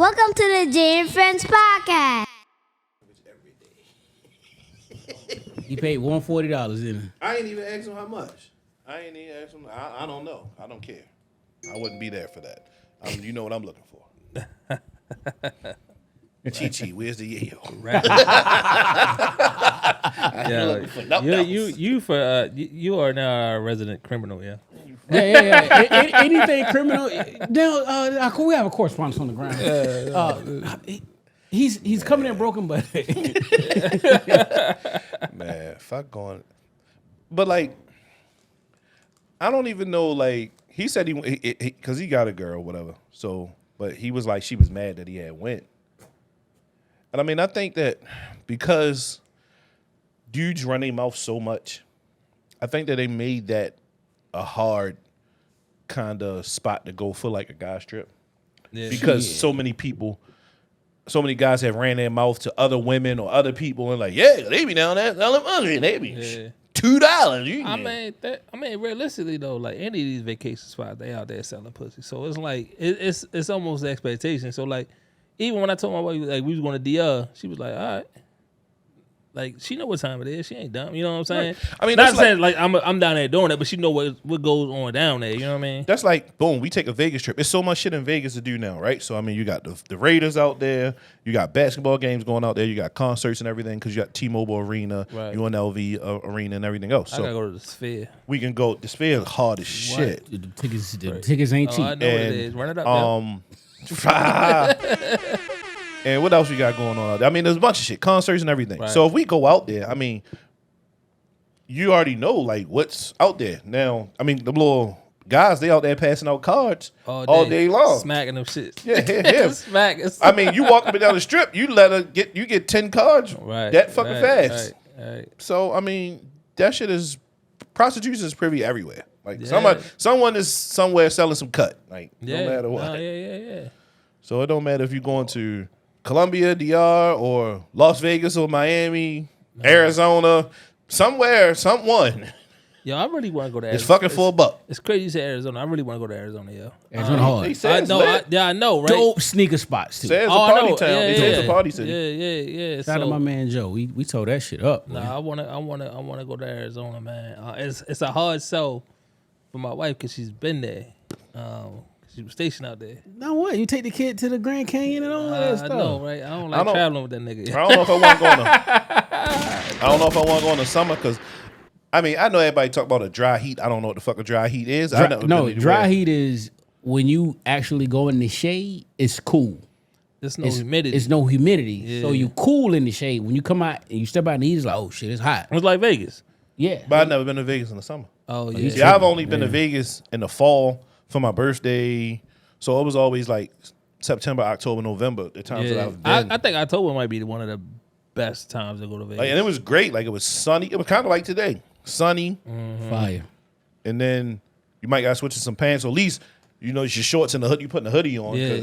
Welcome to the Jay and Friends podcast. He paid $140, didn't he? I ain't even asked him how much. I ain't even asked him. I don't know. I don't care. I wouldn't be there for that. You know what I'm looking for. Chi-Chi, where's the yayo? You are now a resident criminal, yeah. Yeah. Anything criminal. Now, we have a correspondence on the ground. He's coming in broken, but Man, fuck going. But like, I don't even know. Like, he said because he got a girl, whatever. So, but he was like, she was mad that he had went. And I mean, I think that because dudes run their mouth so much, I think that they made that a hard kind of spot to go for like a guy strip. Yeah. Because so many guys have ran their mouth to other women or other people and like, yeah, they be down there selling money, they be $2. I mean, realistically though, like any of these vacation spots, they out there selling pussy. So it's like it's almost the expectation. So like, even when I told my wife like we was going to DR, she was like, all right. Like, she know what time it is. She ain't dumb. You know what I'm saying? Right. I mean, not saying like I'm down there doing it, but she know what goes on down there. You know what I mean? That's like, boom, we take a Vegas trip. There's so much shit in Vegas to do now, right? So, I mean, you got the Raiders out there. You got basketball games going out there. You got concerts and everything because you got T-Mobile Arena, right. UNLV Arena, and everything else. So I got to go to the Sphere. We can go. The Sphere is hard as shit. The tickets ain't cheap. I know what it is. Run it up, And what else we got going on out there? I mean, there's a bunch of shit, concerts and everything. Right. So if we go out there, I mean, you already know like what's out there. Now, I mean, the little guys, they out there passing out cards all day long. Smacking them shit. Yeah. Smacking. I mean, you walk up and down the strip, you get 10 cards that fucking fast. Right. So, I mean, that shit is, prostitution is privy everywhere. Like someone is somewhere selling some cut. Like, no matter what. Yeah. So it don't matter if you're going to Colombia, DR, or Las Vegas, or Miami, Arizona, somewhere, someone. Yo, I really want to go to Arizona. It's fucking $4. It's crazy you say Arizona. I really want to go to Arizona, yo. Arizona hard. I know, right? Dope sneaker spots, too. It's a party town. It's a party city. Yeah. Shout out to my man Joe. We tore that shit up. Nah, I wanna go to Arizona, man. It's a hard sell for my wife because she's been there. She was stationed out there. Now what? You take the kid to the Grand Canyon and all that stuff. I know, right? I don't like traveling with that nigga. I don't know if I want to go in the summer because, I mean, I know everybody talk about a dry heat. I don't know what the fuck a dry heat is. Dry heat is when you actually go in the shade, it's cool. There's no humidity. It's no humidity. Yeah. So you cool in the shade. When you come out and you step out in the heat, it's like, oh shit, it's hot. It's like Vegas. Yeah. But I've never been to Vegas in the summer. Oh, yeah. See, I've only been to Vegas in the fall for my birthday. So it was always like September, October, November, the times that I've been. I think October might be one of the best times to go to Vegas. Like, and it was great. Like, it was sunny. It was kind of like today. Sunny. Mm-hmm. Fire. And then you might got to switch to some pants. Or at least, you know, your shorts and the hood, you putting the hoodie on. Yeah.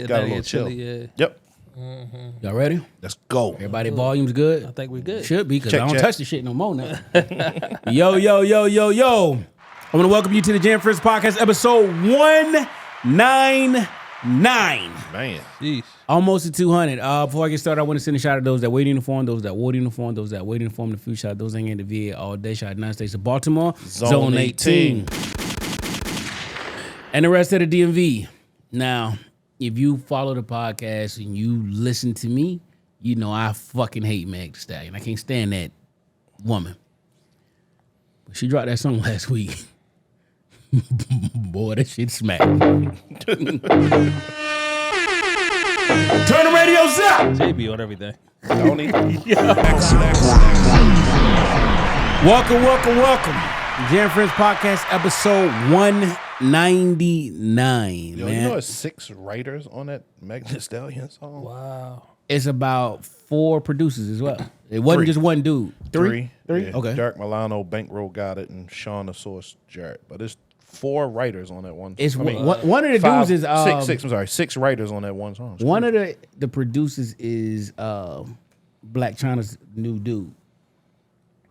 Got a little chill. Yeah. Yep. Mm-hmm. Y'all ready? Let's go. Everybody volume's good? I think we good. Should be, because I don't touch the shit no more now. Yo. I want to welcome you to the Jam Friends Podcast, episode 199. Man. Jeez. Almost to 200. Before I get started, I want to send a shout out to those that wear the uniform, those that wore the uniform, those that wear the uniform in the future, those that ain't in the VA all day. Shout out to United States of Baltimore. Zone 18. And the rest of the DMV. Now, if you follow the podcast and you listen to me, you know I fucking hate Meg Thee Stallion. I can't stand that woman. But she dropped that song last week. Boy, that shit smacked. Turn the radios up. JB on everything. Welcome. Jam Friends Podcast, episode 199. Yo, man. You know there's 6 writers on that Meg Thee Stallion song? Wow. It's about 4 producers as well. It wasn't just one dude. 3? Yeah. Okay. Derek Milano, Bankroll got it, and Sean the Source Jarrett. But it's 4 writers on that one. It's one of the dudes is 6 writers on that one song. It's one crazy. Of the producers is Black China's new dude.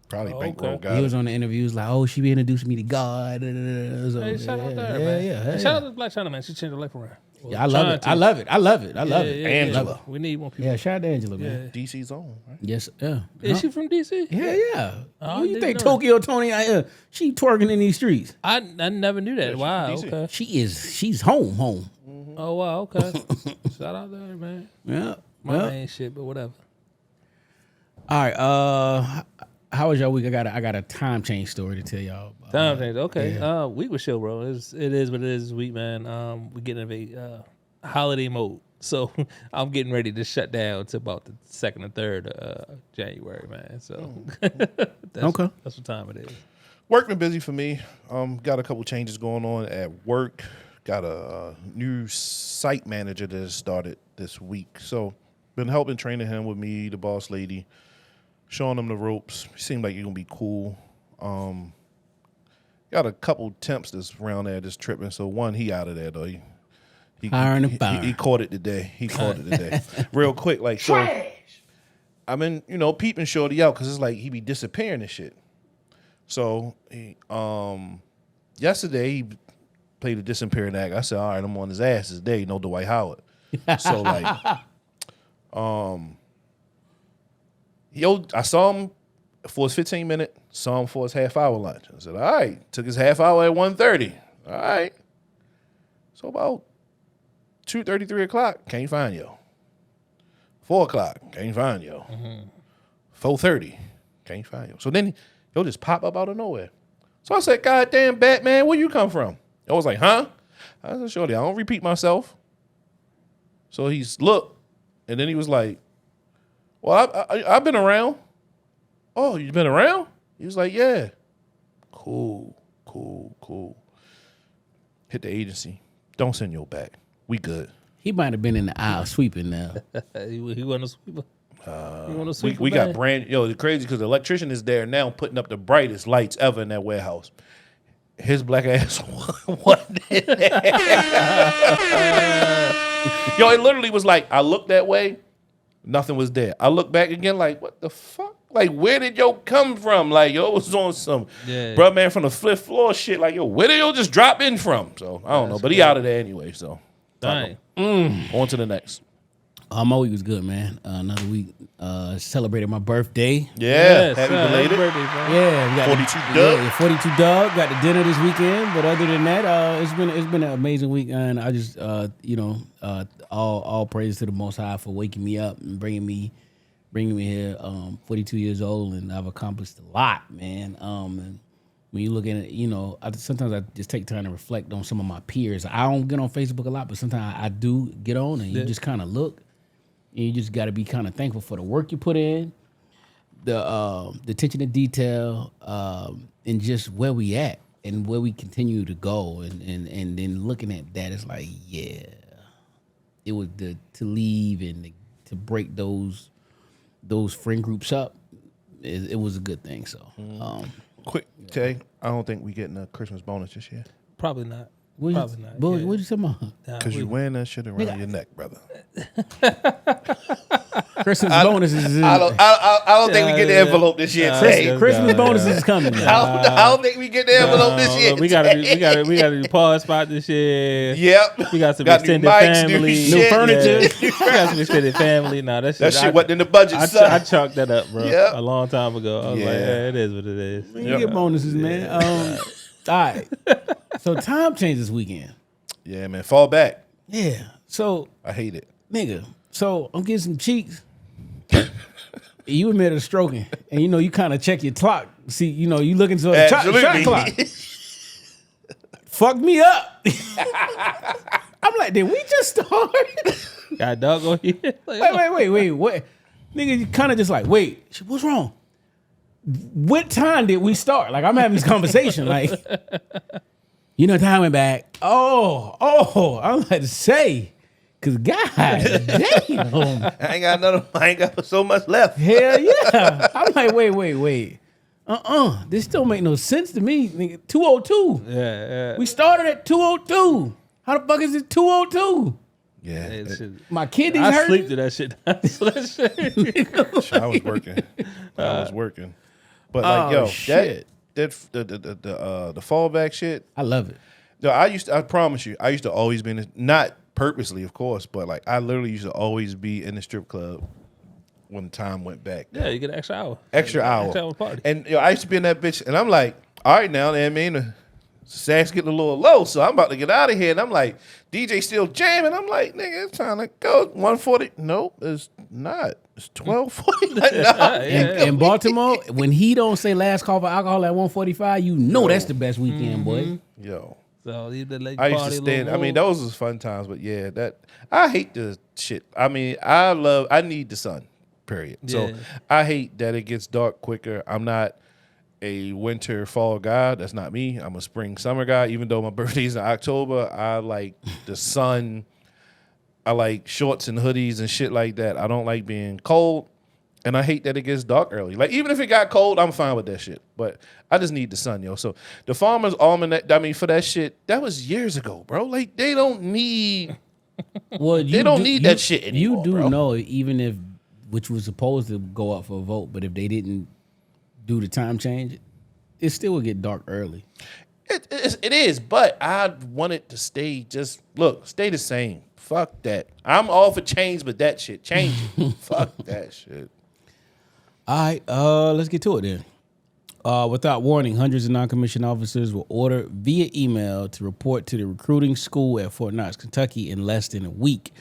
Probably Bankroll got it. He was on the interviews like, oh, she be introducing me to God. Hey, shout out to her, man. Yeah. Shout out to Black China, man. She changed her life around. Yeah, I love it. I love it. I love it. I love it. Yeah. Angela. We need more people. Yeah, shout out to Angela, man. DC's own, right? Yes, yeah. Is she from DC? Yeah. Oh, Who you I think didn't know Tokyo Tony out here? She twerking in these streets. I never knew that. Wow. DC. Okay. She's home. Oh wow. Okay. Shout out to her, man. Yeah. My ain't shit, but whatever. All right. How was your week? I got a time change story to tell y'all about. Time change. Okay. Week was chill, bro. It is what it is this week, man. We getting in a holiday mode. So I'm getting ready to shut down to about the 2nd or 3rd of January, man. So that's what time it is. Work been busy for me. Got a couple changes going on at work. Got a new site manager that has started this week. So been helping training him with me, the boss lady, showing him the ropes. Seemed like you're gonna be cool. Got a couple temps that's around there just tripping. So one, he out of there though. He caught it today. Real quick, like so. I've been, peeping Shorty out because it's like he be disappearing and shit. So yesterday he played a disappearing act. I said, all right, I'm on his ass today. No Dwight Howard. So like, I saw him for his 15-minute. Saw him for his half-hour lunch. I said, all right. Took his half hour at 1:30. All right. So about 2:30, 3 o'clock, can't find yo. 4 o'clock, can't find yo. 4:30, can't find yo. So then he'll just pop up out of nowhere. So I said, God damn, Batman, where you come from? I was like, huh? I said, Shorty, I don't repeat myself. So he's looked, and then he was like, well, I've been around. Oh, you been around? He was like, yeah. Cool. Hit the agency. Don't send your back. We good. He might have been in the aisle sweeping now. He wasn't a sweeper. He wasn't a sweeper. We got the crazy because the electrician is there now putting up the brightest lights ever in that warehouse. His black ass wasn't in there. Yo, it literally was like, I looked that way, nothing was there. I looked back again like, what the fuck? Like, where did yo come from? Like, yo was on some bruh man from the 5th floor shit. Like, yo, where did yo just drop in from? So, I don't know. But he out of there anyway, so. Dang. On to the next. My week was good, man. Another week. Celebrated my birthday. Yeah, Yes, happy happy belated. birthday, bro. Yeah, we got 42 dub. Yeah, 42 dub. Got the dinner this weekend, but other than that, it's been an amazing week, and I just all praise to the Most High for waking me up and bringing me here. 42 years old, and I've accomplished a lot, man. And when you look at it, sometimes I just take time to reflect on some of my peers. I don't get on Facebook a lot, but sometimes I do get on, and you just kind of look. And you just got to be kind of thankful for the work you put in, the attention to detail, and just where we at and where we continue to go. And then looking at that, it's like, yeah, it was to leave and to break those friend groups up. It was a good thing. So, Quick, Tay, I don't think we getting a Christmas bonus this year. Probably not. what you talking about? Because you wearing that shit around your neck, brother. Christmas bonuses. I don't think we get the envelope this year, Tay. Christmas bonuses is coming. I don't think we get the envelope this year. We gotta do pause spot this year. Yep. We got some Got new extended mics, family, new furniture. Yeah. We got some extended family. Nah, that That shit wasn't in the budget, I son. chalked that up, bro. Yep. A long time ago. I was like, yeah, it is what it is. You get bonuses, man. All right. So time change this weekend. Yeah, man. Fall back. Yeah. So I hate it. nigga, so I'm getting some cheeks. You admitted stroking, and you kind of check your clock. See, you look into the shot clock. Fuck me up. I'm like, did we just start? Got a dog on here. Wait. Nigga, you kind of just like, wait, what's wrong? What time did we start? Like, I'm having this conversation. Like, time went back. Oh, I'm like to say. Cause God damn, I ain't got so much left. hell yeah! I'm like, wait, this don't make no sense to me, nigga. 2:02. Yeah. We started at 2:02. How the fuck is it 2:02? Yeah, My kidneys I hurt. sleep to that shit. So that shit. I was working. But like, yo, shit. that the fallback shit. I love it. No, I promise you, I used to always be not purposely, of course, but like I literally used to always be in the strip club when time went back. Yeah, you get an extra hour. Extra hour. Extra hour party. And I used to be in that bitch, and I'm like, all right now, I mean, the sax getting a little low, so I'm about to get out of here. And I'm like, DJ still jamming. I'm like, nigga, it's time to go. 140. Nope, it's not. It's 12:40. In Baltimore, when he don't say last call for alcohol at 1:45, you know that's the best weekend, boy. Yo. So you did let I you used to party a stand. little I mean, more. those was fun times, but yeah, that I hate the shit. I mean, I need the sun. Period. So Yeah. I hate that it gets dark quicker. I'm not a winter fall guy. That's not me. I'm a spring summer guy. Even though my birthday's in October, I like the sun. I like shorts and hoodies and shit like that. I don't like being cold, and I hate that it gets dark early. Like even if it got cold, I'm fine with that shit. But I just need the sun, yo. So the Farmer's Almanac. I mean, for that shit, that was years ago, bro. Like they don't need. Well, They don't need that shit anymore, You do bro. know, even if, which was supposed to go up for a vote, but if they didn't do the time change, it still would get dark early. It is, but I want it to stay stay the same. Fuck that. I'm all for change, but that shit, change it. Fuck that shit. All right, let's get to it then. Without warning, hundreds of non-commissioned officers were ordered via email to report to the recruiting school at Fort Knox, Kentucky in less than a week.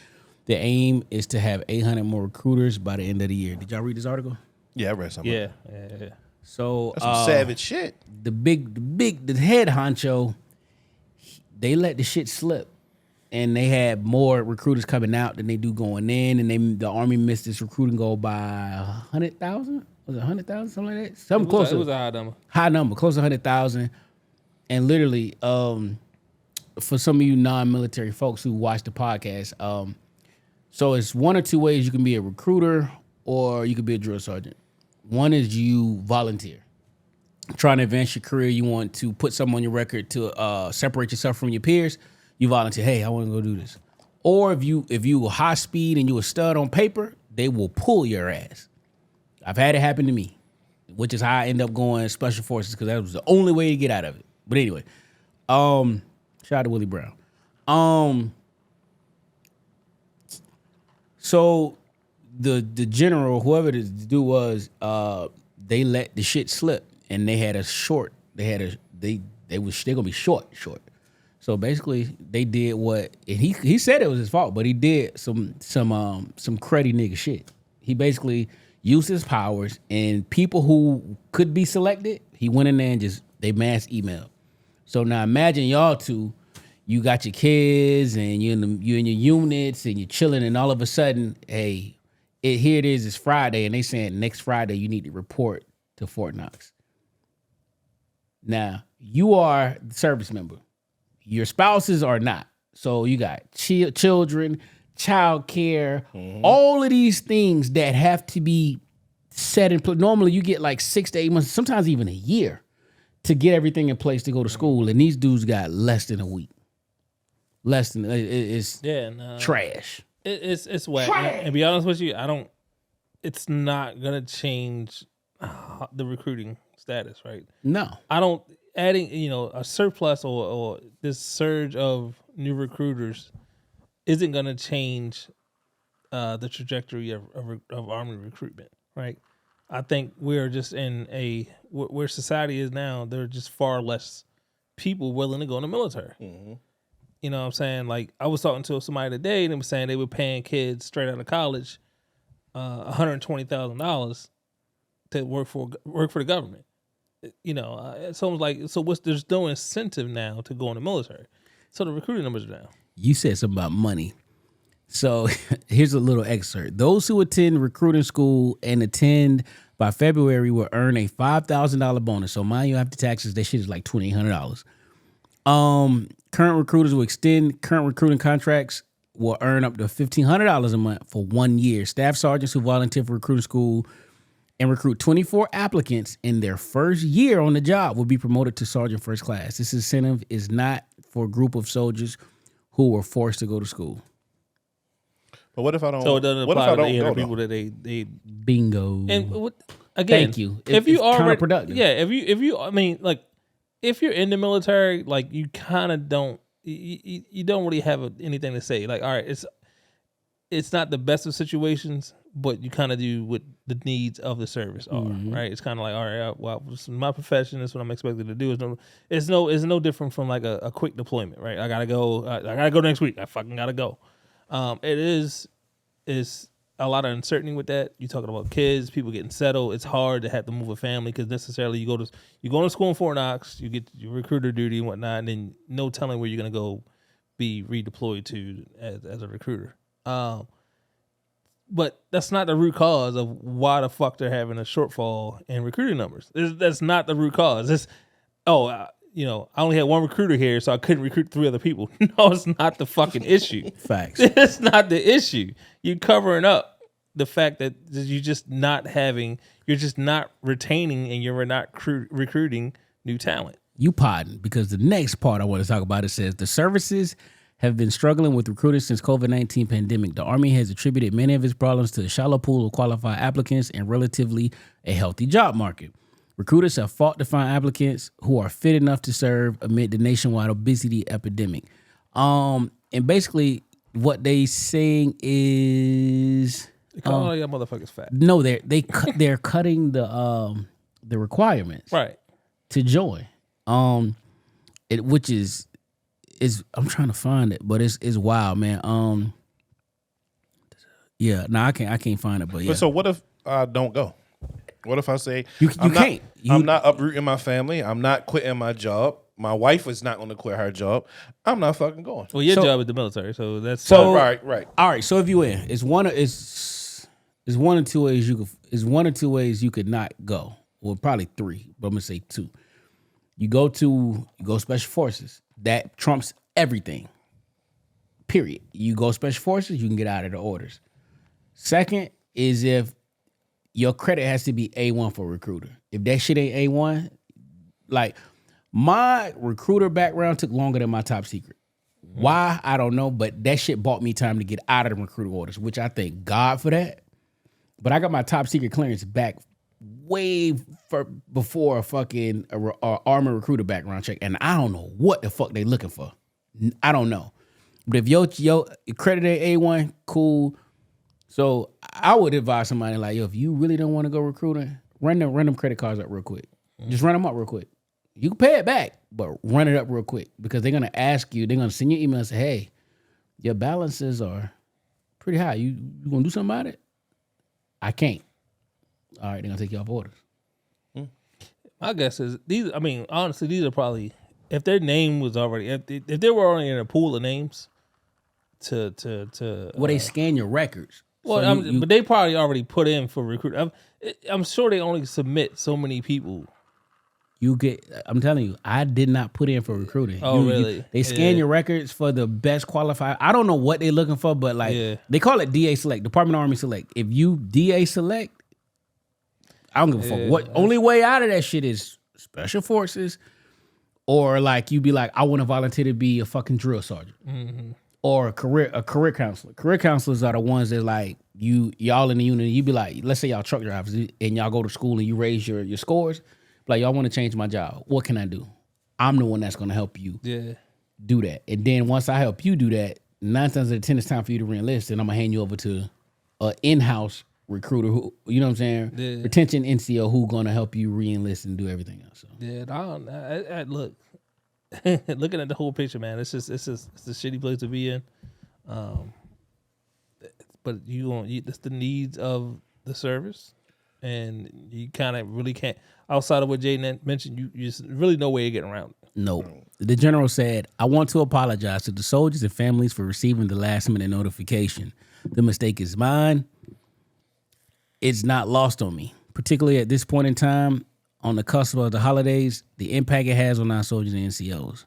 The aim is to have 800 more recruiters by the end of the year. Did y'all read this article? Yeah, I read something. Yeah. So That's some savage shit. the head honcho, they let the shit slip. And they had more recruiters coming out than they do going in. And the Army missed this recruiting goal by 100,000? Was it 100,000? Something like that? Something close. It was a high number. High number, close to 100,000. And literally, for some of you non-military folks who watch the podcast, so it's one or two ways you can be a recruiter or you could be a drill sergeant. One is you volunteer. Trying to advance your career, you want to put something on your record to separate yourself from your peers. You volunteer, hey, I want to go do this. Or if you high speed and you a stud on paper, they will pull your ass. I've had it happen to me, which is how I end up going special forces because that was the only way to get out of it. But anyway, shout out to Willie Brown. So the general, whoever the dude was, they let the shit slip and they had a short. They're gonna be short. So basically, they did what, and he said it was his fault, but he did some cruddy nigga shit. He basically used his powers, and people who could be selected, he went in there and they mass email. So now imagine y'all two, you got your kids and you're in your units and you're chilling, and all of a sudden, hey, here it is, it's Friday, and they saying next Friday you need to report to Fort Knox. Now you are the service member. Your spouses are not. So you got children, child care, all of these things that have to be set in place. Normally you get like 6 to 8 months, sometimes even a year to get everything in place to go to school. And these dudes got less than a week. It's trash. It's whack. And be honest with you, it's not going to change the recruiting status, right? No. Adding, a surplus or this surge of new recruiters isn't going to change the trajectory of Army recruitment, right? I think we're just in where society is now, there are just far less people willing to go in the military. Mm-hmm. You know what I'm saying? Like, I was talking to somebody today and they were saying they were paying kids straight out of college $120,000 to work for the government. It's almost like, there's no incentive now to go in the military. So the recruiting numbers are down. You said something about money. So here's a little excerpt. Those who attend recruiting school and attend by February will earn a $5,000 bonus. So mind you, after taxes, that shit is like $2,800. Current recruiters will extend current recruiting contracts will earn up to $1,500 a month for 1 year. Staff sergeants who volunteer for recruiting school and recruit 24 applicants in their first year on the job will be promoted to sergeant first class. This incentive is not for a group of soldiers who were forced to go to school. But what if I don't? So it doesn't apply to the other people that they bingo. And again, thank you. If you already counterproductive. if you I mean, like, if you're in the military, like, you kind of don't. you don't really have anything to say. Like, all right, it's not the best of situations, but you kind of do what the needs of the service are, right? It's kind of like, all right, well, this is my profession. This is what I'm expected to do. It's no different from like a quick deployment, right? I gotta go. I gotta go next week. I fucking gotta go. It is a lot of uncertainty with that. You're talking about kids, people getting settled. It's hard to have to move a family because necessarily you go to school in Fort Knox, you get your recruiter duty and whatnot, and then no telling where you're gonna go be redeployed to as a recruiter. But that's not the root cause of why the fuck they're having a shortfall in recruiting numbers. That's not the root cause. It's I only had one recruiter here, so I couldn't recruit 3 other people. No, it's not the fucking issue. Facts. It's not the issue. You're covering up the fact that you're just not retaining, and you're not recruiting new talent. You podding, because the next part I want to talk about, it says the services have been struggling with recruiting since COVID-19 pandemic. The Army has attributed many of its problems to a shallow pool of qualified applicants and relatively a healthy job market. Recruiters have fought to find applicants who are fit enough to serve amid the nationwide obesity epidemic. And basically what they saying is They call all y'all motherfuckers fat. no, they're cutting the requirements Right. to join. Which is I'm trying to find it, but it's wild, man. Yeah, no, I can't find it, but yeah. But so what if I don't go? What if I say You can't. I'm not uprooting my family. I'm not quitting my job. My wife is not going to quit her job. I'm not fucking going. Well, your So- job is the military, so that's So- Right. All right, so if you in, it's one or two ways you could not go. Well, probably 3, but I'm gonna say 2. You go special forces. That trumps everything. Period. You go special forces, you can get out of the orders. Second is if your credit has to be A1 for recruiter. If that shit ain't A1, like my recruiter background took longer than my top secret. Why? I don't know, but that shit bought me time to get out of the recruiter orders, which I thank God for that. But I got my top secret clearance back way before a fucking Army recruiter background check, and I don't know what the fuck they looking for. I don't know. But if your credit ain't A1, cool. So I would advise somebody like, yo, if you really don't want to go recruiting, run them credit cards up real quick. Just run them up real quick. You can pay it back, but run it up real quick, because they're gonna ask you. They're gonna send you an email and say, hey, your balances are pretty high. You gonna do something about it? I can't. All right, they're gonna take you off orders. My guess is these. I mean, honestly, these are probably, if their name was already, if they were already in a pool of names, to Well, they scan your records. well, So but they probably already put in for recruit. I'm sure they only submit so many people. I'm telling you, I did not put in for recruiting. Oh, really? They scan Yeah. your records for the best qualified. I don't know what they're looking for, but like Yeah. they call it DA select, Department of Army select. If you DA select, I don't give a fuck. What only way out of that shit is special forces, or like you be like, I want to volunteer to be a fucking drill sergeant, or a career counselor. Career counselors are the ones that like y'all in the unit. You be like, let's say y'all truck drivers and y'all go to school and you raise your scores. Like, y'all want to change my job. What can I do? I'm the one that's going to help you do that. And then once I help you do that, 9 times out of 10, it's time for you to re-enlist, and I'm going to hand you over to an in-house recruiter who, you know what I'm saying? Yeah. Retention NCO who going to help you re-enlist and do everything else. So. Yeah, I look, looking at the whole picture, man. It's a shitty place to be in. But it's the needs of the service, and you kind of really can't. Outside of what Jaden mentioned, you just really no way of getting around it. No. The general said, I want to apologize to the soldiers and families for receiving the last minute notification. The mistake is mine. It's not lost on me, particularly at this point in time on the cusp of the holidays, the impact it has on our soldiers and NCOs.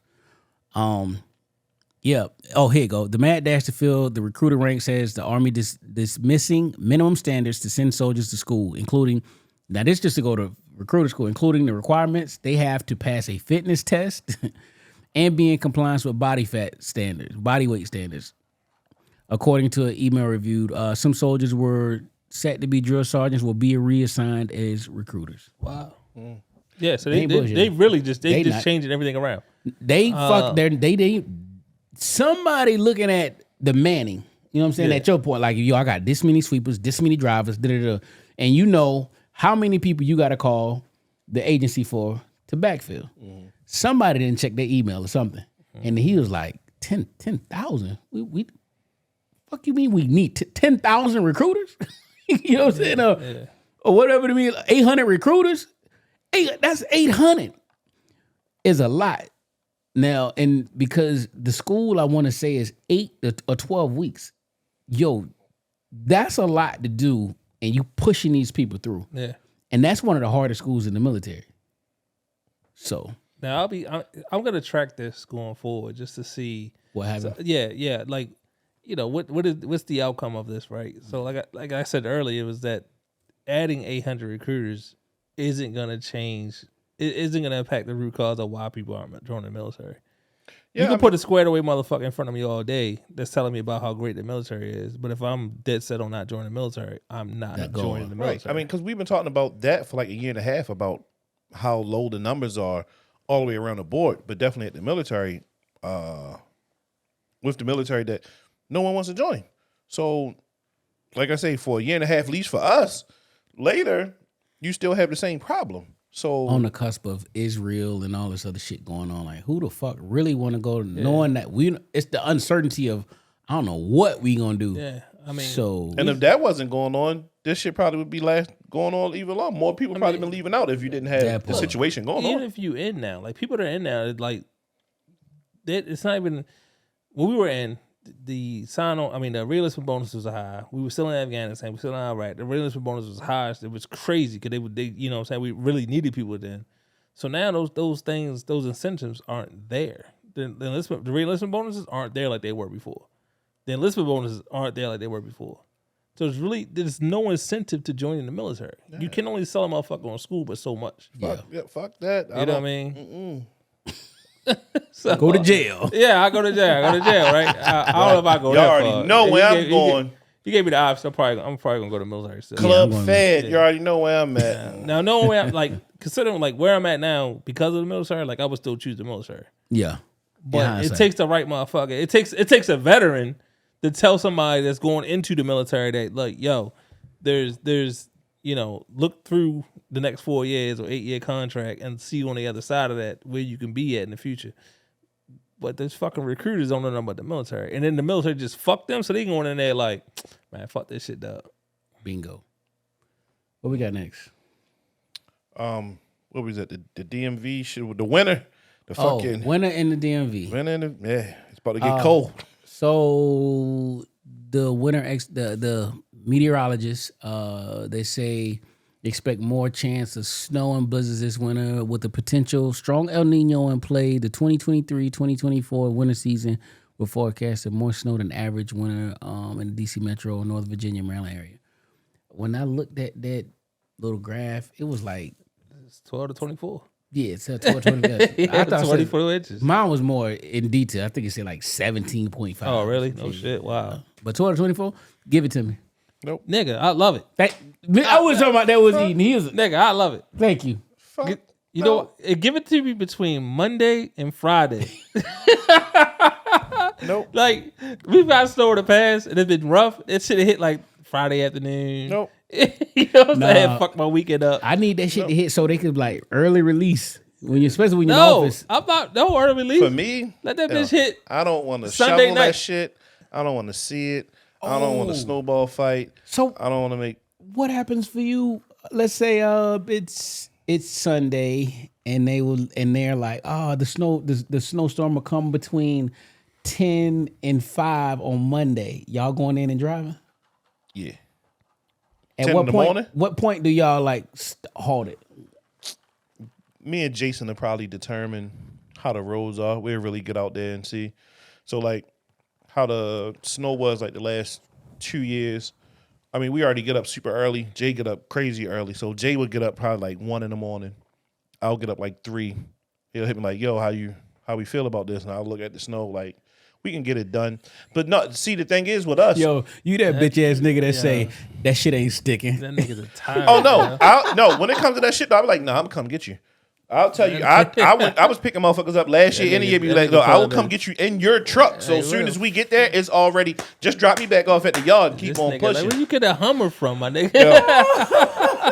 Yeah. Oh, here you go. The mad dash to fill the recruiter rank says the Army dismissing minimum standards to send soldiers to school, including, now this just to go to recruiter school, including the requirements. They have to pass a fitness test and be in compliance with body weight standards. According to an email reviewed, some soldiers were set to be drill sergeants will be reassigned as recruiters. Wow. Yeah, so They they really just They not- changing everything around. They somebody looking at the manning, you know what I'm saying? Yeah. At your point, like, yo, I got this many sweepers, this many drivers, and you know how many people you got to call the agency for to backfill. Somebody didn't check their email or something. And he was like, 10,000? We fuck you mean we need 10,000 recruiters? You know what I'm saying? Or whatever to me, 800 recruiters? That's 800. Is a lot. Now, and because the school I want to say is 8 or 12 weeks, yo, that's a lot to do, and you pushing these people through. Yeah. And that's one of the hardest schools in the military. So Now I'm gonna track this going forward just to see what happened? yeah. Like, you know, what's the outcome of this, right? So like I said earlier, it was that adding 800 recruiters isn't gonna change. It isn't gonna impact the root cause of why people aren't joining the military. Yeah, You can put a squared away motherfucker in front of me all day that's telling me about how great the military is, but if I'm dead set on not joining the military, I'm not joining the military. Right. I mean, because we've been talking about that for like a year and a half about how low the numbers are all the way around the board, but definitely at the military, with the military, that no one wants to join. So, like I say, for a year and a half, at least for us, later, you still have the same problem. So On the cusp of Israel and all this other shit going on, like who the fuck really want to go knowing that it's the uncertainty of I don't know what we gonna do. Yeah, I mean, so and if that wasn't going on, this shit probably would be going on even longer. More people probably been leaving out if you didn't have the situation going on. even if you in now, like people that are in now, like it's not even when we were in the sign on. I mean, the reenlistment bonuses are high. We were still in Afghanistan. We were still in Iraq. The reenlistment bonus was high. It was crazy because they you know what I'm saying, we really needed people then. So now those things, those incentives aren't there. The reenlistment bonuses aren't there like they were before. The enlistment bonuses aren't there like they were before. So there's no incentive to join the military. Yeah. You can only sell a motherfucker on school, but so much. Fuck that. You know what I mean? So, go to jail. Yeah, I go to jail. Right? I don't know if I go you that already far. know where I'm going. You gave me the option. I'm probably gonna go to military still. Club Fed. You already know where I'm at. Now, knowing where I'm like, considering like where I'm at now because of the military, like I would still choose the military. Yeah, but it takes the right motherfucker. It takes a veteran to tell somebody that's going into the military that like, yo, there's you know, look through the next 4 years or 8-year contract and see on the other side of that where you can be at in the future. But those fucking recruiters don't know nothing about the military. And then the military just fuck them, so they going in there like, man, fuck this shit, dog. Bingo. What we got next? What was that? The DMV shit with the winter? The fucking winter in the DMV. Winter in the, it's about to get cold. So the winter the meteorologists, they say expect more chance of snow and blizzards this winter with the potential strong El Nino in play. The 2023-2024 winter season will forecast more snow than average winter in the D.C. Metro, North Virginia, Maryland area. When I looked at that little graph, it was like it's 12 to 24. Yeah, it's 12 to 24. I thought 24 inches. Mine was more in detail. I think it said like 17.5. Oh, really? No shit. Wow. But 12 to 24, give it to me. Nope. Nigga, I love it. I was talking about that was eating. Nigga, I love it. Thank you. You know what? Give it to me between Monday and Friday. Nope. Like, we've got snow in the past, and it's been rough. It should have hit like Friday afternoon. Nope. You know what I'm saying? Fuck my weekend up. I need that shit to hit so they could like early release. Especially when you're in office. I'm not, no early release. For me, let that bitch hit. I don't want to Sunday shovel night. that shit. I don't want to see it. I don't want a snowball fight. So I don't want to make. What happens for you? Let's say it's Sunday and they're like, the snowstorm will come between 10 and 5 on Monday. Y'all going in and driving? Yeah. At 10 what in the point? morning? What point do y'all like halt it? Me and Jason will probably determine how the roads are. We'll really get out there and see. So like how the snow was like the last 2 years. I mean, we already get up super early. Jay get up crazy early. So Jay would get up probably like 1 in the morning. I'll get up like 3. He'll hit me like, yo, how we feel about this? And I'll look at the snow like, we can get it done. But no, see, the thing is with us. Yo, you that bitch ass nigga that say that shit ain't sticking. That nigga's a tyrant. Oh, no. No, when it comes to that shit, I'll be like, nah, I'm going to come get you. I'll tell you, I was picking motherfuckers up last year. Any year, be like, look, I will come get you in your truck. So as soon as we get there, it's already just drop me back off at the yard and keep on pushing. Like, where you get a Hummer from, my nigga?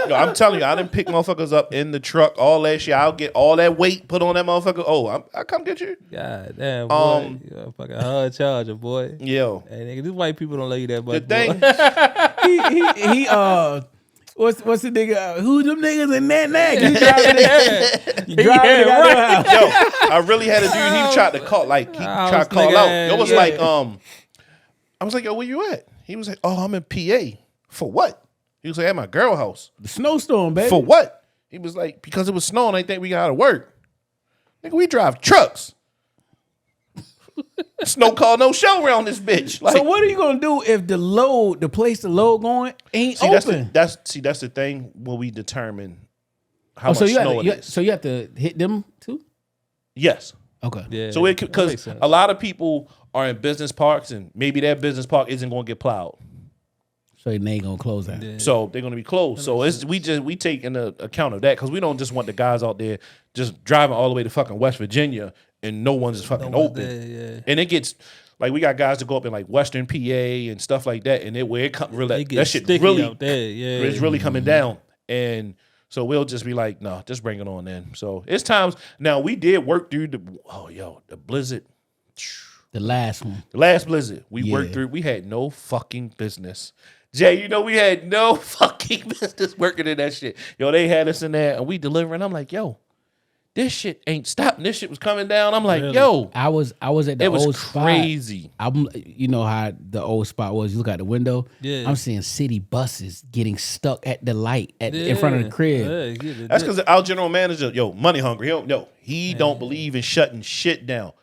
Yo, I'm telling you, I didn't pick motherfuckers up in the truck all last year. I'll get all that weight put on that motherfucker. Oh, I come get you. God damn, boy. You're a fucking hard charger, boy. Yo. Hey, nigga, these white people don't love you that much. The thing, he what's the nigga? Who them niggas in that? You driving the right. Yo, I really had a dude. He was trying to call, like he tried to call out. It was like, I was like, yo, where you at? He was like, oh, I'm in PA. For what? He was like, at my girl house. The snowstorm, baby. For what? He was like, because it was snowing. I think we got to work. Nigga, we drive trucks. Snow call, no show around this bitch. Like, so what are you gonna do if the place the load going ain't open? That's the thing when we determine how much so snow it is. So you have to hit them too? Yes. Okay. Yeah. So because a lot of people are in business parks and maybe that business park isn't going to get plowed. So they ain't gonna close that. Yeah. So they're going to be closed. So we take into account of that because we don't just want the guys out there just driving all the way to fucking West Virginia and no one's fucking open. There, And it gets like we got guys that go up in like Western PA and stuff like that, and that shit really out there. Yeah, it's really coming down. And so we'll just be like, no, just bring it on then. So it's times now we did work through the blizzard. The last one. The last blizzard. We worked through, we had no fucking business. Jay, we had no fucking business working in that shit. Yo, they had us in there and we delivering. I'm like, yo, this shit ain't stopping. This shit was coming down. I'm like, yo. I was at the old spot. Crazy. You know how the old spot was. You look out the window. Yeah. I'm seeing city buses getting stuck at the light in front of the crib. That's because our general manager, money hungry. He don't believe in shutting shit down.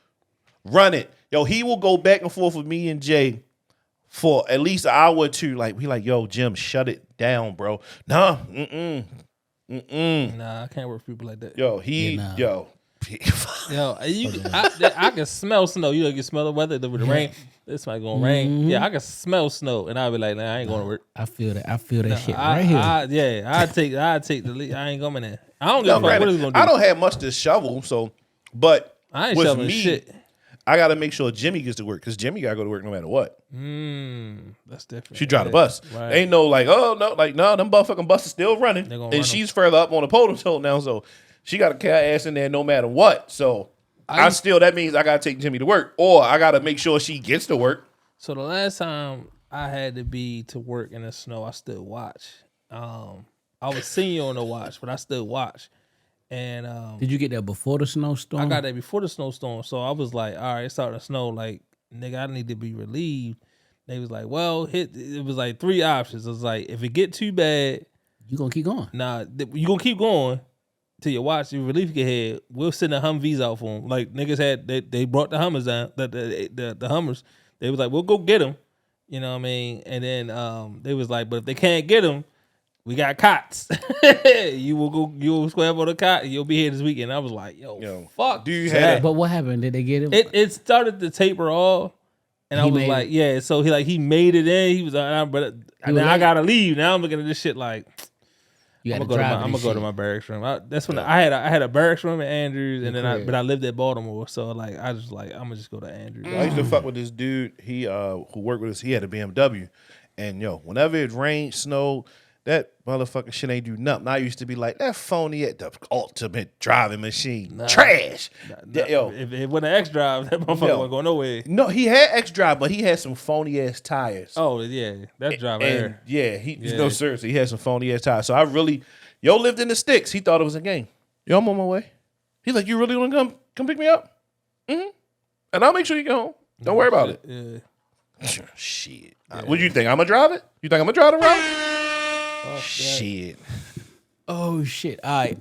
Run it. Yo, he will go back and forth with me and Jay for at least an hour or two. Like, we like, yo, Jim, shut it down, bro. Nah, Nah, I can't work with people like that. Yo, I can smell snow. You know, you can smell the weather with the rain. This might gonna rain. Yeah, I can smell snow, and I'll be like, nah, I ain't going to work. I feel that shit right here. I take the lead. I ain't going there. I don't give a fuck what it's gonna do. I don't have much to shovel, but I ain't with shoveling me, shit. I got to make sure Jimmy gets to work because Jimmy got to go to work no matter what. That's different. She drive the bus. Right. Ain't no like, oh no, like no, them motherfucking buses still running, and she's further up on the podium told now, so she got to carry her ass in there no matter what. So that means I got to take Jimmy to work, or I got to make sure she gets to work. So the last time I had to be to work in the snow, I still watch. I was senior on the watch, but I still watch. And did you get there before the snowstorm? I got there before the snowstorm, so I was like, all right, it's starting to snow. Like, nigga, I need to be relieved. They was like, well, it was like 3 options. It was like, if it get too bad, you gonna keep going. Nah, you gonna keep going till you watch your relief get here. We'll send the Humvees out for them. Like niggas they brought the Hummers down, the Hummers. They was like, we'll go get them. You know what I mean? And then they was like, but if they can't get them, we got cots. You'll square up on the cot and you'll be here this weekend. I was like, yo fuck. Do you have? But what happened? Did they get him? It started to taper off. And I was like, yeah. So he made it in. He was like, but I gotta leave. Now I'm looking at this shit like, I'm gonna go to my barracks room. That's when I had a barracks room in Andrews, and then but I lived at Baltimore, so like I just like I'm gonna just go to Andrews. I used to fuck with this dude. He who worked with us. He had a BMW, and whenever it rained, snowed, that motherfucking shit ain't do nothing. I used to be like, that phony at the ultimate driving machine. Trash. If it wasn't an X-Drive, that motherfucker wasn't going nowhere. No, he had X-Drive, but he had some phony-ass tires. Oh, yeah. That drive air. Yeah, no, seriously, he had some phony-ass tires. So I really, lived in the sticks. He thought it was a game. I'm on my way. He's like, you really want to come pick me up? Mm-hmm. And I'll make sure you get home. Don't worry about it. Yeah. Shit. What do you think? I'm going to drive it? You think I'm going to drive the route? Shit. Oh shit. All right.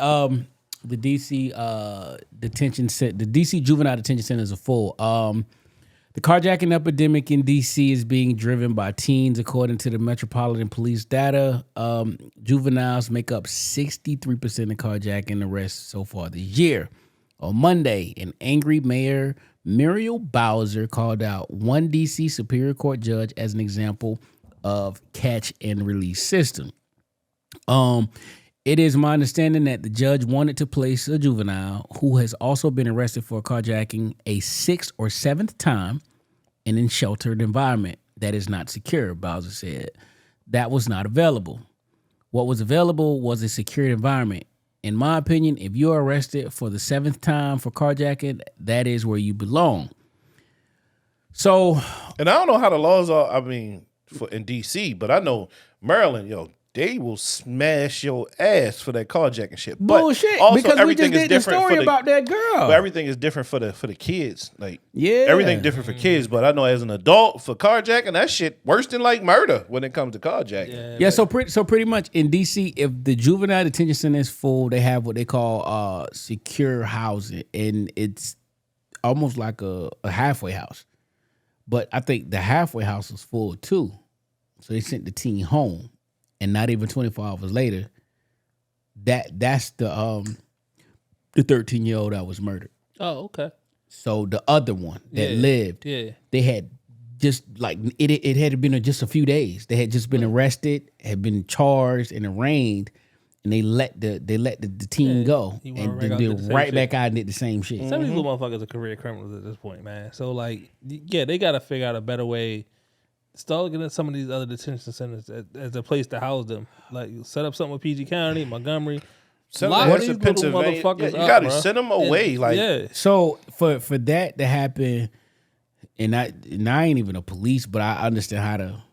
The DC the DC juvenile detention centers are full. The carjacking epidemic in DC is being driven by teens, according to the Metropolitan Police data. Juveniles make up 63% of carjacking arrests so far this year. On Monday, an angry Mayor Muriel Bowser called out one DC Superior Court judge as an example of catch and release system. It is my understanding that the judge wanted to place a juvenile who has also been arrested for carjacking a 6th or 7th time in a sheltered environment that is not secure, Bowser said. That was not available. What was available was a secured environment. In my opinion, if you're arrested for the 7th time for carjacking, that is where you belong. So, and I don't know how the laws are, I mean, in D.C., but I know Maryland, they will smash your ass for that carjacking shit. Bullshit. But also, because everything we just is did the different story for about that girl. But everything is different for the kids. Like, yeah, everything different for kids. But I know as an adult for carjacking, that shit worse than like murder when it comes to carjacking. Yeah. So pretty much in DC, if the juvenile detention center is full, they have what they call secure housing, and it's almost like a halfway house. But I think the halfway house was full too, so they sent the teen home. And not even 24 hours later, that's the 13-year-old that was murdered. Oh, okay. So the other one that lived, they had just like it had been just a few days. They had just been arrested, had been charged and arraigned, and they let the teen go, and then they're right back out and did the same shit. Some of these little motherfuckers are career criminals at this point, man. So like, yeah, they got to figure out a better way. Start looking at some of these other detention centers as a place to house them. Like, set up something with PG County, Montgomery. What is Pennsylvania? Yeah, you got to send them away. So for that to happen, and I ain't even a police, but I understand how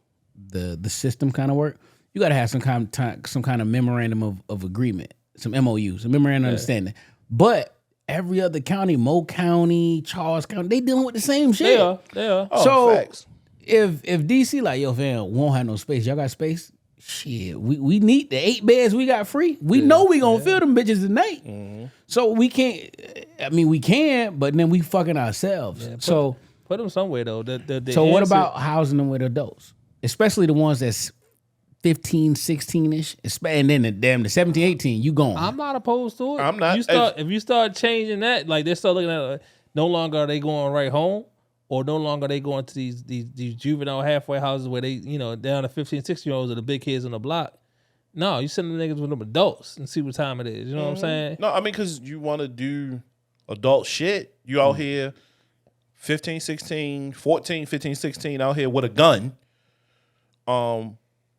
the system kind of work. You got to have some kind of memorandum of agreement, some MOUs, a memorandum of understanding. But every other county, Moe County, Charles County, they dealing with the same shit. They are. Oh, so facts. If DC like, yo, fam, won't have no space, y'all got space? Shit, we need the 8 beds we got free. We know we gonna fill them bitches tonight. Mm-hmm. So we can't. I mean, we can, but then we fucking ourselves. Yeah, put them somewhere though. So what about housing them with adults, especially the ones that's 15, 16-ish, and then the 17, 18, you gone. I'm not opposed to it. I'm not. If you start changing that, like they start looking at no longer are they going right home. Or no longer they going to these juvenile halfway houses where they, down to 15, 16-year-olds are the big kids on the block. No, you send them niggas with them adults and see what time it is. You know what I'm saying? No, I mean, because you want to do adult shit. You out here 15, 16, 14, 15, 16 out here with a gun.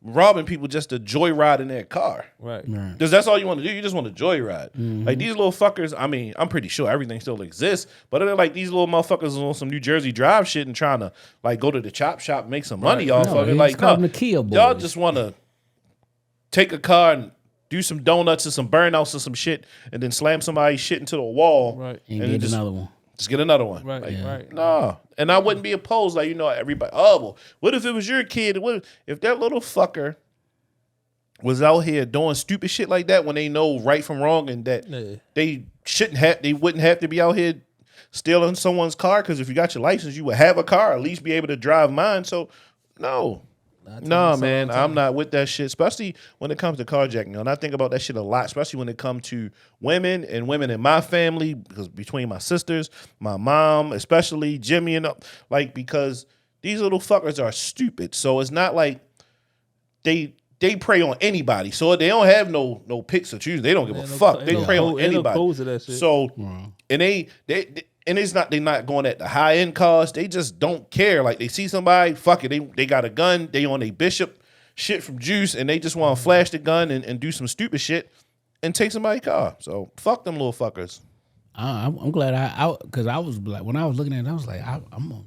Robbing people just to joyride in their car. Right. Because that's all you want to do. You just want to joyride. Mm-hmm. Like these little fuckers, I mean, I'm pretty sure everything still exists, but they're like these little motherfuckers on some New Jersey Drive shit and trying to like go to the chop shop and make some money off of it. Like, no, y'all just want to take a car and do some donuts or some burnouts or some shit and then slam somebody's shit into the wall. Right. And get another one. Just get another one. Right, like, right. Nah. And I wouldn't be opposed, like, everybody, well, what if it was your kid? What if that little fucker was out here doing stupid shit like that when they know right from wrong and that they wouldn't have to be out here stealing someone's car? Because if you got your license, you would have a car, at least be able to drive mine. So, no. No, man, I'm not with that shit, especially when it comes to carjacking. And I think about that shit a lot, especially when it comes to women in my family, because between my sisters, my mom, especially Jimmy, because these little fuckers are stupid. So it's not like they prey on anybody. So they don't have no picks or choose. They don't give a fuck. They prey on anybody. So, and and it's not, they're not going at the high end cars. They just don't care. Like they see somebody, fuck it. They got a gun. They on a Bishop shit from Juice, and they just want to flash the gun and do some stupid shit and take somebody's car. So fuck them little fuckers. I'm glad because I was like, when I was looking at it, I was like, I'm gonna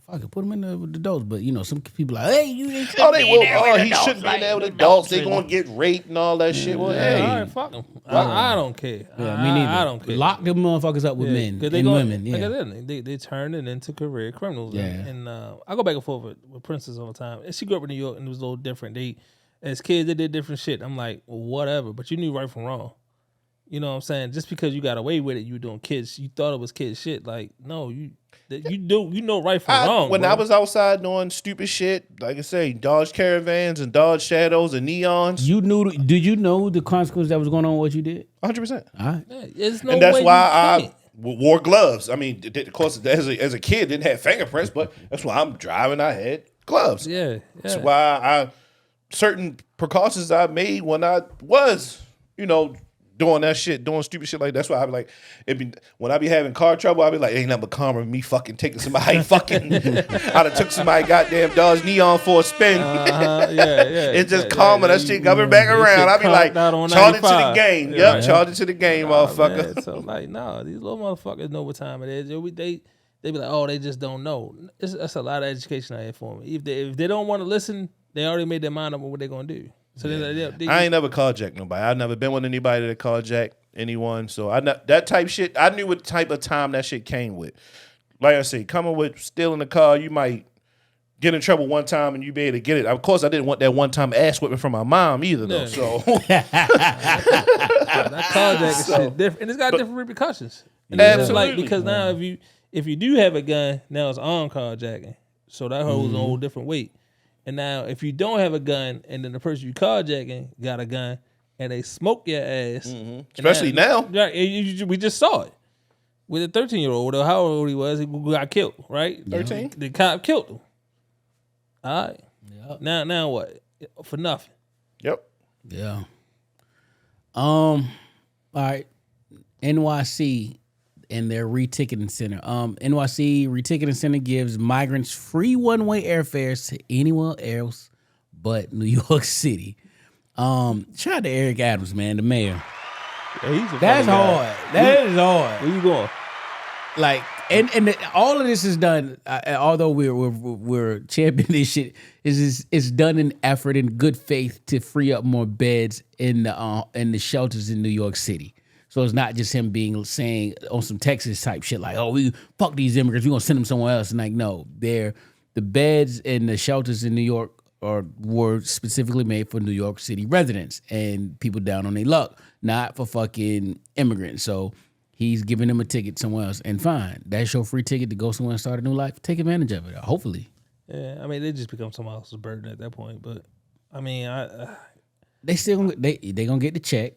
fuck it, put them in there with the adults. But some people like, hey, you ain't shouldn't he shouldn't be there with adults. They gonna get raped and all that shit. Well, hey, all right, fuck them. I don't care. Yeah, me neither. I don't care. Lock them motherfuckers up with men and women. Yeah, they turn it into career criminals. Yeah, and I go back and forth with Princess all the time. And she grew up in New York and it was a little different. As kids, they did different shit. I'm like, well, whatever. But you knew right from wrong. You know what I'm saying? Just because you got away with it, you were doing kids. You thought it was kid shit. Like, no, you know right from wrong. When I was outside doing stupid shit, like I say, Dodge Caravans and Dodge Shadows and Neons. Did you know the consequences that was going on with what you did? 100%. All right. And that's why I wore gloves. I mean, of course, as a kid, didn't have fingerprints, but that's why I'm driving. I had gloves. Yeah. That's why certain precautions I made when I was doing that shit, doing stupid shit like that. That's why I be like, when I be having car trouble, I be like, ain't nothing but karma me fucking taking somebody fucking. I done took somebody goddamn Dodge Neon for a spin. It's just karma. That shit coming back around. I be like, charge it to the game. Yep, charge it to the game, motherfucker. Man. So like, these little motherfuckers know what time it is. They be like, oh, they just don't know. That's a lot of education out here for me. If they don't want to listen, they already made their mind up on what they're gonna do. So I ain't never carjacked nobody. I've never been with anybody that carjacked anyone. So that type shit, I knew what type of time that shit came with. Like I say, coming with stealing the car, you might get in trouble one time and you be able to get it. Of course, I didn't want that one time ass whipping from my mom either, though. So that carjacking shit different, and it's got different repercussions. And absolutely, like, because now if you do have a gun, now it's armed carjacking, so that holds a whole different weight. And now, if you don't have a gun, and then the person you carjacking got a gun, and they smoke your ass, especially now, we just saw it with a 13-year-old, or how old he was, he got killed, right? 13. The cop killed him. All right. Yep. Now what? For nothing. Yep. Yeah. All right. NYC and their reticketing center. NYC reticketing center gives migrants free one-way airfares to anywhere else but New York City. Shout out to Eric Adams, man, the mayor. Yeah, that's hard. That is hard. Where you going? Like, all of this is done. Although we're championing this shit, it's done in effort and good faith to free up more beds in the shelters in New York City. So it's not just him saying on some Texas type shit like, oh, we fuck these immigrants, we gonna send them somewhere else. And like, no, the beds and the shelters in New York were specifically made for New York City residents and people down on their luck, not for fucking immigrants. So he's giving them a ticket somewhere else, and fine, that's your free ticket to go somewhere and start a new life. Take advantage of it, hopefully. Yeah, I mean, they just become someone else's burden at that point. But I mean, they gonna get the check.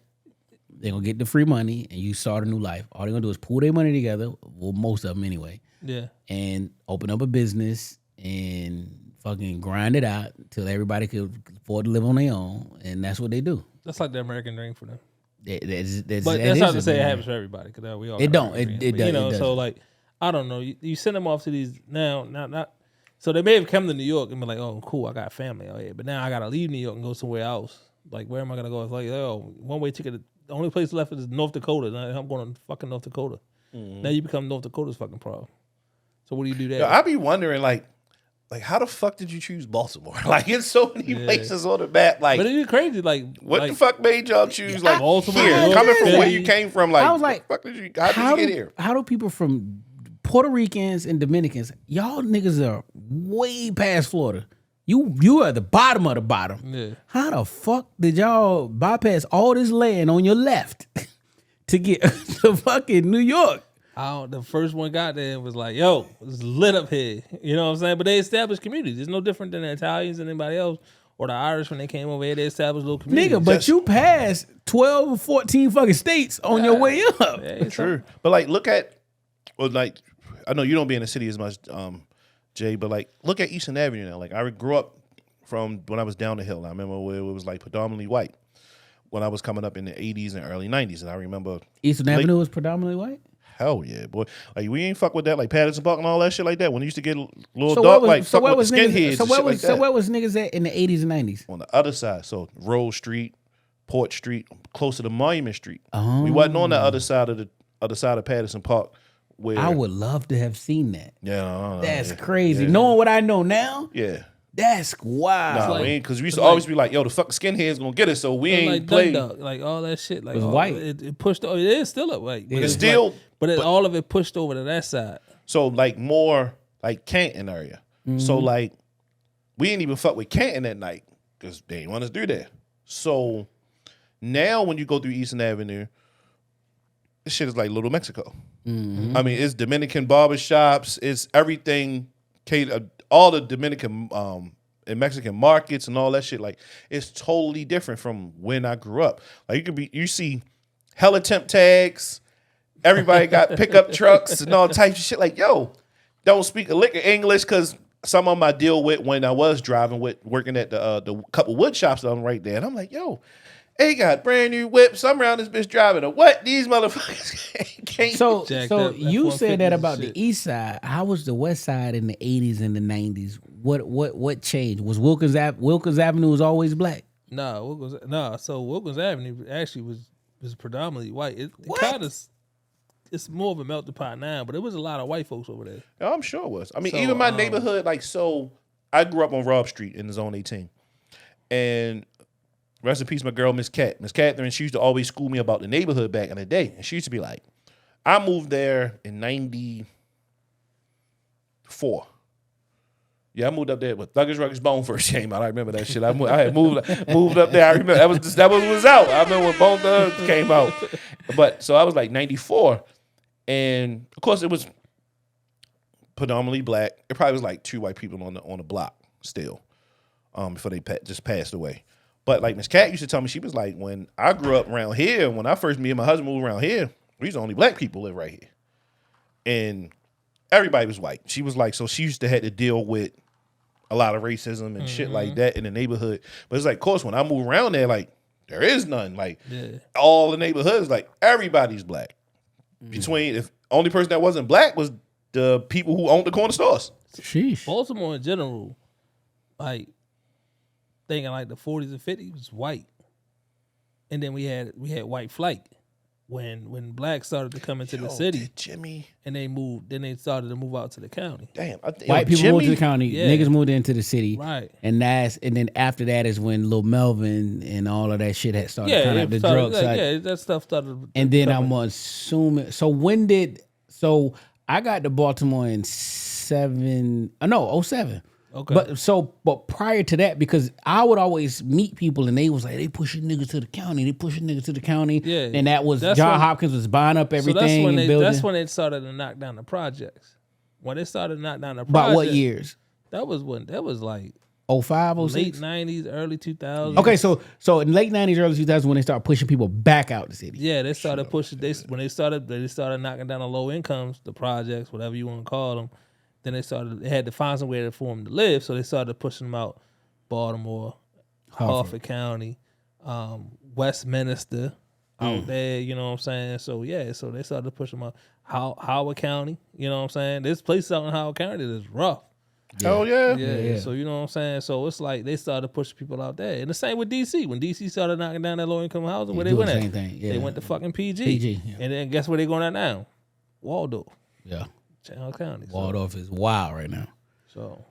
They're going to get the free money, and you start a new life. All they're going to do is pool their money together, well, most of them anyway, and open up a business and fucking grind it out until everybody could afford to live on their own, and that's what they do. That's like the American dream for them. But that's not to say it happens for everybody, because we all it don't. It does. So like, I don't know. You send them off to these not. So they may have come to New York and be like, oh, cool, I got family out here, but now I got to leave New York and go somewhere else. Like, where am I going to go? It's like, oh, one-way ticket. The only place left is North Dakota. I'm going to fucking North Dakota. Now you become North Dakota's fucking problem. So what do you do there? I be wondering, like how the fuck did you choose Baltimore? Like, it's so many places on the map. Like, but it is crazy. Like, what the fuck made y'all choose like Baltimore, here, coming from where you came from? Like, I was like, how did you get here? How do people from Puerto Ricans and Dominicans, y'all niggas are way past Florida. You are the bottom of the bottom. Yeah. How the fuck did y'all bypass all this land on your left to get to fucking New York? The first one got there and was like, yo, it's lit up here. You know what I'm saying? But they established communities. It's no different than the Italians and anybody else or the Irish when they came over here. They established little communities. Nigga, but you passed 12 or 14 fucking states on your way up. Yeah, true. But like, look at, I know you don't be in the city as much, Jay, but like, look at Eastern Avenue now. Like, I grew up from when I was down the hill. I remember where it was like predominantly white when I was coming up in the 80s and early 90s. And I remember Eastern Avenue was predominantly white? Hell yeah, boy. Like, we ain't fuck with that, like Patterson Park and all that shit like that. When you used to get a little dark, like, fuck with the skinheads and shit like that. So where was niggas at in the 80s and 90s? On the other side. So Rose Street, Port Street, closer to Monument Street. Oh. We wasn't on the other side of Patterson Park. Where I would love to have seen that. Yeah, that's crazy. Yeah. Knowing what I know now, that's wild. Nah, we ain't, because we used to always be like, yo, the fuck skinheads gonna get us, so we ain't like play. Like all that shit. Like, it was white. It pushed. It is still up white. It's still, but all of it pushed over to that side. So like more like Canton area. Mm-hmm. So like we ain't even fuck with Canton that night because they didn't want us to do that. So now when you go through Eastern Avenue, this shit is like Little Mexico. Mm-hmm. I mean, it's Dominican barbershops, it's everything, all the Dominican and Mexican markets and all that shit. Like, it's totally different from when I grew up. Like, you see hella temp tags, everybody got pickup trucks and all types of shit. Like, yo, don't speak a lick of English, because some of them I deal with when I was driving with, working at the couple wood shops that I'm right there. And I'm like, yo, They got brand new whips. I'm around this bitch driving a what? These motherfuckers can't. So Jacked up you said that F-150s about and the shit. East Side. How was the West Side in the 80s and the 90s? What changed? Was Wilkins Avenue was always black? So Wilkins Avenue actually was predominantly white. It What? kind of it's more of a melting pot now, but it was a lot of white folks over there. Yeah, I'm sure it was. I mean, So, even my neighborhood, I grew up on Robb Street in the Zone 18. And rest in peace, my girl, Miss Cat. Miss Catherine, she used to always school me about the neighborhood back in the day. And she used to be like, I moved there in 94. Yeah, I moved up there with Thuggish Ruggish Bone first came out. I remember that shit. I had moved up there. I remember that was out. I remember when Bone Thugs came out. But so I was like 94. And of course it was predominantly black. It probably was like 2 white people on the block still, before they just passed away. But like Miss Cat used to tell me, she was like, when I grew up around here, when I first me and my husband moved around here, we was the only black people live right here, and everybody was white. She was like, so she used to have to deal with a lot of racism and shit like that in the neighborhood. But it's like, of course, when I move around there, like there is none. Like all the neighborhoods, like everybody's black. Between if only person that wasn't black was the people who owned the corner stores. Sheesh. Baltimore in general, like thinking like the 40s and 50s was white, and then we had white flight when blacks started to come into the city, Jimmy, and then they started to move out to the county. Damn, White people moved to the county. Yeah. Niggas moved into the city. Right. And then after that is when Lil Melvin and all of that shit had started Yeah, coming it out, the started, drug like, side. yeah, that stuff started. And then coming. I'm assuming. So I got to Baltimore in 07. Okay. But prior to that, because I would always meet people and they was like, they pushing niggas to the county. Yeah. And that was That's John when- Hopkins was buying up everything and building. That's when they started to knock down the projects. When they started to knock down the projects. About what years? That was like 05, late 06? 90s, early 2000s. Okay, so in late 90s, early 2000s when they started pushing people back out the city. Yeah, they started pushing. When they started knocking down the low incomes, the projects, whatever you want to call them. Then they had to find somewhere for them to live, so they started pushing them out. Baltimore, Harford County, Westminster, out there. You know what I'm saying? So yeah, so they started pushing them out. Howard County. You know what I'm saying? There's places out in Howard County that's rough. Hell yeah. Yeah. So you know what I'm saying? So it's like they started pushing people out there. And the same with DC. When DC started knocking down that low income housing, where they doing went the at? same thing, yeah. They went to fucking PG. PG, yeah. And then guess where they going at now? Waldorf. Yeah. Chandler County. Waldorf is wild right now. So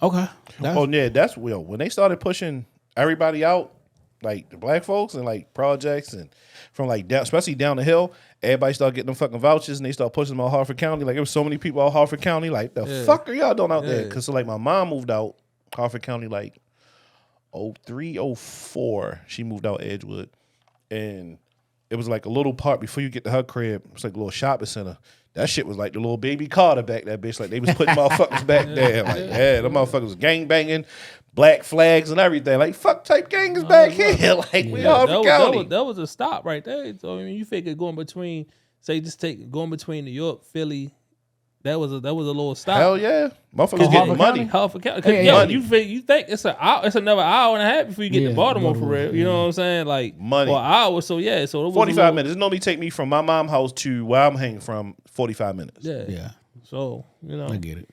Okay. Oh yeah, that's when they started pushing everybody out, like the black folks and like projects and from like down, especially down the hill. Everybody started getting them fucking vouchers and they started pushing them out Harford County. Like there was so many people out Harford County. Like the fuck are y'all doing out there? Because so like my mom moved out Harford County like 03, 04. She moved out Edgewood, and it was like a little part before you get to her crib. It's like a little shopping center. That shit was like the little baby Carter back that bitch. Like they was putting motherfuckers back there. Like, yeah, them motherfuckers was gang banging, black flags and everything. Like, fuck type gang is back here. Like, we all County. that was a stop right there. So I mean, you figure going between New York, Philly, that was a little stop. Hell yeah. Motherfuckers getting Harford money. Harford County. Yeah, Yeah, yeah. you think it's another hour and a half before you get Yeah, to Baltimore for Baltimore, real. You know what I'm saying? Like Money. or an hour. So yeah, so it was 45 minutes. It normally take me from my mom's house to where I'm hanging from 45 minutes. Yeah. Yeah. So you know, I get it.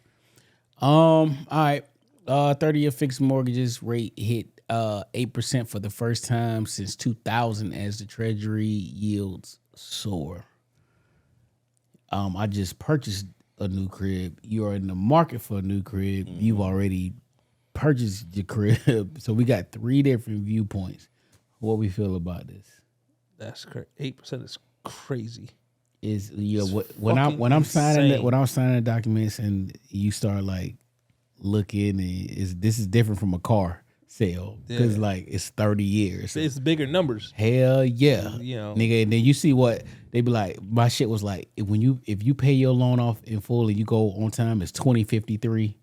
All right. 30-year fixed mortgages rate hit 8% for the first time since 2000 as the Treasury yields soar. I just purchased a new crib. You are in the market for a new crib. You've already purchased your crib. So we got 3 different viewpoints. What we feel about this that's crazy. 8% is crazy. is when fucking I'm signing insane. when I'm signing the documents and you start like looking and this is different from a car sale because like it's 30 years. It's bigger numbers. Hell yeah, You know. nigga. And then you see what they be like. My shit was like if you pay your loan off in full and you go on time, it's 2053.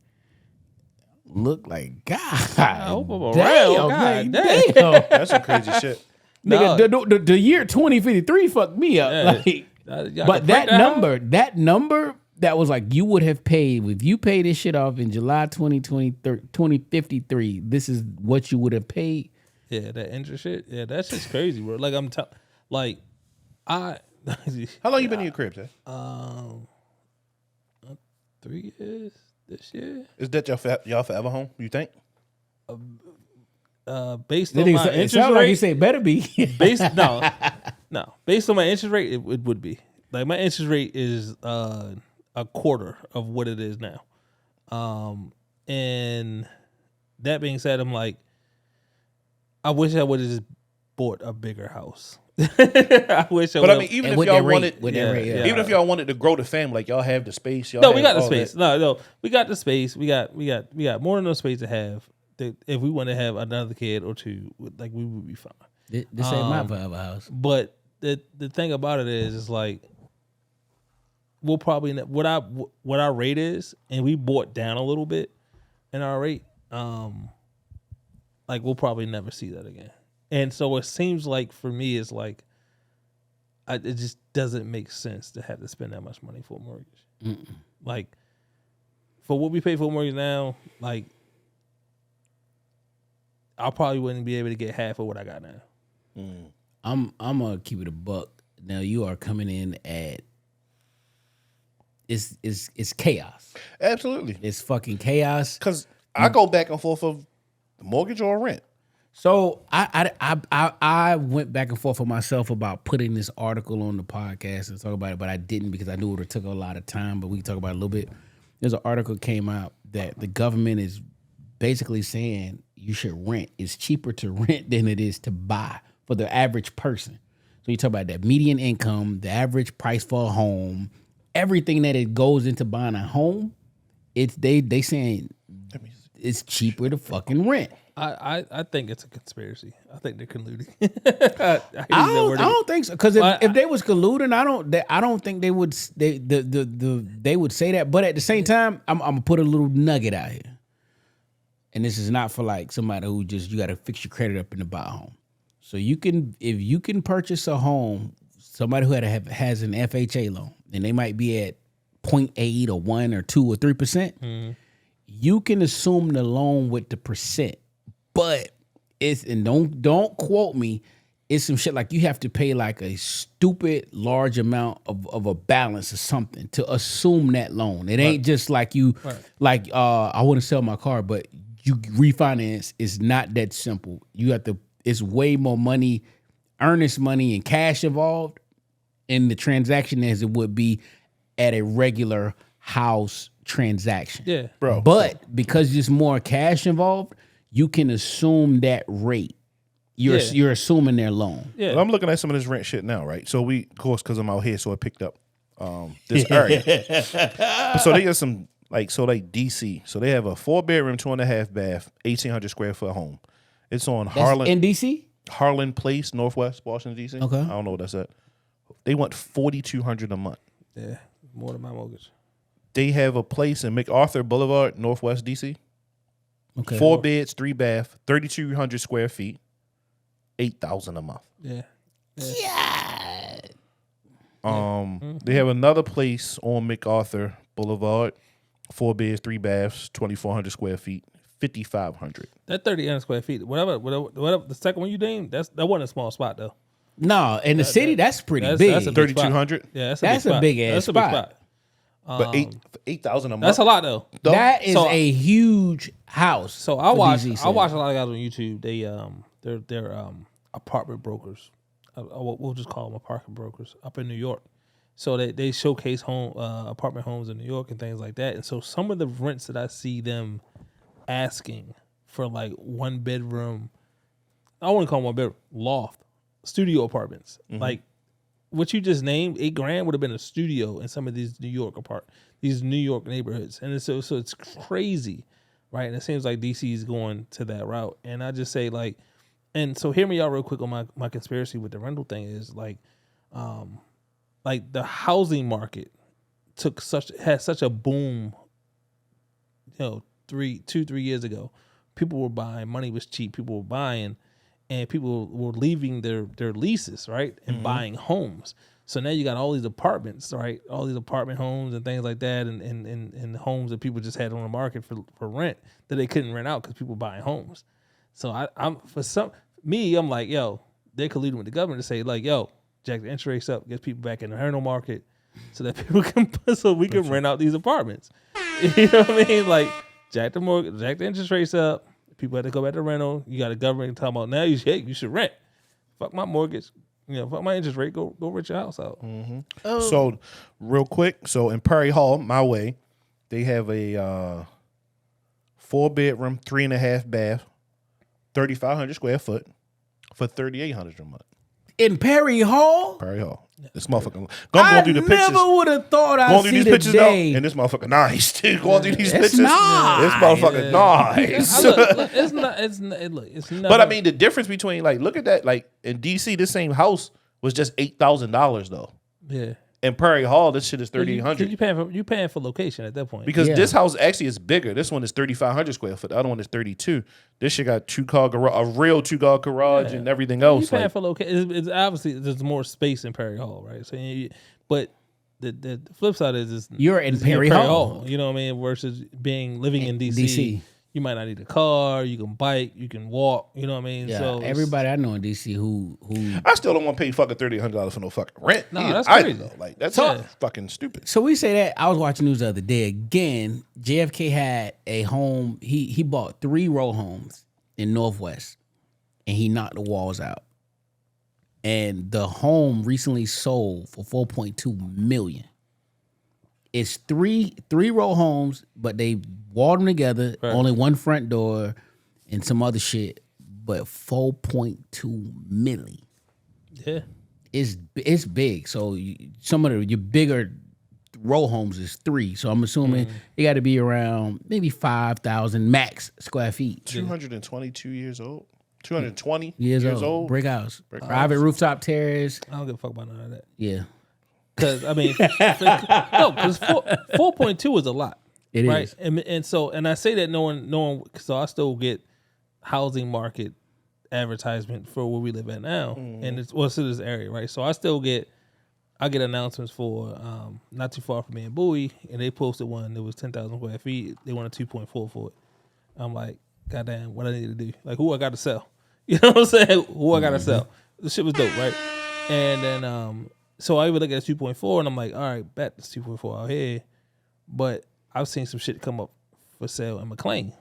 Look like God. I hope I'm damn, around. like, God damn. damn. That's some crazy shit. Nigga, the year 2053 fucked me up. Yeah. Like, Y'all but can that print that number that was like you would have paid if you pay this shit off in July 2053. This is what you would have paid. Yeah, that interest shit. Yeah, that shit's crazy, bro. Like I How long you been in your crib, Seth? 3 years this year. Is that y'all forever home? You think? Based on my It interest sounds like you rate, say better be. based based on my interest rate, it would be like my interest rate is a quarter of what it is now. And that being said, I'm like, I wish I would have just bought a bigger house. I wish I. But I would've- mean, even And if with y'all that rate, wanted, with that rate, yeah. even if y'all wanted to grow the family, like y'all have the space. Y'all No, we have got the all space. that. No, we got the space. We got more than enough space to have. If we want to have another kid or two, like we would be fine. This ain't my forever house. But the thing about it is, it's like we'll probably what our rate is, and we bought down a little bit in our rate. Like we'll probably never see that again. And so it seems like for me, it's like it just doesn't make sense to have to spend that much money for a mortgage. Like for what we pay for a mortgage now, like I probably wouldn't be able to get half of what I got now. I'm gonna keep it a buck. Now you are coming in at it's chaos. Absolutely. It's fucking chaos. Because I go back and forth of the mortgage or rent. So I went back and forth with myself about putting this article on the podcast and talk about it, but I didn't because I knew it would took a lot of time. But we can talk about it a little bit. There's an article came out that the government is basically saying you should rent. It's cheaper to rent than it is to buy for the average person. So you talk about that median income, the average price for a home, everything that it goes into buying a home. It's they saying it's cheaper to fucking rent. I think it's a conspiracy. I think they're colluding. I don't think so. Because if they was colluding, I don't think they would they would say that. But at the same time, I'm gonna put a little nugget out here, and this is not for like somebody who just you got to fix your credit up in the buy a home. So you can if you can purchase a home, somebody who has an FHA loan, and they might be at 0.8 or 1 or 2 or 3%. You can assume the loan with the percent. But it's and don't quote me. It's some shit like you have to pay like a stupid large amount of a balance or something to assume that loan. It ain't just like you like I want to sell my car, but you refinance. It's not that simple. You have to. It's way more money, earnest money and cash involved in the transaction as it would be at a regular house transaction. Yeah, Bro. But because there's more cash involved, you can assume that rate. You're assuming their loan. yeah. Well, I'm looking at some of this rent shit now, right? So we, of course, because I'm out here, so I picked up this area. So they got some like DC. So they have a 4-bedroom, 2.5 bath, 1,800 square foot home. It's on That's in DC? Harlan Place, Northwest Washington, DC. Okay. I don't know what that's at. They want $4,200 a month. Yeah, more than my mortgage. They have a place in MacArthur Boulevard, Northwest DC. Okay. 4 beds, 3 bath, 3,200 square feet, $8,000 a month. Yeah. They have another place on MacArthur Boulevard, 4 beds, 3 baths, 2,400 square feet, $5,500. That 3,800 square feet, whatever the second one you named, that wasn't a small spot though. No, in the city, that's pretty That's big. a big spot. 3,200. Yeah, That's a big ass That's a big spot. spot. But $8,000 a month. That's a lot though. That is So- a huge house. So I for watch DZ a City. lot of guys on YouTube. They're apartment brokers. We'll just call them apartment brokers up in New York. So they showcase apartment homes in New York and things like that. And so some of the rents that I see them asking for like 1 bedroom, I wouldn't call them 1 bedroom, loft, studio apartments. Like what you just named, $8,000 would have been a studio in some of these New York neighborhoods. And so it's crazy, right? And it seems like DC is going to that route. And I just say like, and so hear me out real quick on my conspiracy with the rental thing is like the housing market had such a boom, 3 years ago. People were buying, money was cheap, people were buying, and people were leaving their leases, right? And buying homes. So now you got all these apartments, right? All these apartment homes and things like that, and homes that people just had on the market for rent that they couldn't rent out because people were buying homes. So I'm Me, I'm like, yo, they're colluding with the government to say, like, yo, jack the interest rates up, get people back in the rental market, so that people can, so we can rent out these apartments. You know what I mean? Like, jack the interest rates up. People have to go back to rental. You got a government talking about now. You should rent. Fuck my mortgage. Fuck my interest rate. Go rent your house out. So, real quick, so in Perry Hall, my way, they have a 4-bedroom, 3.5 bath, 3,500 square foot for $3,800 a month. In Perry Hall? Perry Hall. This motherfucker. Going through the pictures. I never would have thought I'd Going through see these the pictures day. though, and this motherfucker nice. Dude, going through these pictures. nice. This motherfucker nice. Look, it's not. But I mean, the difference between like, look at that. Like in DC, this same house was just $8,000 though. Yeah. In Perry Hall, this shit is $3,800. You paying for location at that point. Because this house actually is bigger. This one is 3,500 square foot. The other one is 32. This shit got a real 2-car garage and everything else. You paying for location. It's obviously there's more space in Perry Hall, right? So, but the flip side is you're in Perry Hall. You know what I mean? Versus living in DC. You might not need a car. You can bike. You can walk. You know what I mean? Yeah, so everybody I know in DC who I still don't want to pay fucking $3,800 for no fucking rent. No, that's crazy. Like that's fucking stupid. So we say that. I was watching news the other day again. JFK had a home. He bought 3 row homes in Northwest, and he knocked the walls out. And the home recently sold for $4.2 million. It's three row homes, but they walled them together. Right. Only one front door and some other shit, but $4.2 million. Yeah, it's big. So some of your bigger row homes is 3. So I'm assuming it got to be around maybe 5,000 max square feet. 222 years old. 220 years old. Brick house. Private house. Rooftop terrace. I don't give a fuck about none of that. Yeah. Because I mean, no, because 4.2 is a lot. It right? is. And so, and I say that knowing, so I still get housing market advertisement for where we live at now, and it's to this area, right? So I get announcements for not too far from me in Bowie, and they posted one that was 10,000 square feet. They wanted 2.4 for it. I'm like, goddamn, what I need to do? Like, who I got to sell? You know what I'm saying? Who I got to sell? This shit was dope, right? And then so I even look at 2.4, and I'm like, all right, bet it's 2.4 out here. But I've seen some shit come up for sale in McLean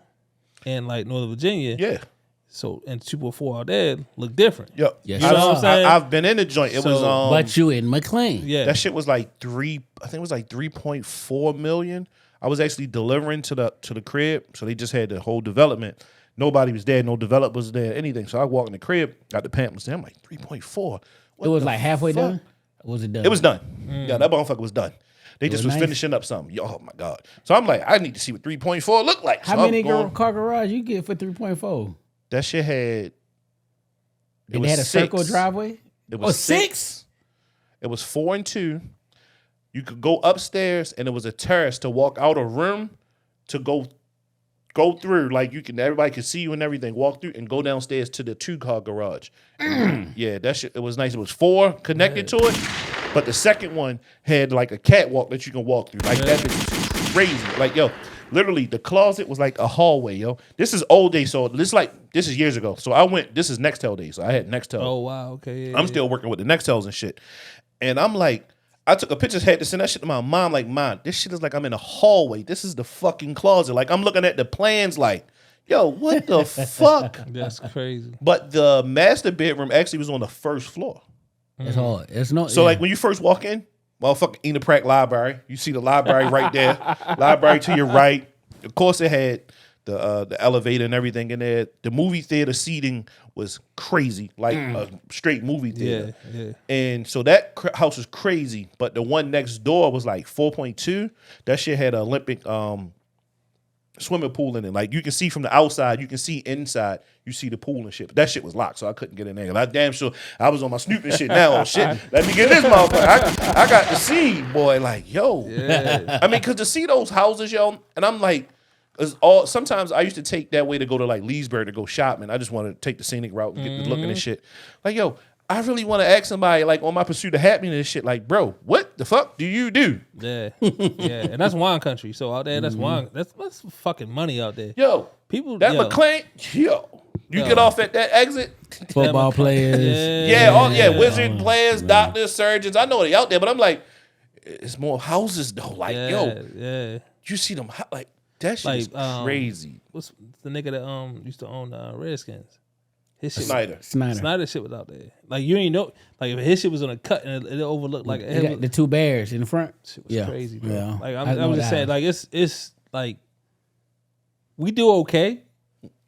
and like Northern Virginia. Yeah. So and 2.4 out there look different. Yep. Yes. You know what I'm saying? I've been in the joint. It was but you in McLean. Yeah. That shit was like I think it was like 3.4 million. I was actually delivering to the crib, so they just had the whole development. Nobody was there, no developer was there, anything. So I walked in the crib, got the pamphlets there. I'm like 3.4. It was like halfway done. Or was it done? It was done. Yeah, that motherfucker was done. They just was nice. finishing up something. Oh my God. So I'm like, I need to see what 3.4 look like. How so many car garage you get for 3.4? That shit had. It had a circle driveway? It was 6. It was 4 and 2. You could go upstairs, and it was a terrace to walk out a room to go through. Like everybody could see you and everything. Walk through and go downstairs to the 2-car garage. Yeah, that shit. It was nice. It was 4 connected to it, but the second one had like a catwalk that you can walk through. Like that bitch was crazy. Like yo, literally the closet was like a hallway. Yo, this is old days. So this is years ago. So I went. This is Nextel days. So I had Nextel. Oh wow. Okay. Yeah, I'm still working with the Nextels and shit. And I'm like, I took a picture, had to send that shit to my mom. Like, Mom, this shit is like I'm in a hallway. This is the fucking closet. Like, I'm looking at the plans like, yo, what the fuck? That's crazy. But the master bedroom actually was on the first floor. It's hard. It's not. So, like, when you first walk in, motherfucking Ena Pratt Library, you see the library right there. Library to your right. Of course, it had the elevator and everything in there. The movie theater seating was crazy, like a straight movie theater. Yeah. And so that house was crazy, but the one next door was like 4.2. That shit had an Olympic swimming pool in it. Like you can see from the outside, you can see inside, you see the pool and shit. But that shit was locked, so I couldn't get in there. I damn sure I was on my snooping shit now. Oh shit, let me get this motherfucker. I got to see, boy, like, yo. Yeah. I mean, cause to see those houses, yo, and I'm like, sometimes I used to take that way to go to like Leesburg to go shopping. I just want to take the scenic route and get the looking and shit. Like, yo, I really want to ask somebody like on my pursuit of happiness and shit, like, bro, what the fuck do you do? Yeah. Yeah. And that's wine country. So out there, that's wine. That's fucking money out there. Yo, People that McLean, yo, you get off at that exit, Football players. Wizard players, doctors, surgeons. I know they out there, but I'm like, it's more houses though. Like, you see them like that shit is crazy. What's the nigga that used to own Redskins? His shit Snyder shit was out there. Like you ain't know, like if his shit was on a cut and it overlooked like the two bears in the front. Shit was crazy, bro. Yeah. Like I'm just saying, like it's like we do okay.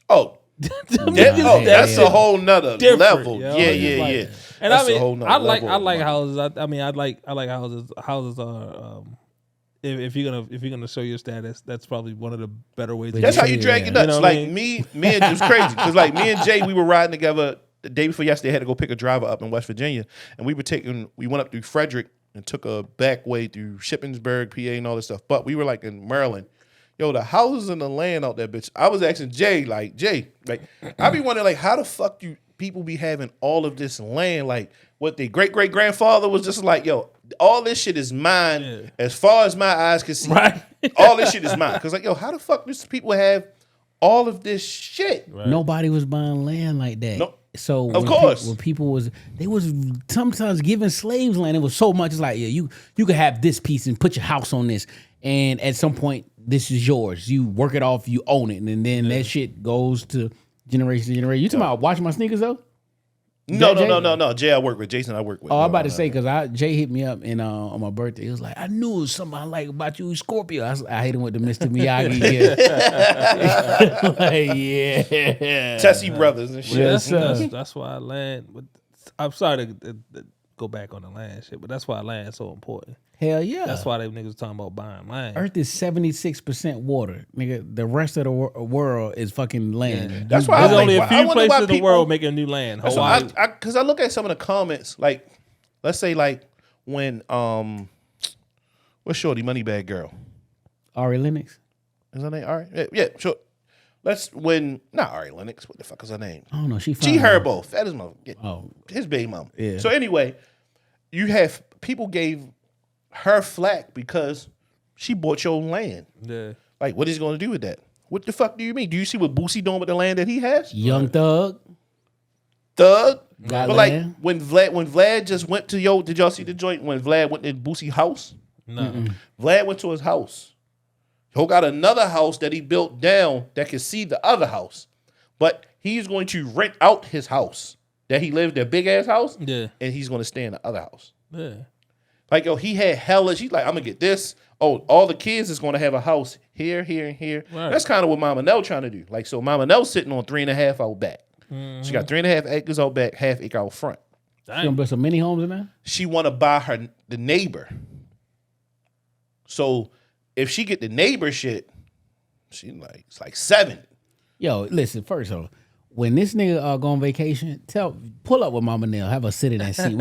Oh, that's a whole nother level. Yo. Yeah. And that's I mean, a whole nother I like level. houses. I mean, I like houses. Houses are. If you're gonna show your status, that's probably one of the better ways. That's how you drag it nuts. You know like I mean? me and it was crazy because like me and Jay, we were riding together the day before yesterday. Had to go pick a driver up in West Virginia, and we went up through Frederick and took a back way through Shippensburg, PA, and all this stuff. But we were like in Maryland. Yo, the houses and the land out there, bitch. I was asking Jay, like I be wondering, like, how the fuck do people be having all of this land? Like, what their great grandfather was just like, yo, all this shit is mine as far as my eyes can see. Right. All this shit is mine. Cause like, yo, how the fuck do people have all of this shit? Right. Nobody was buying land like that. No. So of course, when people was sometimes giving slaves land. It was so much. It's like, yeah, you could have this piece and put your house on this, and at some point this is yours. You work it off, you own it, and then that shit goes to generation to generation. You talking about watching my sneakers though? No. Jay, I work with. Jason, I work with. Oh, I'm about to say because Jay hit me up and on my birthday. He was like, I knew it was something I like about you, Scorpio. I hit him with the Mr. Miyagi. Yeah. Tessie Brothers and shit. Yes, that's why land. But I'm sorry to go back on the land shit, but that's why land's so important. Hell yeah. That's why they niggas talking about buying land. Earth is 76% water, nigga. The rest of the world is fucking land. Yeah. That's why there's only a few places in the world making new land. Hawaii. Because I look at some of the comments, like let's say like when what's Shorty Moneybag Girl? Ari Lennox. Is her name Ari? Yeah, sure. Not Ari Lennox. What the fuck is her name? I don't know. She G Herbo. That is his baby mama. Yeah. So anyway, you have people gave her flack because she bought your land. Yeah. Like, what is he going to do with that? What the fuck do you mean? Do you see what Boosie doing with the land that he has? Young Thug. But land. Like when Vlad just went to did y'all see the joint when Vlad went to Boosie's house? No. Vlad went to his house. He got another house that he built down that could see the other house. But he's going to rent out his house that he lived, that big ass house. Yeah. And he's going to stay in the other house. Yeah. Like, yo, he had hella. She's like, I'm going to get this. Oh, all the kids is going to have a house here, here, and here. Right. That's kind of what Mama Nell trying to do. Like, so Mama Nell's sitting on 3.5 out back. Mm-hmm. She got 3.5 acres out back, half acre out front. She going to build some mini homes in there? She want to buy the neighbor. So if she get the neighbor shit, it's like 7. Yo, listen, first of all, when this nigga go on vacation, pull up with Mama Nell, have her sit in that seat.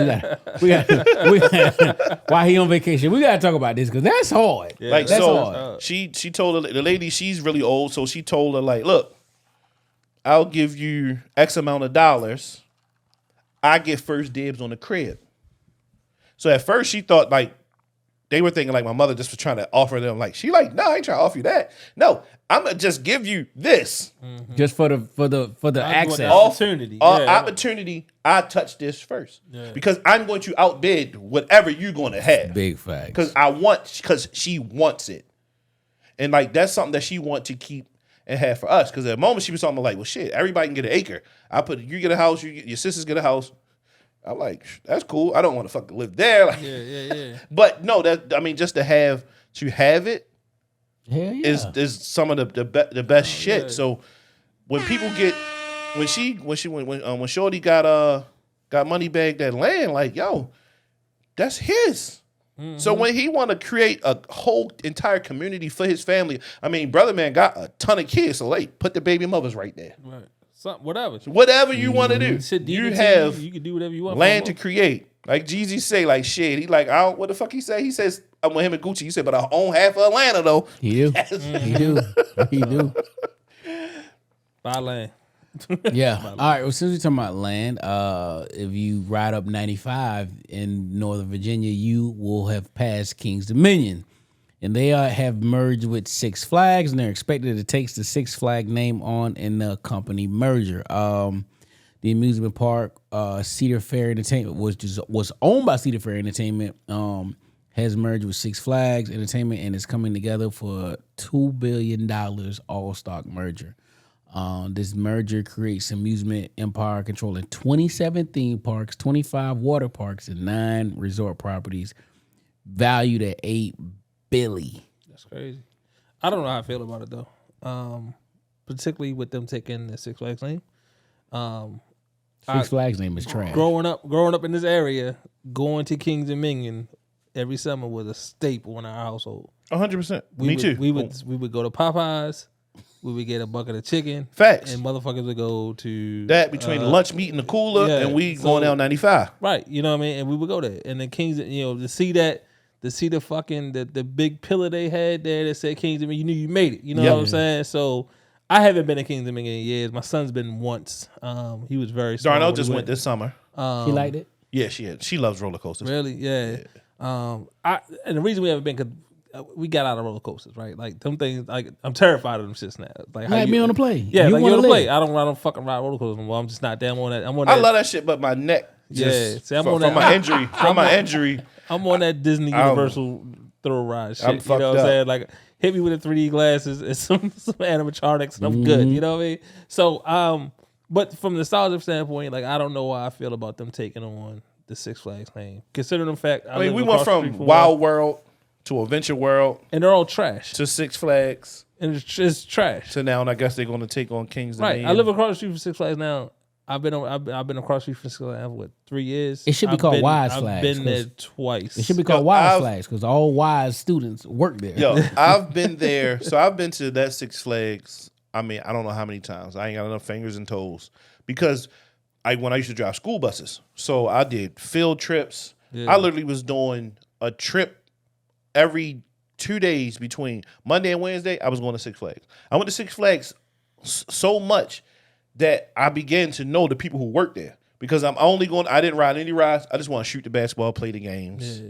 We got while he on vacation, we gotta talk about this because that's hard. Yeah, like that's hard. She told her, the lady, she's really old, so she told her like, look, I'll give you X amount of dollars. I get first dibs on the crib. So at first she thought like they were thinking like my mother just was trying to offer them like she like, no, I ain't trying to offer you that. No, I'm gonna just give you this. Mm-hmm. Just for the access. Opportunity. Opportunity, I touch this first. Yeah. Because I'm going to outbid whatever you're gonna have. Big facts. Because she wants it. And like that's something that she want to keep and have for us. Because at the moment she was talking like, well shit, everybody can get an acre. You get a house, your sisters get a house. I'm like, that's cool. I don't want to fucking live there. Like, yeah. But no, just to have it is some of the best shit. Yeah. So when people get when Shorty got Moneybag that land, like yo, that's his. Mm-hmm. So when he want to create a whole entire community for his family, I mean, brother man got a ton of kids, so like put the baby mothers right there. Right. Whatever. So whatever you want to do. You have you can do whatever you want. Land to create. Like Jeezy say, like shit. He like, what the fuck he say? He says, I'm with him and Gucci. He said, but I own half of Atlanta though. He do. He do. Buy land. Yeah. All right. Well, since we're talking about land, if you ride up 95 in Northern Virginia, you will have passed King's Dominion. And they have merged with Six Flags, and they're expected to take the Six Flag name on in the company merger. The amusement park, Cedar Fair Entertainment, was owned by Cedar Fair Entertainment, has merged with Six Flags Entertainment and is coming together for a $2 billion all-stock merger. This merger creates amusement empire controlling 27 theme parks, 25 water parks, and 9 resort properties, valued at $8 billion. That's crazy. I don't know how I feel about it though. Particularly with them taking the Six Flags name. Six Flags name is trash. Growing up in this area, going to Kings and Minion every summer was a staple in our household. 100%. Me too. We would go to Popeyes. We would get a bucket of chicken. Facts. And motherfuckers would go to that between lunch meat and the cooler, and we going down 95. Right. You know what I mean? And we would go there. And the Kings, to see the fucking the big pillar they had there that said Kings and Minion, you knew you made it. You know what I'm saying? So I haven't been to Kings and Minion in years. My son's been once. He was very small. Darnell just went this summer. She liked it? Yeah, she had. She loves roller coasters. Really? Yeah. And the reason we haven't been, because we got out of roller coasters, right? Like them things, like I'm terrified of them shits now. Like me on the plane. Yeah, you like want you to play. I don't fucking ride roller coasters anymore. I'm just not damn on that. I love that shit, but my neck. See, I'm from on that. my injury. From my injury. I'm on that Disney Universal throw ride shit. I'm You fucked know what I'm up. saying? Like hit me with the 3D glasses and some animatronics, and I'm good. You know what I mean? So, but from the nostalgia standpoint, like I don't know how I feel about them taking on the Six Flags name. Considering the fact, I mean, we went from Wild World to Adventure World, and they're all trash. to Six Flags, And it's trash. to now, and I guess they're going to take on Kings and Right. Minion. I live across the street from Six Flags now. I've been across the street from Six Flags for 3 years. It should be called Wise Flags, I've been there 'cause twice. It should be called Wise Flags because all wise students work there. Yo, I've been there. So I've been to that Six Flags. I mean, I don't know how many times. I ain't got enough fingers and toes because when I used to drive school buses, so I did field trips. Yeah. I literally was doing a trip every 2 days between Monday and Wednesday. I was going to Six Flags. I went to Six Flags so much that I began to know the people who work there because I'm only going. I didn't ride any rides. I just want to shoot the basketball, play the games,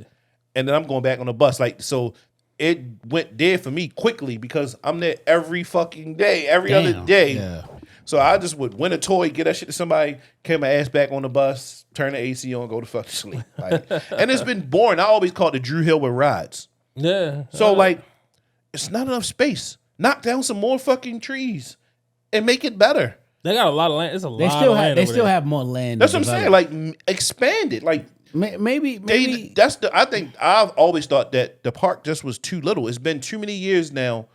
and then I'm going back on the bus. Like so. It went there for me quickly because I'm there every fucking day, every other day. Yeah. So I just would win a toy, get that shit to somebody, carry my ass back on the bus, turn the AC on, go to fucking sleep. Like, and it's been boring. I always called it Drew Hill with rides. Yeah. So like, it's not enough space. Knock down some more fucking trees and make it better. They got a lot of land. It's a They lot still of land. they over still there. have more land. That's to what I'm saying. develop. Like, expand it. Like, maybe I think I've always thought that the park just was too little. It's been too many years now.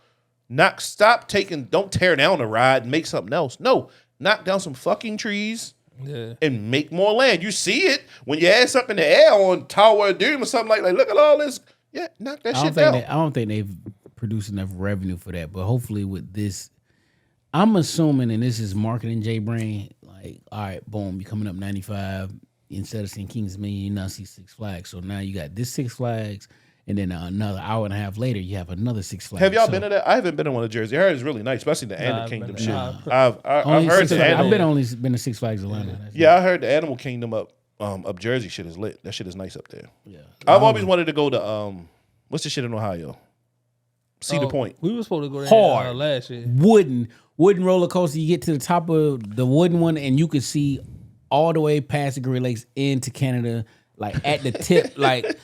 Don't tear down the ride and make something else. No, knock down some fucking trees and make more land. You see it when you add something in the air on Tower of Doom or something like look at all this. Yeah, knock that shit down. I don't think they've produced enough revenue for that. But hopefully with this, I'm assuming, and this is marketing J Brain, like, all right, boom, you're coming up 95. Instead of seeing Kings Minion, you now see Six Flags. So now you got this Six Flags, and then another hour and a half later, you have another Six Flags. Have y'all been to that? I haven't been to one of Jersey. I heard it's really nice, especially the Animal Kingdom shit. I've heard the I've Animal. been to Six Flags Atlanta. Yeah, I heard the Animal Kingdom up Jersey shit is lit. That shit is nice up there. Yeah. I've always wanted to go to what's the shit in Ohio? Cedar Point. We were supposed to go there Hard. last year. Wooden roller coaster. You get to the top of the wooden one, and you can see all the way past the Great Lakes into Canada, like at the tip. Like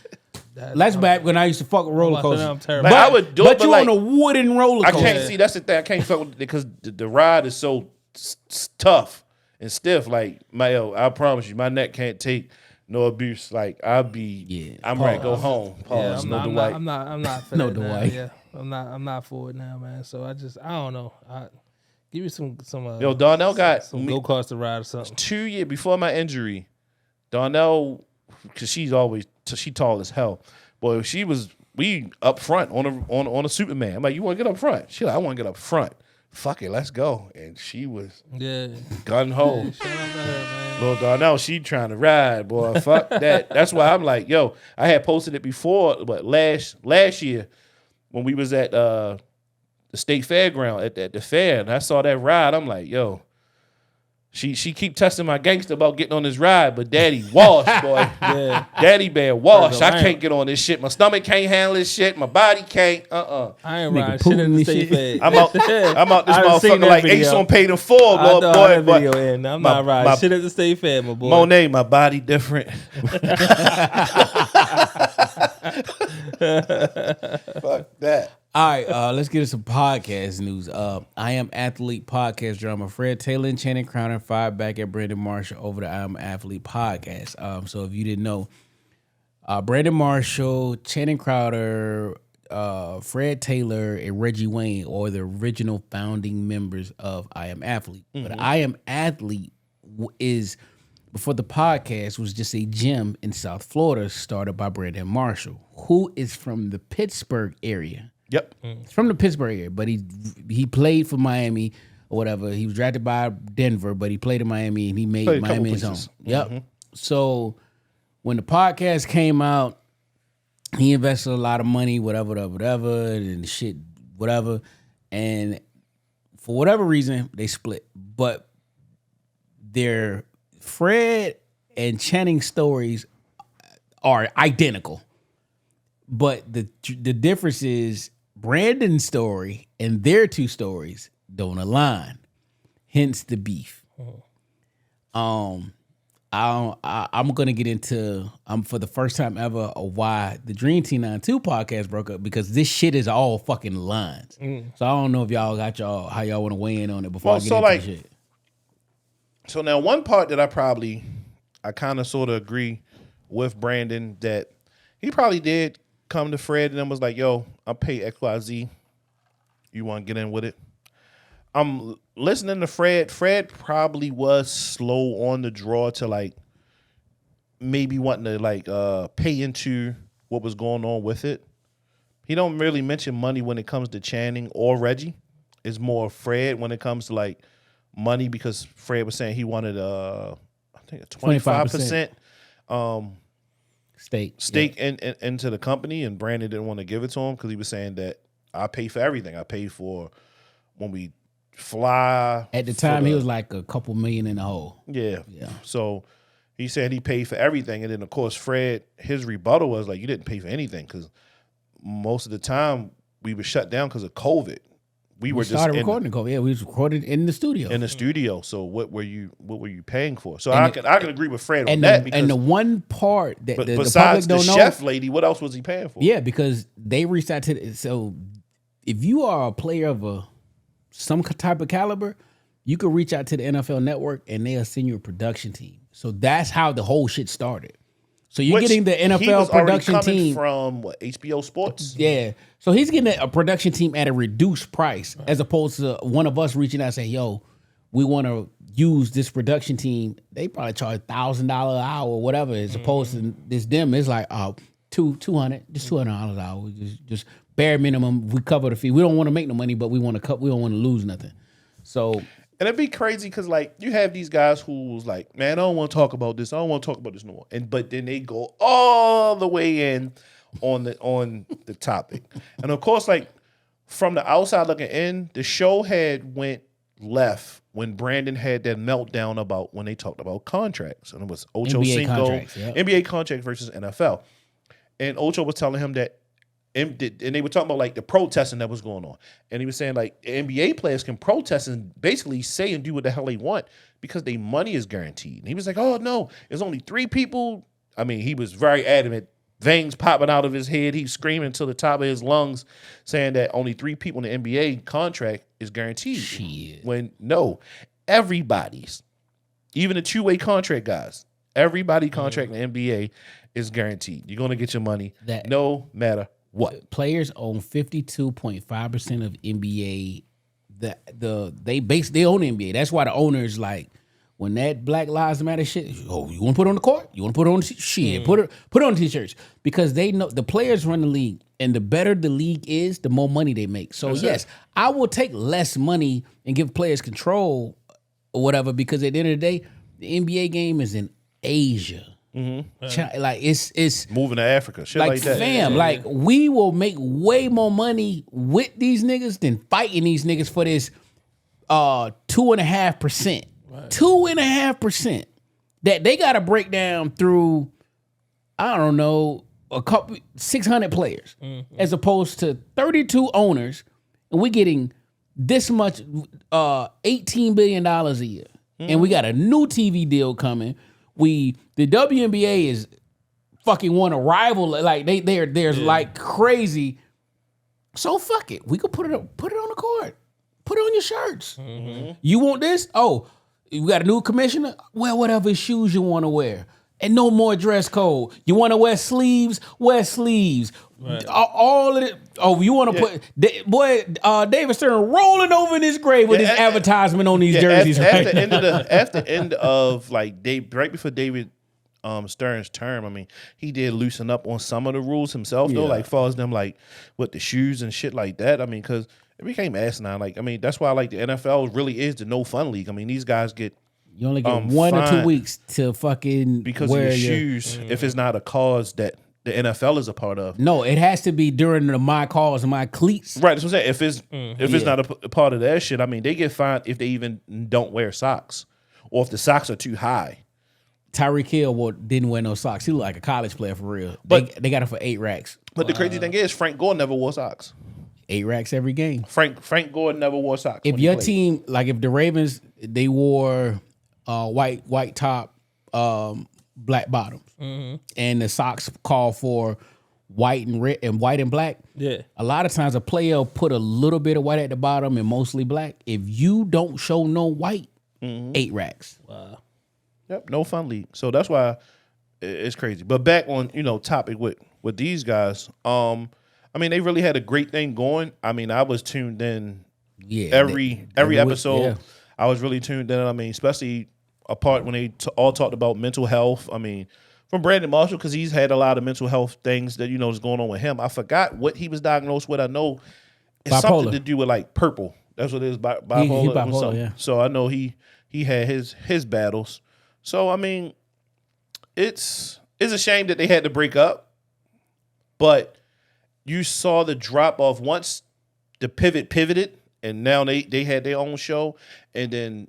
that's back when I used to fuck with roller coasters. I'm terrible. Like, I would do it, but but you're like, on a wooden roller I coaster. can't see. That's the thing. I can't fuck with it because the ride is so tough and stiff. Like I promise you, my neck can't take no abuse. Like I'm ready to go home. Pause. Yeah, I'm not for No that now. Dwight. Yeah, I'm not for it now, man. So I don't know. Give me some. Yo, Darnell got some go karts to ride or something. 2 years before my injury. Darnell, because she tall as hell. Boy, we up front on a Superman. I'm like, you want to get up front? She like, I want to get up front. Fuck it, let's go. And she was gun ho. Shout out to her, man. Little Darnell, she trying to ride, boy. Fuck that. That's why I'm like, yo, I had posted it before, but last year when we was at the state fairground at the fair, and I saw that ride. I'm like, yo, She keep testing my gangster about getting on this ride, but daddy wash, boy. Yeah. Daddy bear wash. Bro, I can't get on this shit. My stomach can't handle this shit. My body can't. I ain't Nigga riding shit pooping in the and state shit. fed. I'm out this I done seen motherfucker that like video. Ace on Paid in Full, I boy. know boy, that boy. video in. I'm My- not riding my- shit at the state fair, my boy. Monet, my body different. Fuck that. All right, let's get into some podcast news. I Am Athlete podcast drama. Fred Taylor and Channing Crowder fired back at Brandon Marshall over the I Am Athlete podcast. So if you didn't know, Brandon Marshall, Channing Crowder, Fred Taylor, and Reggie Wayne are the original founding members of I Am Athlete. But I Am Athlete is, before the podcast, was just a gym in South Florida started by Brandon Marshall, who is from the Pittsburgh area. Yep. He's from the Pittsburgh area, but he played for Miami or whatever. He was drafted by Denver, but he played in Miami and he made Played a couple Miami his home. places. Yep. So when the podcast came out, he invested a lot of money, whatever, and shit, whatever. And for whatever reason, they split. But their Fred and Channing stories are identical. But the difference is Brandon's story and their two stories don't align. Hence the beef. I'm gonna get into for the first time ever why the Dream Team 92 podcast broke up, because this shit is all fucking lines. So I don't know if y'all got how y'all want to weigh in on it before I get into the shit. So now one part that I kind of sort of agree with Brandon, that he probably did come to Fred and then was like, yo, I'll pay XYZ. You want to get in with it? I'm listening to Fred. Fred probably was slow on the draw to like maybe wanting to like pay into what was going on with it. He don't really mention money when it comes to Channing or Reggie. It's more Fred when it comes to like money, because Fred was saying he wanted I think a 25% stake into the company, and Brandon didn't want to give it to him because he was saying that I pay for everything. I pay for when we fly. At the time, he was like a couple million in the hole. Yeah. So he said he paid for everything, and then of course Fred, his rebuttal was like, you didn't pay for anything, because most of the time we were shut down because of COVID. We were started just recording COVID. Yeah, we was recording in the studio. So what were you paying for? So I can agree with Fred on that. Because, and the one part that the besides public don't know, chef lady, what else was he paying for? Yeah, because they reached out to. So if you are a player of some type of caliber, you could reach out to the NFL Network and they'll send you a production team. So that's how the whole shit started. So you're getting the NFL production team from what, HBO Sports. Yeah, so he's getting a production team at a reduced price, as opposed to one of us reaching out and saying, "Yo, we want to use this production team." They probably charge $1,000 an hour or whatever, as opposed to this them. It's like $200, just $200 an hour, just bare minimum. We cover the fee. We don't want to make no money, but we want to cut. We don't want to lose nothing. So. And it'd be crazy because, like, you have these guys who's like, man, I don't want to talk about this. I don't want to talk about this no more. But then they go all the way in on the topic. And of course, like, from the outside looking in, the show had went left when Brandon had that meltdown about when they talked about contracts. And it was Ocho NBA Cinco, contracts, yep. NBA contract versus NFL. And Ocho was telling him that, and they were talking about like the protesting that was going on. And he was saying like NBA players can protest and basically say and do what the hell they want because their money is guaranteed. And he was like, oh no, there's only 3 people. I mean, he was very adamant, veins popping out of his head. He's screaming to the top of his lungs saying that only 3 people in the NBA contract is guaranteed. Shit. When no, everybody's, even the 2-way contract guys, everybody contract in the NBA is guaranteed. You're going to get your money no matter what. Players own 52.5% of NBA. They own the NBA. That's why the owners like when that Black Lives Matter shit. Oh, you want to put it on the court? You want to put it on the shit? Put it on t-shirts, because they know the players run the league, and the better the league is, the more money they make. So yes, I will take less money and give players control or whatever, because at the end of the day, the NBA game is in Asia. Mm-hmm. Like it's moving to Africa, shit like that. Fam, like we will make way more money with these niggas than fighting these niggas for this 2.5%. 2.5% that they got to break down through, I don't know, a couple 600 players, as opposed to 32 owners, and we're getting this much, $18 billion a year, and we got a new TV deal coming. The WNBA is fucking want to rival, like they're like crazy. So fuck it, we could put it on the court, put it on your shirts. You want this? Oh, we got a new commissioner. Wear whatever shoes you want to wear. And no more dress code. You want to wear sleeves? Wear sleeves. Right. All of it. Oh, you want to put David Stern rolling over in his grave with his advertisement on these jerseys. After the end of like right before David Stern's term, I mean, he did loosen up on some of the rules himself though, like far as them like with the shoes and shit like that. I mean, because it became asinine. Like, I mean, that's why like the NFL really is the no fun league. I mean, these guys get. You only get 1 or 2 weeks to fucking because wear of your shoes. If it's not a cause that the NFL is a part of, no, it has to be during my cause and my cleats. Right, that's what I'm saying. If it's not a part of that shit, I mean, they get fined if they even don't wear socks, or if the socks are too high. Tyreek Hill didn't wear no socks. He looked like a college player for real. But they got it for 8 racks. But the crazy thing is, Frank Gore never wore socks. 8 racks every game. Frank Gore never wore socks. If your team, like if the Ravens, they wore white top, black bottoms, and the socks call for white and red and white and black. Yeah, a lot of times a player will put a little bit of white at the bottom and mostly black. If you don't show no white, 8 racks. Wow. Yep, no fun league. So that's why it's crazy. But back on topic with these guys. I mean, they really had a great thing going. I mean, I was tuned in. Yeah, every episode. Yeah. I was really tuned in. I mean, especially a part when they all talked about mental health. I mean, from Brandon Marshall, because he's had a lot of mental health things that is going on with him. I forgot what he was diagnosed with. I know it's something to do with like purple. That's what it is. Bipolar. He bipolar, yeah. So I know he had his battles. So I mean, it's a shame that they had to break up, but you saw the drop off once the pivoted. And now they had their own show, and then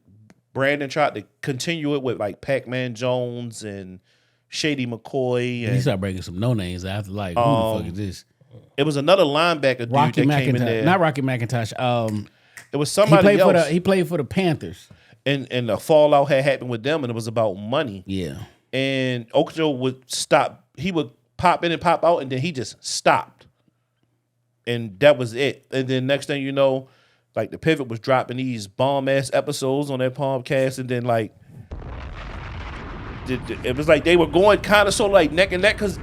Brandon tried to continue it with like Pac-Man Jones and Shady McCoy. And he started breaking some no names after like, who the fuck is this? It was another linebacker dude that came in there. Not Rocky McIntosh. It was somebody else. He played for the Panthers. And the fallout had happened with them, and it was about money. Yeah. And Ocho would stop. He would pop in and pop out, and then he just stopped. And that was it. And then next thing you know, like the pivot was dropping these bomb ass episodes on that podcast, and then like it was like they were going kind of sort of like neck and neck because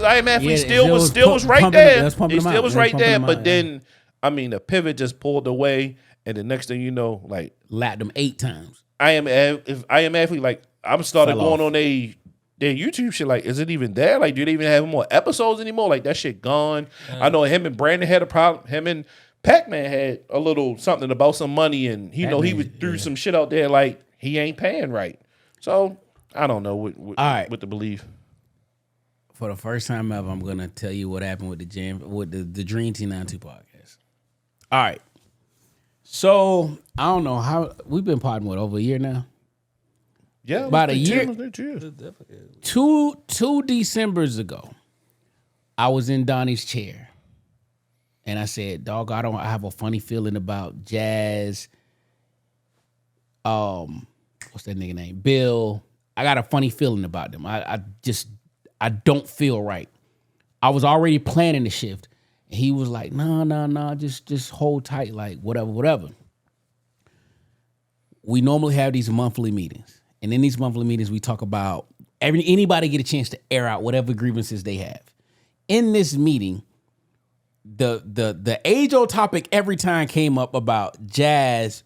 I Am Athlete still was right there. They still was right there, but then I mean the pivot just pulled away, and the next thing you know, like lapped them 8 times. If I Am Athlete, like I'm started going on their YouTube shit. Like, is it even there? Like, do they even have more episodes anymore? Like that shit gone. I know him and Brandon had a problem. Him and Pac-Man had a little something about some money, and he was threw some shit out there like he ain't paying right. So I don't know what to believe. For the first time ever, I'm gonna tell you what happened with the Dream Team 92 podcast. All right, so I don't know how we've been podding over a year now. Yeah, about a year. 2 Decembers ago, I was in Donnie's chair. And I said, dog, I have a funny feeling about Jazz. What's that nigga name? Bill. I got a funny feeling about them. I don't feel right. I was already planning the shift. And he was like, nah, just hold tight, like whatever. We normally have these monthly meetings. And in these monthly meetings, we talk about anybody get a chance to air out whatever grievances they have. In this meeting, the age-old topic every time came up about Jazz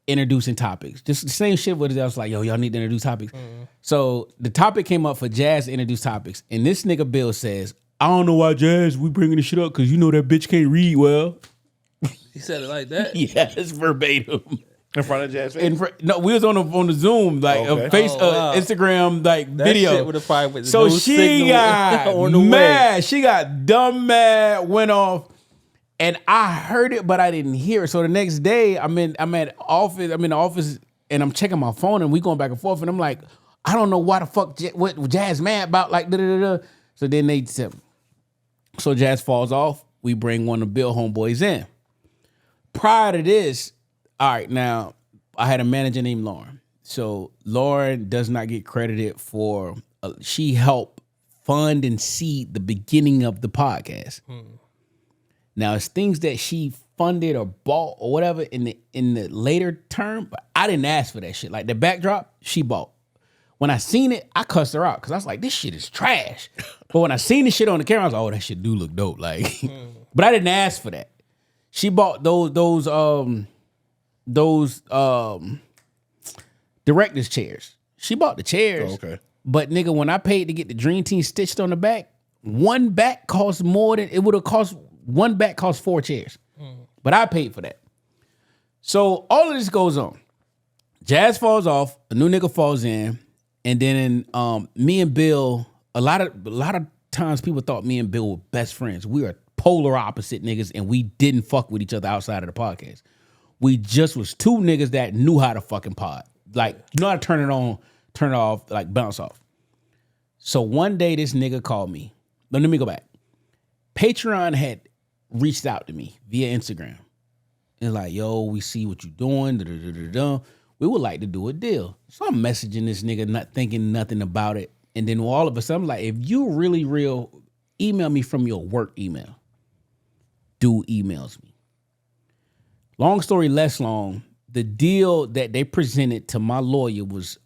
introducing topics. Just the same shit with it. I was like, yo, y'all need to introduce topics. So the topic came up for Jazz to introduce topics. And this nigga Bill says, I don't know why Jazz, we bringing this shit up because you know that bitch can't read well. He said it like that? Yes, verbatim. In front of Jazz face? No, we was on the Zoom, like Instagram, like that video. Shit would have probably with so no she got on the mad. way. She got dumb mad, went off, and I heard it, but I didn't hear it. So the next day, I'm in the office and I'm checking my phone, and we going back and forth, and I'm like, I don't know why the fuck what Jazz mad about, like da da da. So then they said, so Jazz falls off. We bring one of the Bill homeboys in. Prior to this, all right, now I had a manager named Lauren. So Lauren does not get credited for, she helped fund and seed the beginning of the podcast. Now it's things that she funded or bought or whatever in the later term, but I didn't ask for that shit. Like the backdrop, she bought. When I seen it, I cussed her out because I was like, this shit is trash. But when I seen the shit on the camera, I was like, oh, that shit do look dope. Like, but I didn't ask for that. She bought those director's chairs. She bought the chairs. Oh, okay. But nigga, when I paid to get the Dream Team stitched on the back, one back cost more than it would have cost. One back cost 4 chairs. But I paid for that. So all of this goes on. Jazz falls off, a new nigga falls in, and then me and Bill, a lot of times people thought me and Bill were best friends. We are polar opposite niggas, and we didn't fuck with each other outside of the podcast. We just was 2 niggas that knew how to fucking pod. Like, you know how to turn it on, turn it off, like bounce off. So one day this nigga called me. But let me go back. Patreon had reached out to me via Instagram. It's like, yo, we see what you doing. Da, da, da, da, da. We would like to do a deal. So I'm messaging this nigga, not thinking nothing about it. And then all of a sudden, I'm like, if you really real, email me from your work email. Dude emails me. Long story less long, the deal that they presented to my lawyer was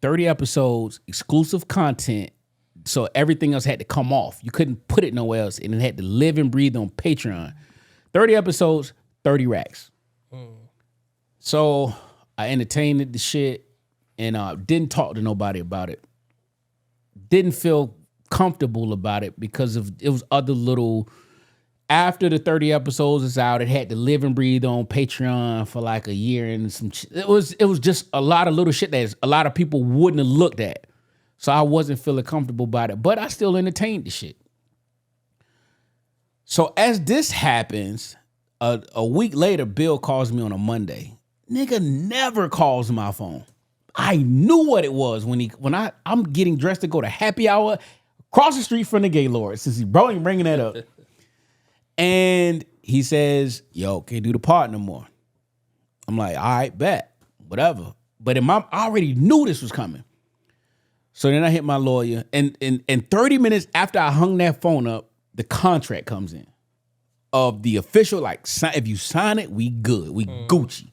30 episodes, exclusive content, so everything else had to come off. You couldn't put it nowhere else, and it had to live and breathe on Patreon. 30 episodes, 30 racks. So I entertained the shit and didn't talk to nobody about it. Didn't feel comfortable about it because of it was other little. After the 30 episodes is out, it had to live and breathe on Patreon for like a year and some. It was just a lot of little shit that a lot of people wouldn't have looked at. So I wasn't feeling comfortable about it, but I still entertained the shit. So as this happens, a week later, Bill calls me on a Monday. Nigga never calls my phone. I knew what it was when I'm getting dressed to go to happy hour across the street from the Gaylord, since he bro ain't bringing that up. And he says, yo, can't do the pod no more. I'm like, all right, bet, whatever. But I already knew this was coming. So then I hit my lawyer, and 30 minutes after I hung that phone up, the contract comes in of the official, like, if you sign it, we good, we Gucci.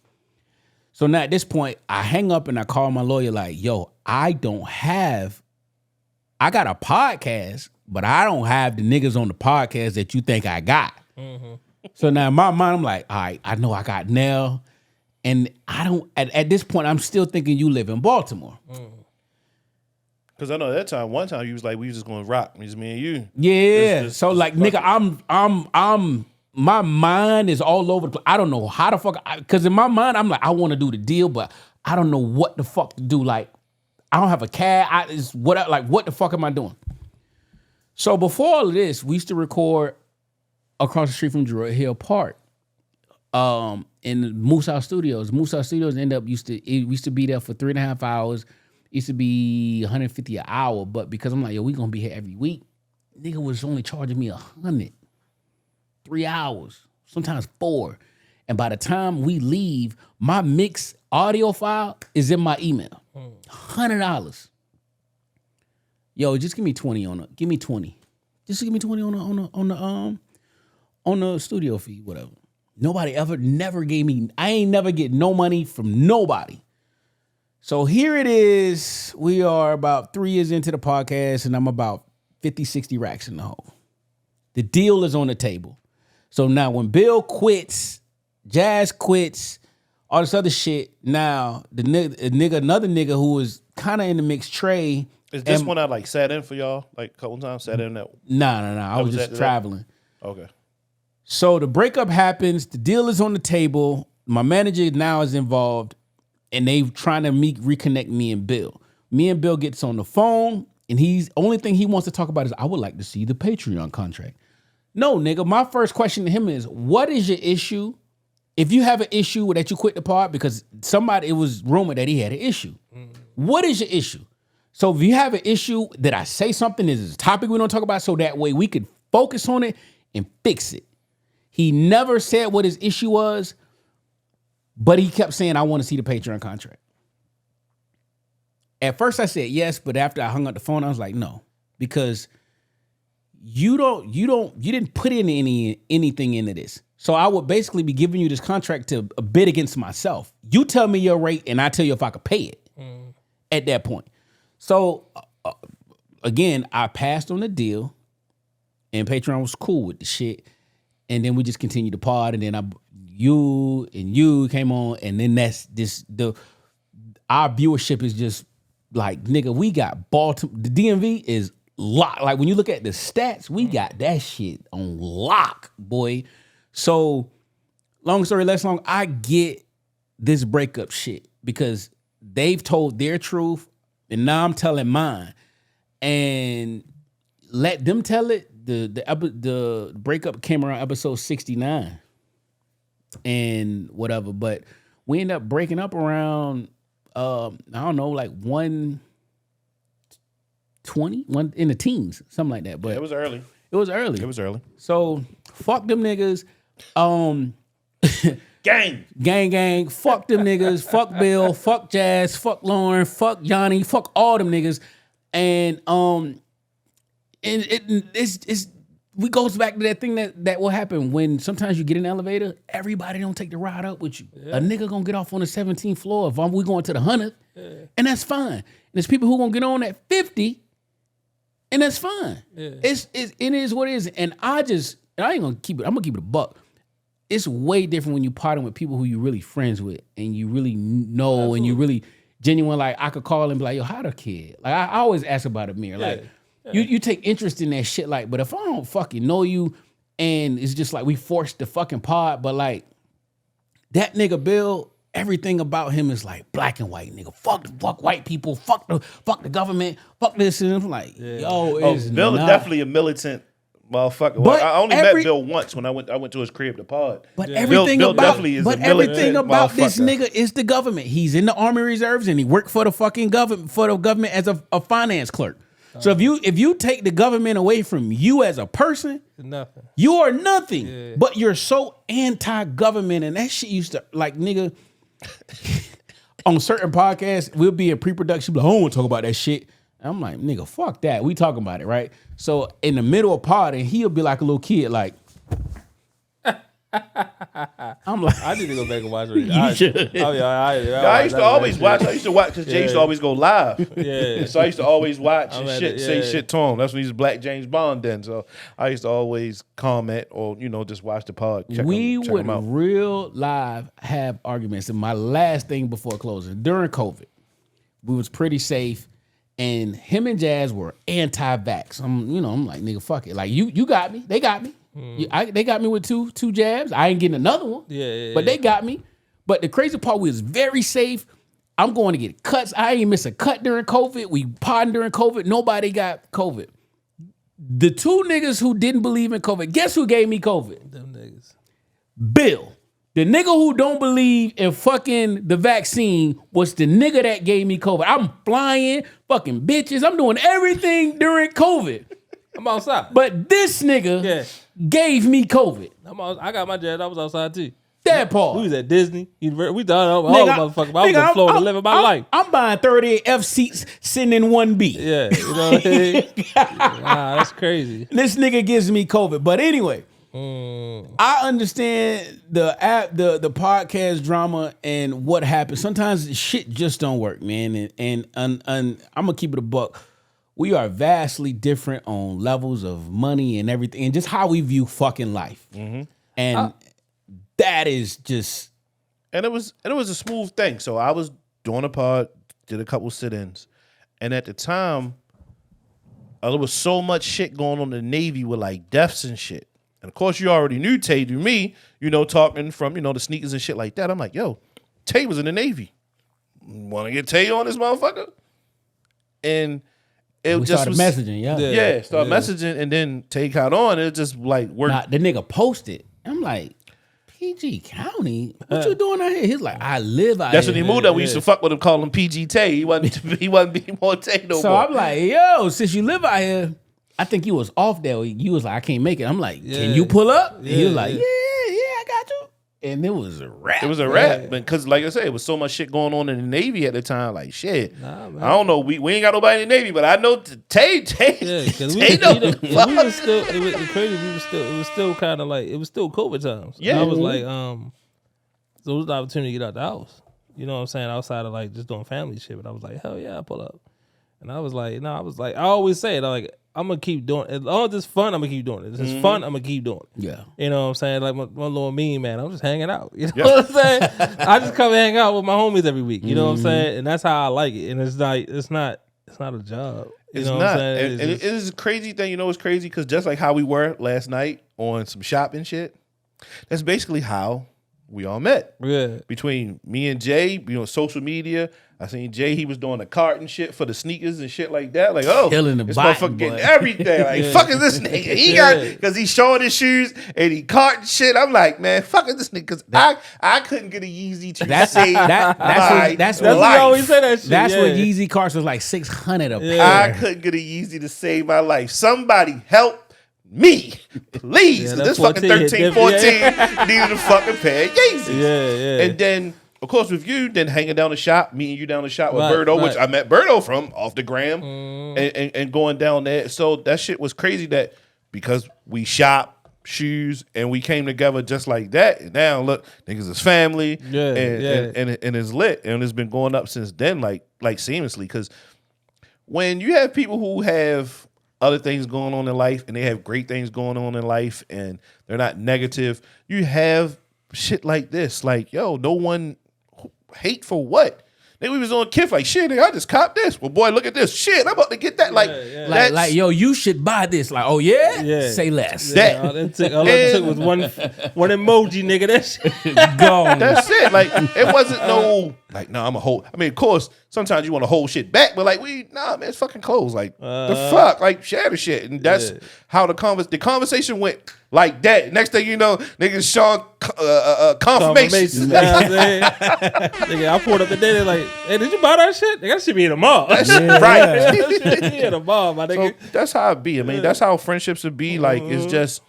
So now at this point, I hang up and I call my lawyer like, yo, I got a podcast, but I don't have the niggas on the podcast that you think I got. So now in my mind, I'm like, all right, I know I got Nell. And I don't, at this point, I'm still thinking you live in Baltimore. Because I know that time, one time you was like, we was just going to rock, just me and you. Yeah. So like, nigga, I'm my mind is all over the place. I don't know how the fuck, because in my mind, I'm like, I want to do the deal, but I don't know what the fuck to do. Like, I don't have a cab. What the fuck am I doing? So before all of this, we used to record across the street from Druid Hill Park, in Moose House Studios. Moose House Studios used to be there for 3.5 hours. Used to be $150 an hour, but because I'm like, yo, we gonna be here every week, nigga was only charging me $100. 3 hours, sometimes 4. And by the time we leave, my mix audio file is in my email. $100. Yo, just give me 20 on it. Give me 20. Just give me 20 on the studio fee, whatever. Nobody never gave me. I ain't never get no money from nobody. So here it is. We are about 3 years into the podcast, and I'm about 50, 60 racks in the hole. The deal is on the table. So now when Bill quits, Jazz quits, all this other shit, now another nigga who was kind of in the mix, Trey. Is this one I like sat in for y'all like a couple times? Sat in that? Nah. I was just traveling. Okay. So the breakup happens. The deal is on the table. My manager now is involved, and they trying to reconnect me and Bill. Me and Bill gets on the phone, and only thing he wants to talk about is, I would like to see the Patreon contract. No, nigga, my first question to him is, what is your issue if you have an issue that you quit the pod because it was rumored that he had an issue. What is your issue? So if you have an issue that I say something is a topic we don't talk about, so that way we could focus on it and fix it. He never said what his issue was, but he kept saying, I want to see the Patreon contract. At first I said yes, but after I hung up the phone, I was like, no, because you didn't put in anything into this. So I would basically be giving you this contract to a bid against myself. You tell me your rate and I tell you if I could pay it at that point. So again, I passed on the deal and Patreon was cool with the shit. And then we just continued to pod. And then you came on. And then our viewership is just like, nigga, we got Baltimore. The DMV is locked. Like when you look at the stats, we got that shit on lock, boy. So, long story less long, I get this breakup shit because they've told their truth and now I'm telling mine. And let them tell it. The breakup came around episode 69 and whatever, but we ended up breaking up around I don't know, like 120, in the teens, something like that. But it was early. It was early. So fuck them niggas. Gang. Fuck them niggas. Fuck Bill. Fuck Jazz. Fuck Lauren. Fuck Johnny. Fuck all them niggas. And it's we goes back to that thing that will happen when sometimes you get in the elevator, everybody don't take the ride up with you. Yeah. A nigga gonna get off on the 17th floor if we going to the 100th, and that's fine. And there's people who gonna get on at 50, and that's fine. Yeah. It is what it is. And I ain't gonna keep it. I'm gonna keep it a buck. It's way different when you partying with people who you really friends with and you really know. Absolutely. And you really genuine. Like I could call and be like, yo, how the kid? Like I always ask about Amir. Like you take interest in that shit. Like, but if I don't fucking know you and it's just like we forced the fucking pod, but like that nigga Bill, everything about him is like black and white, nigga. Fuck white people. Fuck the government. Fuck this. And I'm like, yo, Bill is definitely a militant motherfucker. Well, I only met Bill once when I went to his crib to pod. But everything Bill about definitely is everything about this nigga is the government. He's in the Army Reserves and he worked for the fucking government as a finance clerk. So if you take the government away from you as a person, nothing. You are nothing. Yeah. But you're so anti-government, and that shit used to like nigga. On certain podcasts, we'll be in pre-production, but I don't want to talk about that shit. And I'm like, nigga, fuck that. We talking about it, right? So in the middle of pod, and he'll be like a little kid, like. I'm like, I need to go back and watch it. You should. I used to always watch. I used to watch because Jay used to always go live. Yeah. So I used to always watch and say shit to him. That's when he's Black James Bond then. So I used to always comment or just watch the pod. We would real live have arguments. And my last thing before closing, during COVID, we was pretty safe. And him and Jazz were anti-vax. I'm like, nigga, fuck it. Like you got me. They got me. They got me with two jabs. I ain't getting another one. But they got me. But the crazy part, we was very safe. I'm going to get cuts. I ain't miss a cut during COVID. We podding during COVID. Nobody got COVID. The two niggas who didn't believe in COVID, guess who gave me COVID? Them niggas. Bill. The nigga who don't believe in fucking the vaccine was the nigga that gave me COVID. I'm flying, fucking bitches. I'm doing everything during COVID. I'm outside. But this nigga gave me COVID. I got my jab. I was outside too. That part. We was at Disney. We done all motherfucker. I was in Florida living my life. I'm buying 38 F seats sitting in 1B. Yeah, you know what I mean? Wow, that's crazy. This nigga gives me COVID. But anyway, I understand the podcast drama and what happens. Sometimes shit just don't work, man. And I'm gonna keep it a buck. We are vastly different on levels of money and everything, and just how we view fucking life. Mm-hmm. And that is just. And it was a smooth thing. So I was doing a pod, did a couple sit-ins, and at the time, there was so much shit going on in the Navy with like deaths and shit. And of course, you already knew Tay through me, talking from the sneakers and shit like that. I'm like, yo, Tay was in the Navy. Want to get Tay on this motherfucker? And it we just started messaging, messaging, and then Tay got on. It just like worked. Nah, the nigga posted. I'm like, PG County? What you doing out here? He's like, I live out That's here. when he moved up. We used to fuck with him, call him PG Tay. He wasn't being more Tay no So more. I'm like, yo, since you live out here, I think you was off there. You was like, I can't make it. I'm like, can you pull up? And he was like, yeah, I got you. And it was a wrap. It was a wrap, because like I said, it was so much shit going on in the Navy at the time. Like shit, I don't know. We ain't got nobody in the Navy, but I know Tay. Yeah, because we was still. It was crazy. It was still kind of like it was still COVID times. Yeah, and I was like, so it was the opportunity to get out the house. You know what I'm saying? Outside of like just doing family shit, but I was like, hell yeah, I pull up. And I was like, I always say it. Like, I'm gonna keep doing it. As long as it's fun, I'm gonna keep doing it. If it's fun, I'm gonna keep doing it. Yeah. You know what I'm saying? Like my little mean man, I'm just hanging out. You know what I'm saying? I just come hang out with my homies every week. You know what I'm saying? And that's how I like it. And it's not a job. You It's know not. what I'm saying? And it is a crazy thing. You know what's crazy? Because just like how we were last night on some shopping shit, that's basically how we all met. Yeah. Between me and Jay, social media. I seen Jay, he was doing the cart and shit for the sneakers and shit like that. Like, Killing the this bottom, motherfucker getting boy. everything. Like, fucking this nigga. He got, because he's showing his shoes and he carting shit. I'm like, man, fucking this nigga. Because I couldn't get a Yeezy to save that's my what life. we always say that shit. That's yeah. what Yeezy carts was like $600 a pair. I couldn't get a Yeezy to save my life. Somebody help me, please. Yeah, 'Cause that this fucking 13, 14 needed a fucking pair of Yeezys. Yeah. And then, of course, with you, then hanging down the shop, meeting you down the shop with Right, Birdo, which right. I met Birdo from off the gram, and going down there. So that shit was crazy that because we shop shoes and we came together just like that. And now look, niggas is family, and it's lit, and it's been going up since then, like seamlessly. Because when you have people who have other things going on in life and they have great things going on in life and they're not negative, you have shit like this. Like, yo, no one hate for what? Then we was on Kiff like, shit, nigga, I just copped this. Well, boy, look at this. Shit, I'm about to get that. Like, yo, you should buy this. Like, oh yeah? Yeah. Say less. That- All it took was one emoji, nigga. That shit. Gone. That's it. Like, it wasn't no, like, no, I'm a whole. I mean, of course, sometimes you want to hold shit back, but like, man, it's fucking clothes. Like, the fuck? Like, share the shit. And that's how the conversation went like that. Next thing you know, niggas showing confirmation. You know what I'm saying? Nigga, I pulled up the day. They're like, "Hey, did you buy that shit? Nigga, that should be in the mall. That shit, right. That shit be in the mall, my So nigga." that's how it be. I mean, that's how friendships would be. Like, it's just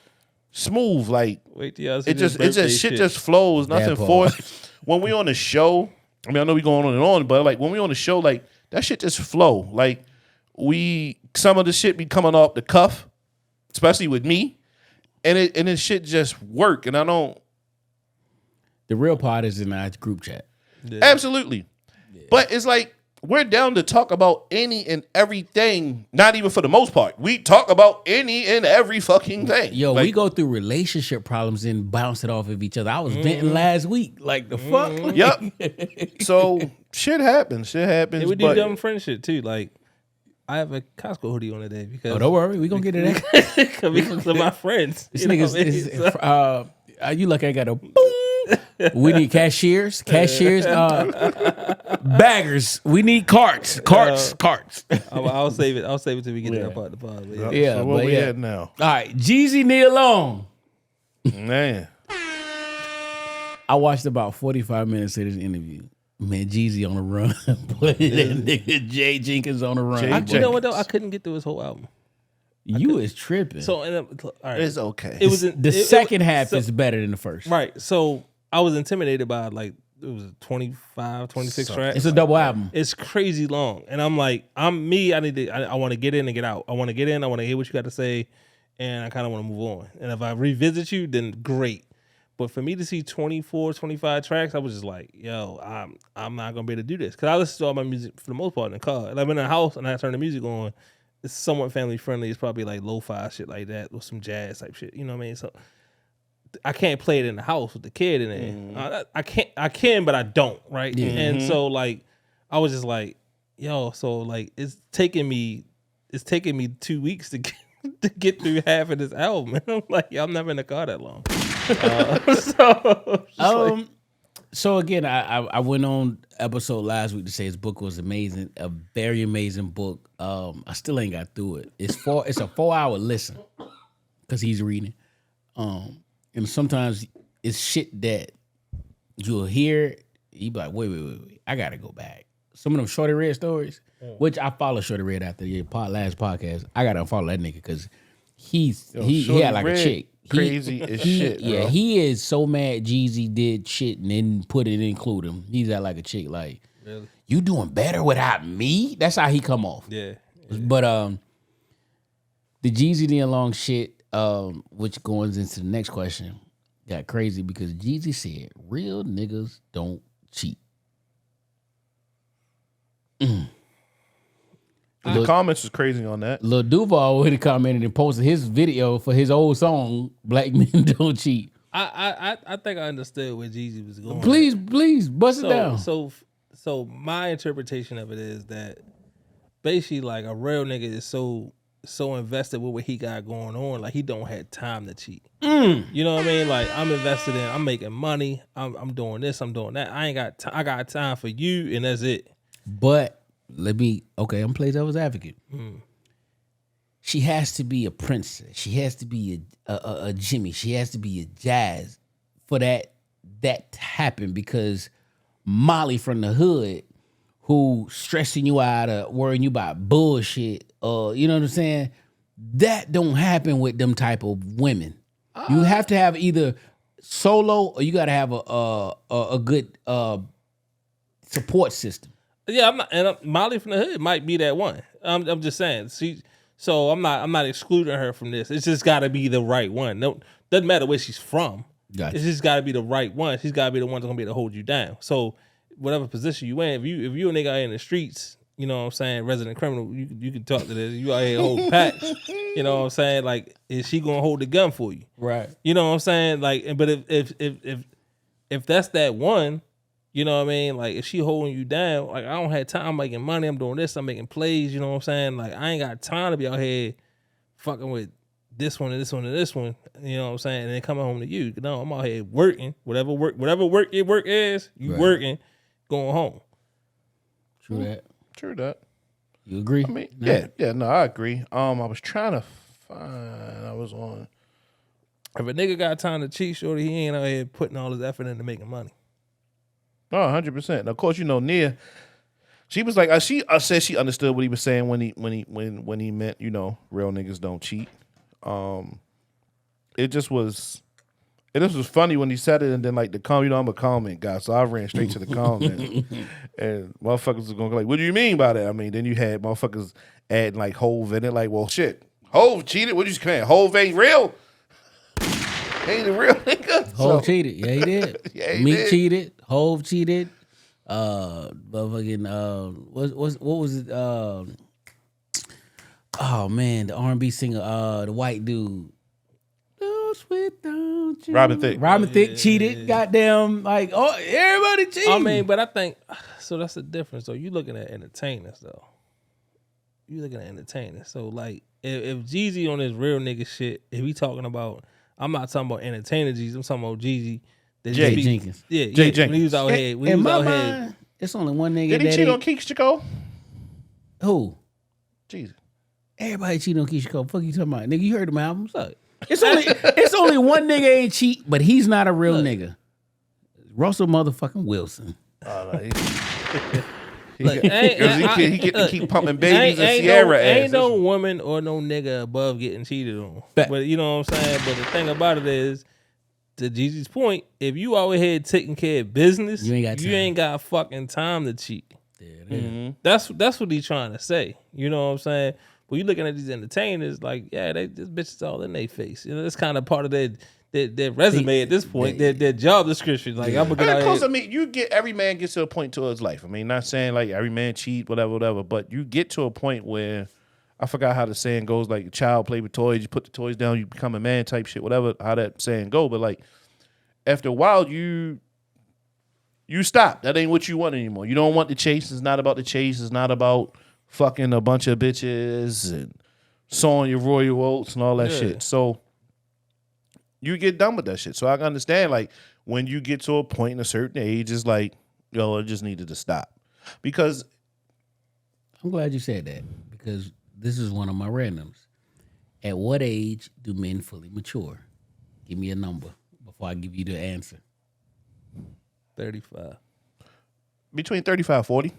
smooth. Like, Wait till y'all see it this just birthday shit just flows. Nothing part. forced. When we on the show, I mean, I know we going on and on, but like when we on the show, like that shit just flow. Like some of the shit be coming off the cuff, especially with me, and it shit just work. And I don't The real part is in our group chat. absolutely, but it's like we're down to talk about any and everything. Not even for the most part, we talk about any and every fucking thing. Yo, Like, we go through relationship problems and bounce it off of each other. I was venting last week. Like, the fuck? Yep. So shit happens. Shit happens. Yeah, we do but dumb friend shit too. Like, I have a Costco hoodie on today because Oh, don't worry. We gonna get to that. because of my friends. This You know nigga's, what I mean? So- you lucky I got a boom. We need cashiers, baggers. We need carts. I'll save it. I'll save it till we get to that part of the pod. But yeah. Yeah, So where but we yeah. at now, All right, Jeezy knee alone. man? I watched about 45 minutes of this interview. Man, Jeezy on the run. That nigga Jay Jenkins on the run. Jay You know what though? I couldn't get through his whole album. You is tripping. So all right, It's okay. it was the second half is better than the first. right. So I was intimidated by like it was 25, 26 tracks. It's a double album. It's crazy long, and I'm like, I'm me. I want to get in and get out. I want to get in. I want to hear what you got to say, and I kind of want to move on. And if I revisit you, then great. But for me to see 24, 25 tracks, I was just like, yo, I'm not gonna be able to do this because I listen to all my music for the most part in the car. And I'm in the house and I turn the music on. It's somewhat family friendly. It's probably like lo-fi shit like that with some jazz type shit. You know what I mean? So I can't play it in the house with the kid in there. I can, but I don't. Right? And so like, I was just like, yo, so like it's taking me 2 weeks to get through half of this album. And I'm like, yo, I'm never in the car that long. So again, I went on episode last week to say his book was amazing, a very amazing book. I still ain't got through it. It's a 4-hour listen because he's reading. And sometimes it's shit that you'll hear. You be like, wait. I gotta go back. Some of them Shorty Red stories, which I follow Shorty Red after the last podcast. I gotta unfollow that nigga because he had like Red, a chick. Crazy as shit, Yeah, bro. he is so mad Jeezy did shit and didn't put it include him. He's at like a chick like, Really? you doing better without me? That's how he come off. Yeah. But the Jeezy the long shit, which goes into the next question, got crazy because Jeezy said real niggas don't cheat. The comments is crazy on that. Lil Duval would have commented and posted his video for his old song, Black Men Don't Cheat. I think I understood where Jeezy was going. Please bust it down. So my interpretation of it is that basically like a real nigga is so invested with what he got going on, like he don't have time to cheat. You know what I mean? Like I'm invested in, I'm making money, I'm doing this, I'm doing that. I got time for you, and that's it. But I'm play devil's advocate. She has to be a princess. She has to be a Jimmy. She has to be a Jazz for that to happen, because Molly from the hood who stressing you out or worrying you about bullshit, you know what I'm saying? That don't happen with them type of women. You have to have either solo or you got to have a good support system. Yeah, I'm not, and Molly from the hood might be that one. I'm just saying. So I'm not excluding her from this. It's just got to be the right one. No, doesn't matter where she's from. Gotcha. It's just got to be the right one. She's got to be the one that's gonna be able to hold you down. So whatever position you in, if you a nigga out in the streets, you know what I'm saying, resident criminal, you can talk to this. You out here holding packs. You know what I'm saying? Like, is she gonna hold the gun for you? Right. You know what I'm saying? Like, but if that's that one. You know what I mean? Like, if she holding you down, like, I don't have time. I'm making money. I'm doing this. I'm making plays. You know what I'm saying? Like, I ain't got time to be out here fucking with this one and this one and this one. You know what I'm saying? And then coming home to you. No, I'm out here working. Whatever work your work is, you working, going home. True that. You You agree? I mean, no, I agree. I was trying to find. I was on. If a nigga got time to cheat, shorty, he ain't out here putting all his effort into making money. Oh, 100%. Of course, Nia, she was like, she said she understood what he was saying when he meant, real niggas don't cheat. It just was funny when he said it, and then like the comment, I'm a comment guy, so I ran straight to the comment, and motherfuckers was gonna go like, what do you mean by that? I mean, then you had motherfuckers adding like Hove in it, like, well, shit, Hove cheated. What you saying? Hove ain't real. Ain't a real nigga. Hove cheated. Yeah, he did. Yeah, he Meek did. cheated. Hove cheated. Motherfucking what was it? Oh man, the R&B singer, the white dude. Robin Thicke. Robin Thicke cheated. Goddamn, like, oh, everybody cheated. I mean, but I think so. That's the difference. So you looking at entertainers, though. You looking at entertainers. So like, if Jeezy on his real nigga shit, if he talking about, I'm not talking about entertainer Jeezy. I'm talking about Jeezy. Jay Jenkins. Yeah, Jay Jenkins. When he was out here, In my mind, it's only one nigga. Did he cheat on Keisha Cole? Who? Jesus. Everybody cheating on Keisha Cole. Fuck you talking about, nigga? You heard them albums? It's only one nigga ain't cheat, but he's not a real nigga. Russell motherfucking Wilson. Look, he get to keep pumping babies and Sierra ass. Ain't no woman or no nigga above getting cheated on. But you know what I'm saying? But the thing about it is, to Jeezy's point, if you out here taking care of business, You ain't got time. fucking time to cheat. Yeah, That's what he's trying to say. You know what I'm saying? But you looking at these entertainers, like, yeah, this bitch is all in their face. You know, that's kind of part of their resume at this point, their job description. Like, I'm gonna get out here. I mean, every man gets to a point to his life. I mean, not saying like every man cheat, whatever, but you get to a point where, I forgot how the saying goes, like a child play with toys, you put the toys down, you become a man type shit, whatever, how that saying go. But like, after a while, you stop. That ain't what you want anymore. You don't want the chase. It's not about the chase. It's not about fucking a bunch of bitches and sawing your royal oats and all that shit. So you get done with that shit. So I can understand, like, when you get to a point in a certain age, it's like, yo, it just needed to stop. Because I'm glad you said that, because this is one of my randoms. At what age do men fully mature? Give me a number before I give you the answer. 35. Between 35 40.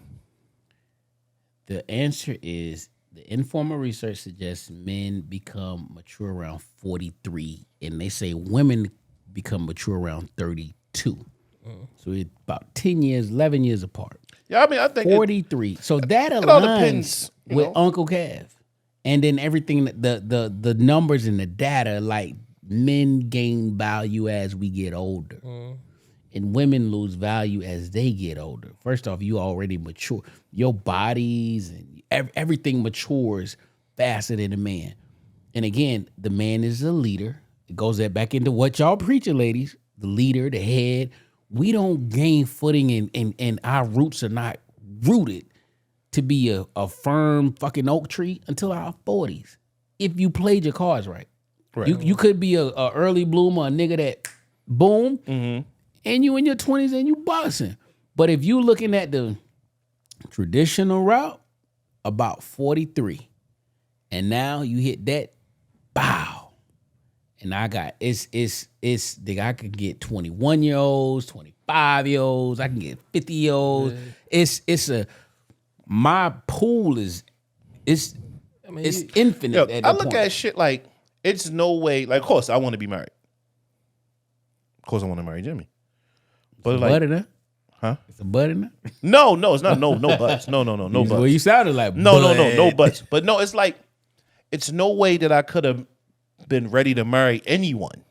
The answer is the informal research suggests men become mature around 43, and they say women become mature around 32. So it's about 10 years, 11 years apart. Yeah, I mean, I think 43. So that all aligns depends, you with know? Uncle Kev. And then everything, the numbers and the data, like men gain value as we get older. And women lose value as they get older. First off, you already mature. Your bodies and everything matures faster than a man. And again, the man is a leader. It goes back into what y'all preaching, ladies. The leader, the head. We don't gain footing and our roots are not rooted to be a firm fucking oak tree until our 40s. If you played your cards right. Right. You could be a early bloomer, a nigga that boom, and you in your 20s and you boxing. But if you looking at the traditional route, about 43. And now you hit that, bow. And I got nigga, I could get 21-year-olds, 25-year-olds, I can get 50-year-olds. Yeah. My pool is infinite. Yo, at that I look point. at shit like it's no way. Like, of course, I want to be married. Of course, I want to marry Jimmy. But like, butt in there? huh? It's a butt in there? No, it's not. No butts. No butts. Well, you sounded like No butts. But no, it's like it's no way that I could have been ready to marry anyone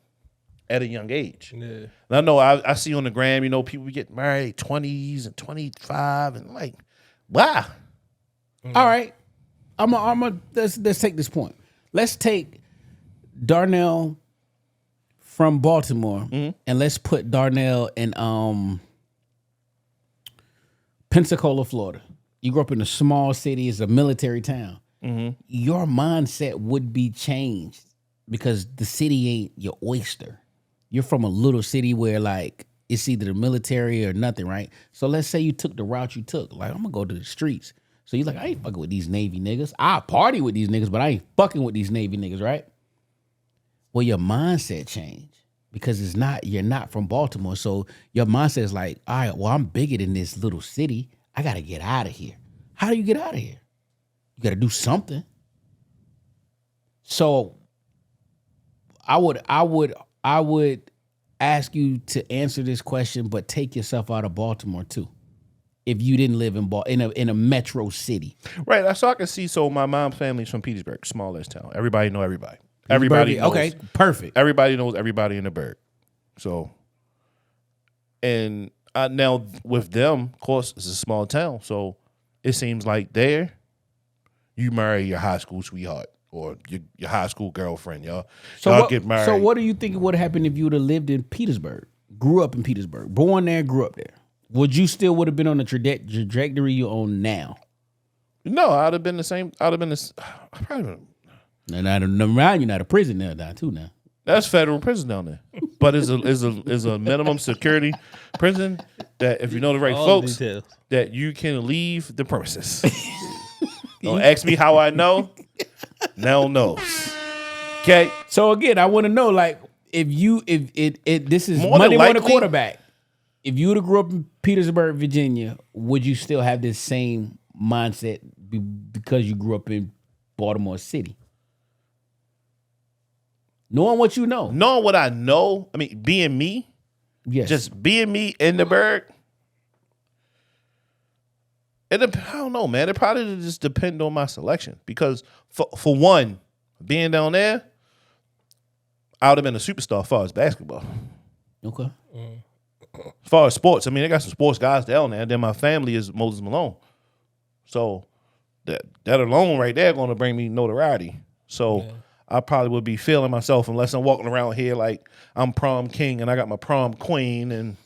at a young age. Yeah. And I know I see on the gram, people get married 20s and 25, and like, wow. All right. Let's take this point. Let's take Darnell from Baltimore and let's put Darnell in Pensacola, Florida. You grew up in a small city, it's a military town. Your mindset would be changed because the city ain't your oyster. You're from a little city where like it's either the military or nothing, right? So let's say you took the route you took. Like, I'm gonna go to the streets. So you're like, I ain't fucking with these Navy niggas. I party with these niggas, but I ain't fucking with these Navy niggas, right? Well, your mindset changed because you're not from Baltimore. So your mindset is like, all right, well, I'm bigger than this little city. I gotta get out of here. How do you get out of here? You gotta do something. So I would ask you to answer this question, but take yourself out of Baltimore too. If you didn't live in a metro city, Right. So I can see. So my mom's family's from Petersburg, smallest town. Everybody know everybody. Everybody knows. Okay, perfect. Everybody knows everybody in the burg. So, and now with them, of course, it's a small town. So it seems like there, you marry your high school sweetheart or your high school girlfriend. Y'all get married. So what do you think would happen if you would have lived in Petersburg, grew up in Petersburg, born there, grew up there? Would you still would have been on the trajectory you're on now? No, I'd have been the same. I'd have been this. Probably. Now you're not a prison now too now. That's federal prison down there, but it's a minimum security prison that if you know the right All folks, details. that you can leave the premises. Don't ask me how I know. Now knows. Okay. So again, I want to know, like, if this is More than Monday morning likely- quarterback. If you would have grew up in Petersburg, Virginia, would you still have this same mindset because you grew up in Baltimore City? Knowing what you know. Knowing what I know, I mean, being me, Yes. just being me in the burg. I don't know, man. It probably just depend on my selection because for one, being down there, I would have been a superstar as far as basketball. Okay. As far as sports, I mean, they got some sports guys down there. Then my family is Moses Malone, so that alone right there going to bring me notoriety. So I probably would be feeling myself unless I'm walking around here like I'm prom king and I got my prom queen. And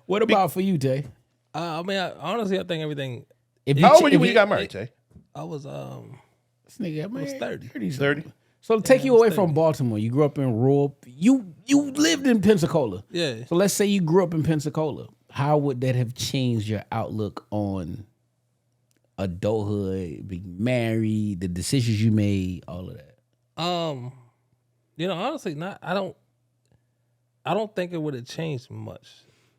What about for you, Tay? I mean, honestly, I think everything. how old were you when you got married, Tay? I was This nigga, man, was 30. 30. So take you away from Baltimore. You grew up in rural. You lived in Pensacola. Yeah. So let's say you grew up in Pensacola. How would that have changed your outlook on adulthood, being married, the decisions you made, all of that? Honestly, not. I don't think it would have changed much.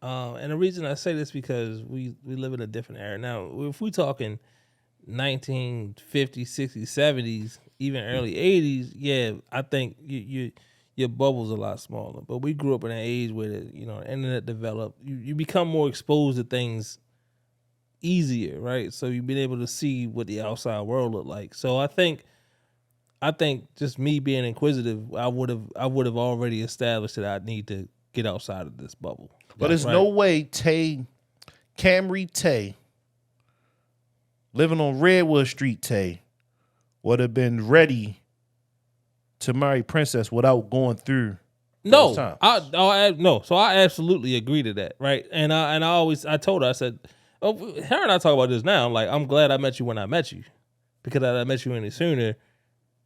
And the reason I say this because we live in a different era now. If we talking 1950s, 60s, 70s, even early 80s, yeah, I think your bubble's a lot smaller. But we grew up in an age where the internet developed. You become more exposed to things easier, right? So you've been able to see what the outside world look like. So I think just me being inquisitive, I would have already established that I need to get outside of this bubble. But there's no way Camry Tay, living on Redwood Street Tay, would have been ready to marry Princess without going through those times. No. So I absolutely agree to that, right? And I told her, I said, her and I talk about this now. Like, I'm glad I met you when I met you, because had I met you any sooner,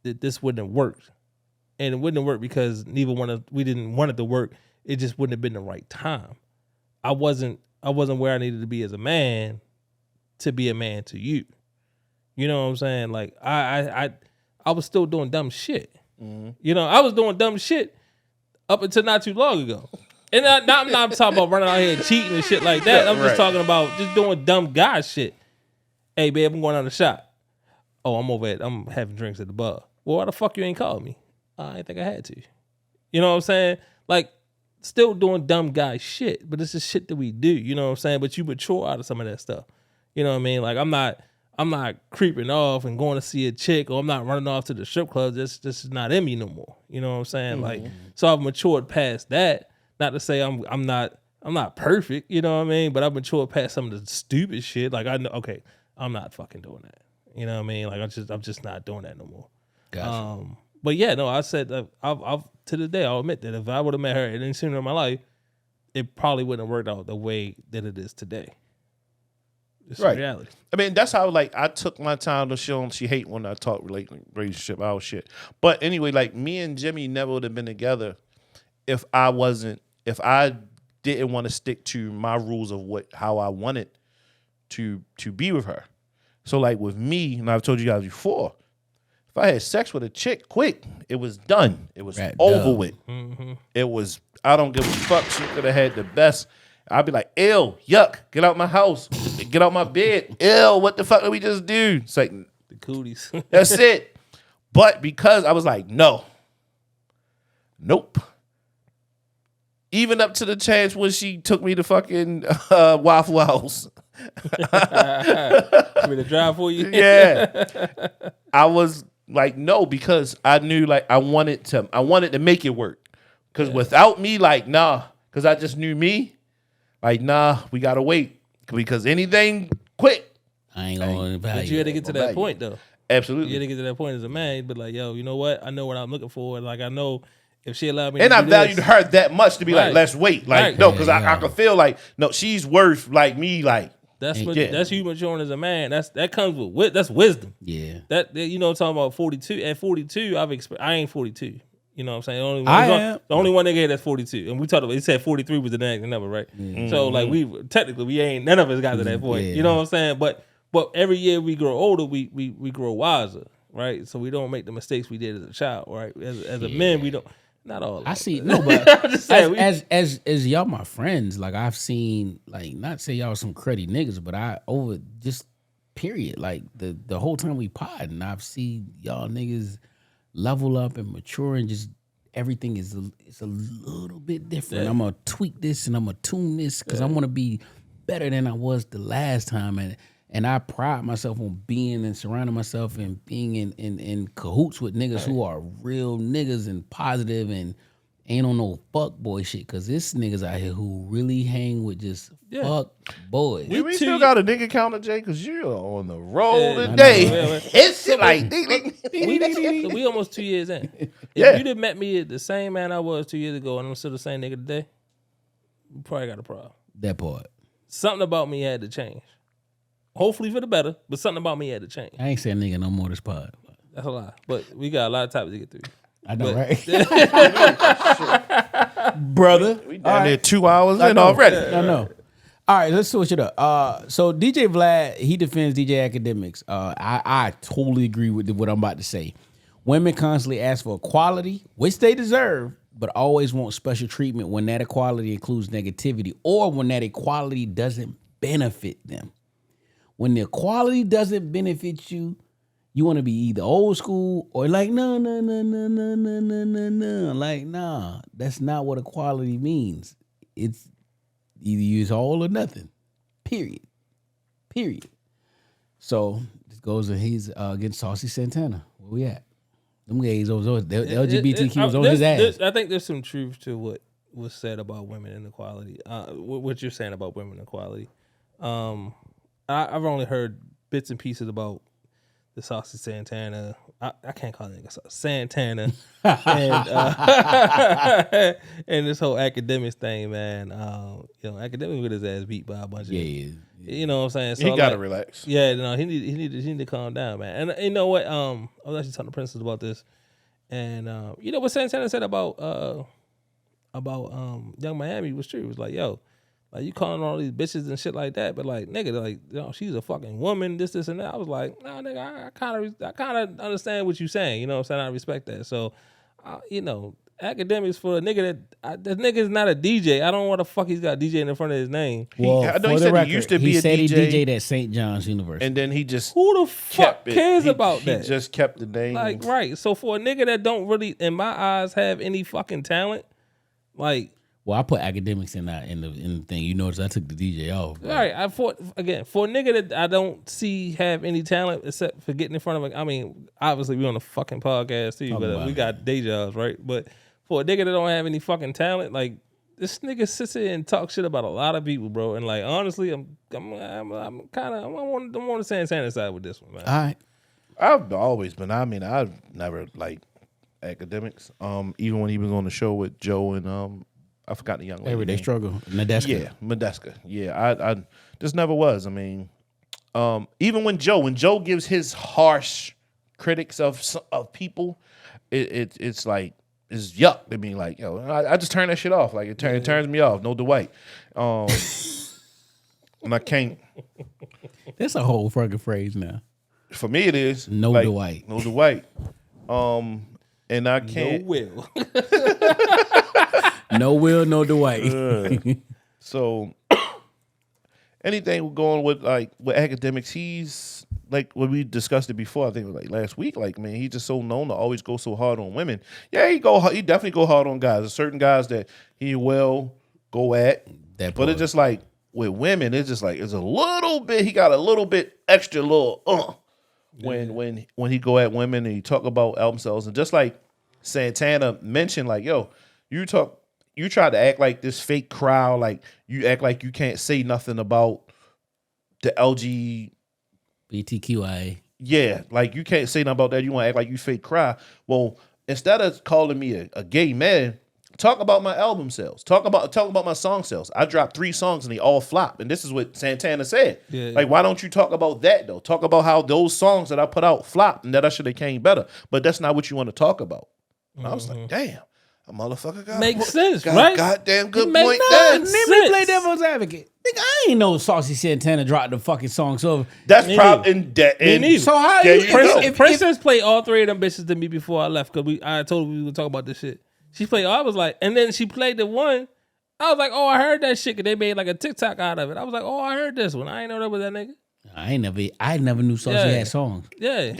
that this wouldn't have worked. And it wouldn't have worked because we didn't want it to work. It just wouldn't have been the right time. I wasn't where I needed to be as a man to be a man to you. You know what I'm saying? Like I was still doing dumb shit. Mm-hmm. I was doing dumb shit up until not too long ago. And I'm not talking about running out here and cheating and shit like that. I'm just talking about just doing dumb guy shit. Hey, babe, I'm going on a shot. Oh, I'm having drinks at the bar. Well, why the fuck you ain't called me? I didn't think I had to. You know what I'm saying? Like, still doing dumb guy shit, but it's just shit that we do. You know what I'm saying? But you mature out of some of that stuff. You know what I mean? Like, I'm not creeping off and going to see a chick, or I'm not running off to the strip club. This is not in me no more. You know what I'm saying? Mm-hmm. Like, so I've matured past that. Not to say I'm not perfect. You know what I mean? But I've matured past some of the stupid shit. Like, I know, okay, I'm not fucking doing that. You know what I mean? Like, I'm just not doing that no more. Gotcha. But yeah, no, I said I've to the day I'll admit that if I would have met her any sooner in my life, it probably wouldn't have worked out the way that it is today. It's reality. I mean, that's how I took my time to show them. She hate when I talk relationship, all shit. But anyway, like, me and Jimmy never would have been together if I didn't want to stick to my rules of how I wanted to be with her. So like with me, and I've told you guys before, if I had sex with a chick quick, it was done. It was over with. Mm-hmm. It was, I don't give a fuck. She could have had the best. I'd be like, ew, yuck, get out my house. Get out my bed. Ew, what the fuck did we just do? It's like, the cooties. That's it. But because I was like, nope. Even up to the chance when she took me to fucking Waffle House. You mean to drive for you? Yeah. I was like, no, because I knew, like, I wanted to make it work. Because without me, like, nah. Because I just knew me. Like, nah, we gotta wait. Because anything quick. I ain't gonna value. But you had to get to that point, though. Absolutely. You had to get to that point as a man. But like, yo, you know what? I know what I'm looking for. Like, I know if she allowed me and to I do valued this, her that much to be like, let's wait. Like, no, because I could feel like, no, she's worth, like, me, like. That's you maturing as a man. That comes with that's wisdom. Yeah. That talking about 42. At 42, I ain't 42. You know what I'm saying? The only one nigga that's 42. And we talked about, he said 43 was the next number, right? Mm-hmm. So like we ain't, none of us got to that point. Yeah. You know what I'm saying? But every year we grow older, we grow wiser, right? So we don't make the mistakes we did as a child, right? As a man, we don't. Not all. I see. No, but as y'all my friends, like, I've seen, like, not say y'all some cruddy niggas, but over just period, like the whole time we podding, I've seen y'all niggas level up and mature, and just everything is a little bit different. Yeah. I'm gonna tweak this and I'm gonna tune this because I want to be better than I was the last time, and I pride myself on being and surrounding myself and being in cahoots with niggas who are real niggas and positive and ain't on no fuck boy shit. Cause this niggas out here who really hang with just fuck boys. We still got a nigga counter, Jay, cause you're on the roll today. It's like we almost 2 years in. If you'd have met me the same man I was 2 years ago and I'm still the same nigga today, you probably got a problem. That part. Something about me had to change. Hopefully for the better, but something about me had to change. I ain't saying nigga no more this pod. That's a lie. But we got a lot of topics to get through. I know, right? Brother. We down there 2 hours in already. I know. All right, let's switch it up. So DJ Vlad, he defends DJ Academics. I totally agree with what I'm about to say. Women constantly ask for equality, which they deserve, but always want special treatment when that equality includes negativity or when that equality doesn't benefit them. When the equality doesn't benefit you, you want to be either old school or like, no. Like, nah, that's not what equality means. It's either use all or nothing. Period. So this goes and he's against Saucy Santana. Where we at? Them gays, the LGBTQ was on his ass. I think there's some truth to what was said about women inequality. What you're saying about women inequality. I've only heard bits and pieces about the Saucy Santana. I can't call it Santana, and and this whole academics thing, man. Academics with his ass beat by a bunch of. You know what I'm saying? So he gotta relax. Yeah, no, he need to calm down, man. And you know what? I was actually talking to Princess about this, and you know what Santana said about Young Miami was true. It was like, yo, like you calling all these bitches and shit like that, but like nigga, like she's a fucking woman, this and that. I was like, nah, nigga, I kind of understand what you're saying. You know what I'm saying? I respect that. So, academics for a nigga that nigga is not a DJ. I don't know what the fuck he's got DJ in front of his name. I know he said he used to be a DJ. He DJ'd at St. John's University. And then he just who the fuck cares about that? He just kept the name. Like, right. So for a nigga that don't really, in my eyes, have any fucking talent, like. Well, I put academics in the thing. You notice I took the DJ off. Right. For a nigga that I don't see have any talent except for getting in front of I mean, obviously we on a fucking podcast too, but we got day jobs, right? But for a nigga that don't have any fucking talent, like this nigga sits here and talks shit about a lot of people, bro. And like honestly, I'm on the Santana side with this one, man. All right. I've always been. I mean, I've never liked academics. Even when he was on the show with Joe and I forgot the young lady. Everyday Struggle. Medeska. Yeah, Medeska. Yeah, I just never was. I mean, even when Joe gives his harsh critics of people, it's like it's yuck. I mean, like, yo, I just turn that shit off. Like it turns me off. No Dwight. And I can't. That's a whole fucking phrase now. For me, it is no like, Dwight. No Dwight. And I can't. No Will. No Will, no Dwight. So anything going with academics, he's like when we discussed it before, I think it was like last week, like, man, he's just so known to always go so hard on women. Yeah, he definitely go hard on guys. There's certain guys that he will go at. But it's just like with women, it's just like it's a little bit, he got a little bit extra when he go at women and he talk about album sales. And just like Santana mentioned, like, yo, you try to act like this fake crowd, like you act like you can't say nothing about the LGBTQIA. Yeah, like you can't say nothing about that. You want to act like you fake crowd. Well, instead of calling me a gay man, talk about my album sales. Talk about my song sales. I dropped 3 songs and they all flop. And this is what Santana said. Yeah. Like, why don't you talk about that though? Talk about how those songs that I put out flopped and that I should have came better. But that's not what you want to talk about. And I was like, damn. A motherfucker got makes sense, right? Goddamn good point. Let me play devil's advocate. Nigga, I ain't know Saucy Santana dropped the fucking song. So that's probably so how Princess played all 3 of them bitches to me before I left because I told her we would talk about this shit. She played. I was like, and then she played the one. I was like, oh, I heard that shit. Cause they made like a TikTok out of it. I was like, oh, I heard this one. I ain't know that was that nigga. I never knew Saucy had songs. Yeah.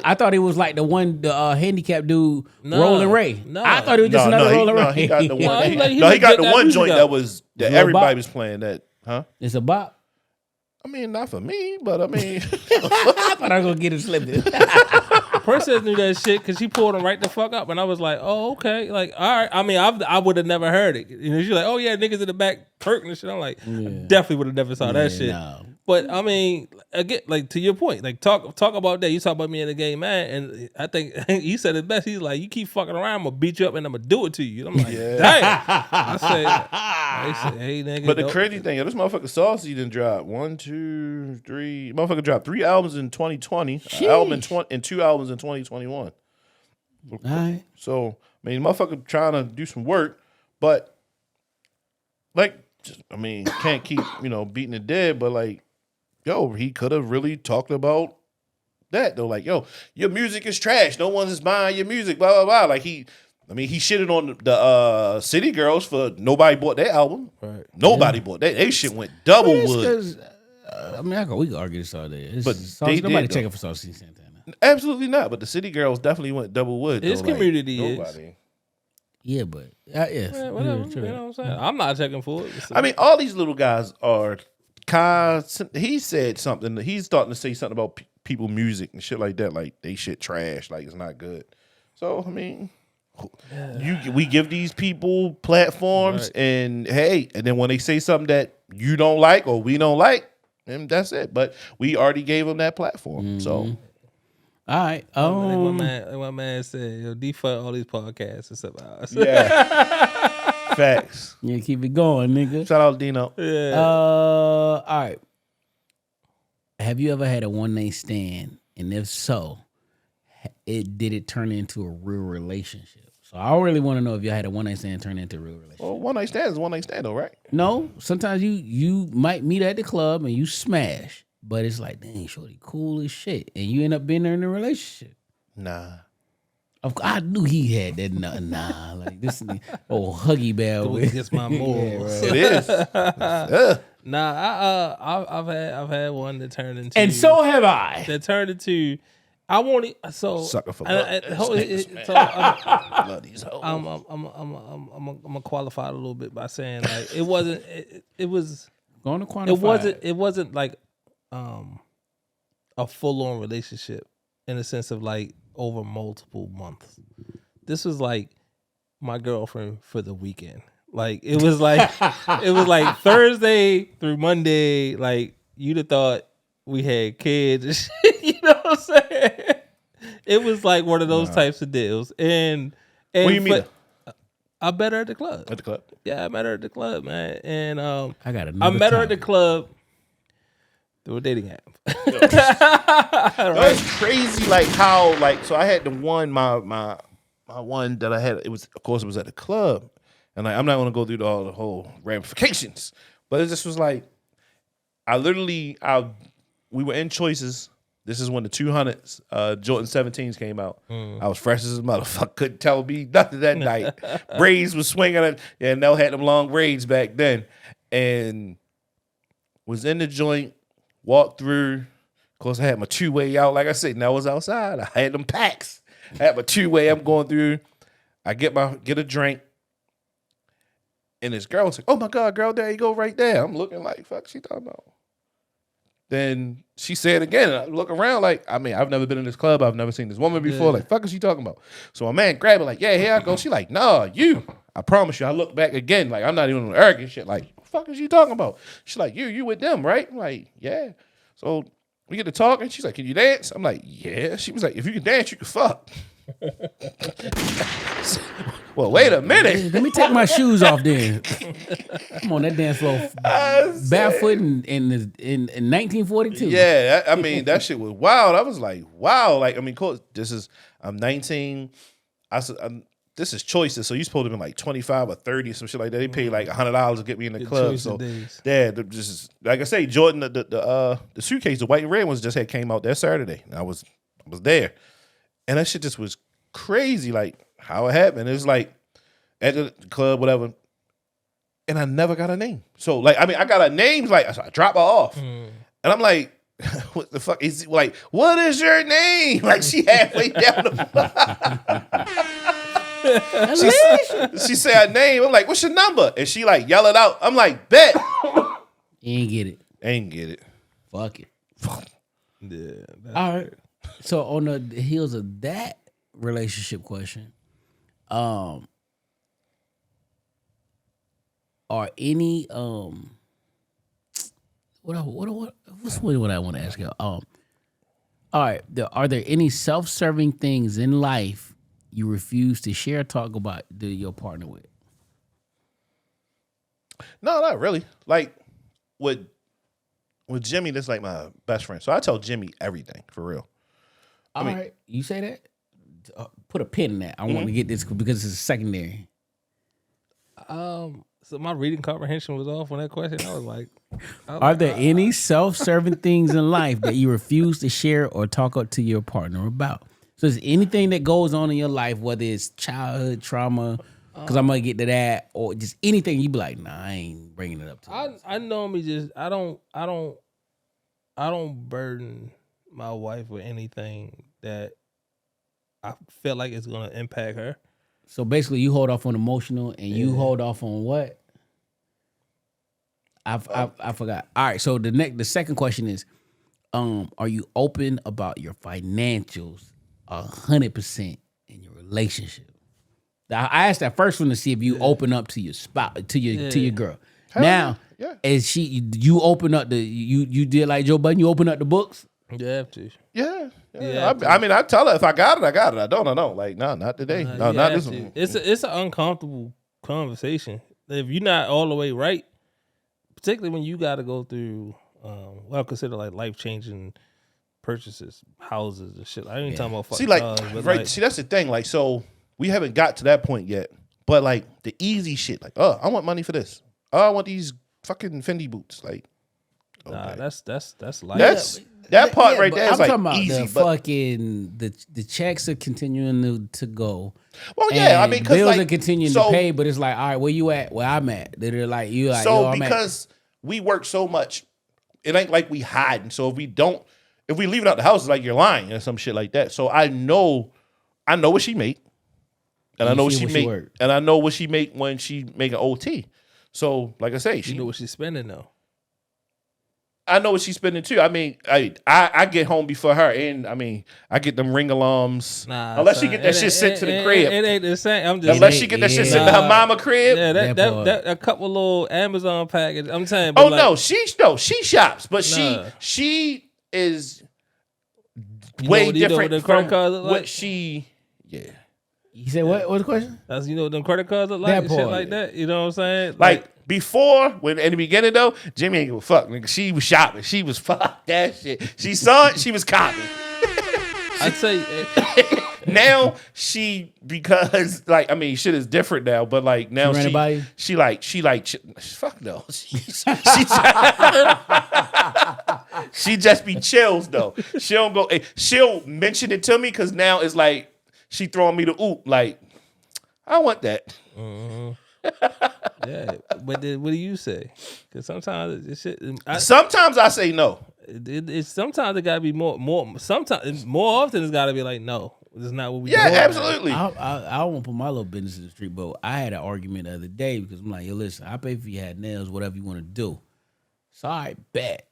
I thought it was like the handicapped dude, Rollin' Ray. No. I thought it was just another Rollin' Ray. He got the one. He got the one joint that everybody was playing. That, huh? It's a bop. I mean, not for me, but I mean, I thought I was gonna get it slipped in. Princess knew that shit because she pulled him right the fuck up, and I was like, "Oh, okay." Like, all right. I mean, I would have never heard it. You know, she's like, "Oh yeah, niggas in the back perking and shit." I'm like, I definitely would have never saw that shit. No. But I mean, again, like to your point, like talk about that. You talk about me and the gay man, and I think he said it best. He's like, "You keep fucking around, I'm gonna beat you up and I'm gonna do it to you." I'm like, "Damn!" I said, "Hey, nigga." But the crazy thing, this motherfucker Saucy didn't drop 1, 2, 3. Motherfucker dropped 3 albums in 2020, an album and 2 albums in 2021. All right. So I mean, motherfucker trying to do some work, but like, I mean, can't keep beating it dead. But like, yo, he could have really talked about that though. Like, yo, your music is trash. No one's buying your music. Blah blah blah. Like he shitted on the City Girls for nobody bought their album. Right. Nobody bought that. They shit went double wood. We can argue this all day. But nobody checking for Saucy Santana. Absolutely not. But the City Girls definitely went double wood. His though. community like, is. nobody. Yeah, but yes, Yeah, whatever. yeah, true. You know what I'm saying? I'm not checking for it. I mean, all these little guys are. He said something. He's starting to say something about people music and shit like that. Like they shit trash. Like it's not good. So I mean, we give these people platforms, Right. and hey, and then when they say something that you don't like or we don't like, then that's it. But we already gave them that platform. So all right. like my man said, yo, default all these podcasts except ours. yeah, facts. Yeah, keep it going, nigga. Shout out Dino. Yeah. All right. Have you ever had a one night stand, and if so, did it turn into a real relationship? So I really want to know if y'all had a one night stand turn into a real relationship. Well, one night stand is one night stand, though, right? No, sometimes you might meet at the club and you smash, but it's like, dang, shorty, cool as shit, and you end up being there in a relationship. Nah. I knew he had that. Nah, like this old Huggy Bear. Goes against my morals. It is. Nah, I've had one that turned into, And so have I. that turned into. I won't. So Sucker for I- butt. hold- This so Love these hoes. I'm gonna qualify it a little bit by saying like it wasn't. It was. Going to quantify. It wasn't like a full on relationship in the sense of like over multiple months. This was like my girlfriend for the weekend. Like it was like Thursday through Monday. Like you'd have thought we had kids and shit. You know what I'm saying? It was like one of those types of deals. And What do you mean? I met her at the club. At the club. Yeah, I met her at the club, man. And I got I another met her at the topic. club through a dating app. That's crazy. Like how, like, so I had the one, my one that I had. It was, of course, it was at the club, and like I'm not gonna go through all the whole ramifications, but it just was like, we were in Choices. This is when the 200s, Jordan 17s came out. I was fresh as a motherfucker. Couldn't tell me nothing that night. Braids was swinging. And Nell had them long braids back then. And was in the joint, walked through. Of course, I had my two-way out. Like I said, Nell was outside. I had them packs. I had my two-way. I'm going through. I get a drink. And this girl was like, oh, my God, girl, there you go right there. I'm looking like, fuck, she talking about. Then she said again, and I look around like, I mean, I've never been in this club. I've never seen this woman before. Yeah. Like, fuck is she talking about? So my man grabbed her like, yeah, here I go. She like, nah, you. I promise you. I look back again. Like, I'm not even on arrogant shit. Like, what the fuck is she talking about? She's like, you with them, right? I'm like, yeah. So we get to talking. She's like, can you dance? I'm like, yeah. She was like, if you can dance, you can fuck. Well, wait a minute. Let me take my shoes off then. I'm on that dance floor barefoot in 1942. Yeah, I mean that shit was wild. I was like, wow. Like, I mean, course, I'm 19. This is Choices, so you're supposed to be like 25 or 30 or some shit like that. They paid like $100 to get me in the club. Choices So days. yeah, this is like I say, Jordan, the suitcase, the white and red ones just had came out that Saturday. And I was there, and that shit just was crazy. Like how it happened. It was like at the club, whatever. And I never got a name. So like, I mean, I got a name. Like I drop her off, and I'm like, what the fuck is like? What is your name? Like she halfway down she said her name. I'm like, what's your number? And she like yell it out. I'm like, bet. You ain't get it. Ain't get it. Fuck it. Yeah. All right. So on the heels of that relationship question, are any what's what I want to ask you? All right, are there any self-serving things in life you refuse to share, talk about your partner with? No, not really. Like with Jimmy, that's like my best friend. So I tell Jimmy everything for real. All right, you say that. Put a pin in that. I want to get this because this is secondary. So my reading comprehension was off on that question. I was like, Are there any self-serving things in life that you refuse to share or talk up to your partner about? So is anything that goes on in your life, whether it's childhood trauma, because I'm gonna get to that, or just anything, you be like, nah, I ain't bringing it up to you. I normally just I don't burden my wife with anything that I feel like it's gonna impact her. So basically, you hold off on emotional, and you hold off on what? I forgot. All right. So the second question is, are you open about your financials 100% in your relationship? I asked that first one to see if you open up to your spouse, to your girl. Now, is you open up you did like Joe Budden, you open up the books? You have to. Yeah. I mean, I tell her if I got it, I got it. I don't. Like, no, not today. No, not this one. It's an uncomfortable conversation. If you're not all the way right, particularly when you got to go through what I consider like life changing purchases, houses and shit. I ain't talking about fucking cars, but see, that's the thing. Like, so we haven't got to that point yet. But like the easy shit, like, oh, I want money for this. Oh, I want these fucking Fendi boots. Like, okay. Nah, that's life. That part right there is like I'm talking easy. about the fucking the checks are continuing to go. Well, yeah, I mean, because bills like, are continuing to pay, but it's like, all right, where you at? Where I'm at? They're like, you like, so yo, I'm because we work so much, it ain't like we hiding. So if we leave it out the house, it's like you're lying or some shit like that. So I know what she make, and I know what she make, and I know what she make when she make an OT. So like I say, you know what she's spending though. I know what she's spending too. I mean, I get home before her, and I mean, I get them ring alarms. Nah, unless she get that shit sent to the crib. It ain't the same. I'm just unless she get that shit sent to her mama crib. Yeah, that a couple little Amazon package. I'm saying. But no, she shops, but she is way different from what she. Yeah. You said what? What's the question? That's what them credit cards look like and shit like that. You know what I'm saying? Like before, when in the beginning though, Jimmy ain't give a fuck. Nigga, she was shopping. She was fuck that shit. She saw it. She was copying. I'd say now because like I mean shit is different now, but like now she like fuck no. She just be chills though. She don't go. She'll mention it to me because now it's like she throwing me the oop like I want that. Mm-hmm. Yeah, but then what do you say? Because sometimes this shit. Sometimes I say no. It's sometimes it gotta be more. Sometimes more often it's gotta be like no. It's not what we. Yeah, absolutely. I won't put my little business in the street, but I had an argument the other day because I'm like, yo, listen, I pay for your hat, nails, whatever you want to do. So I bet.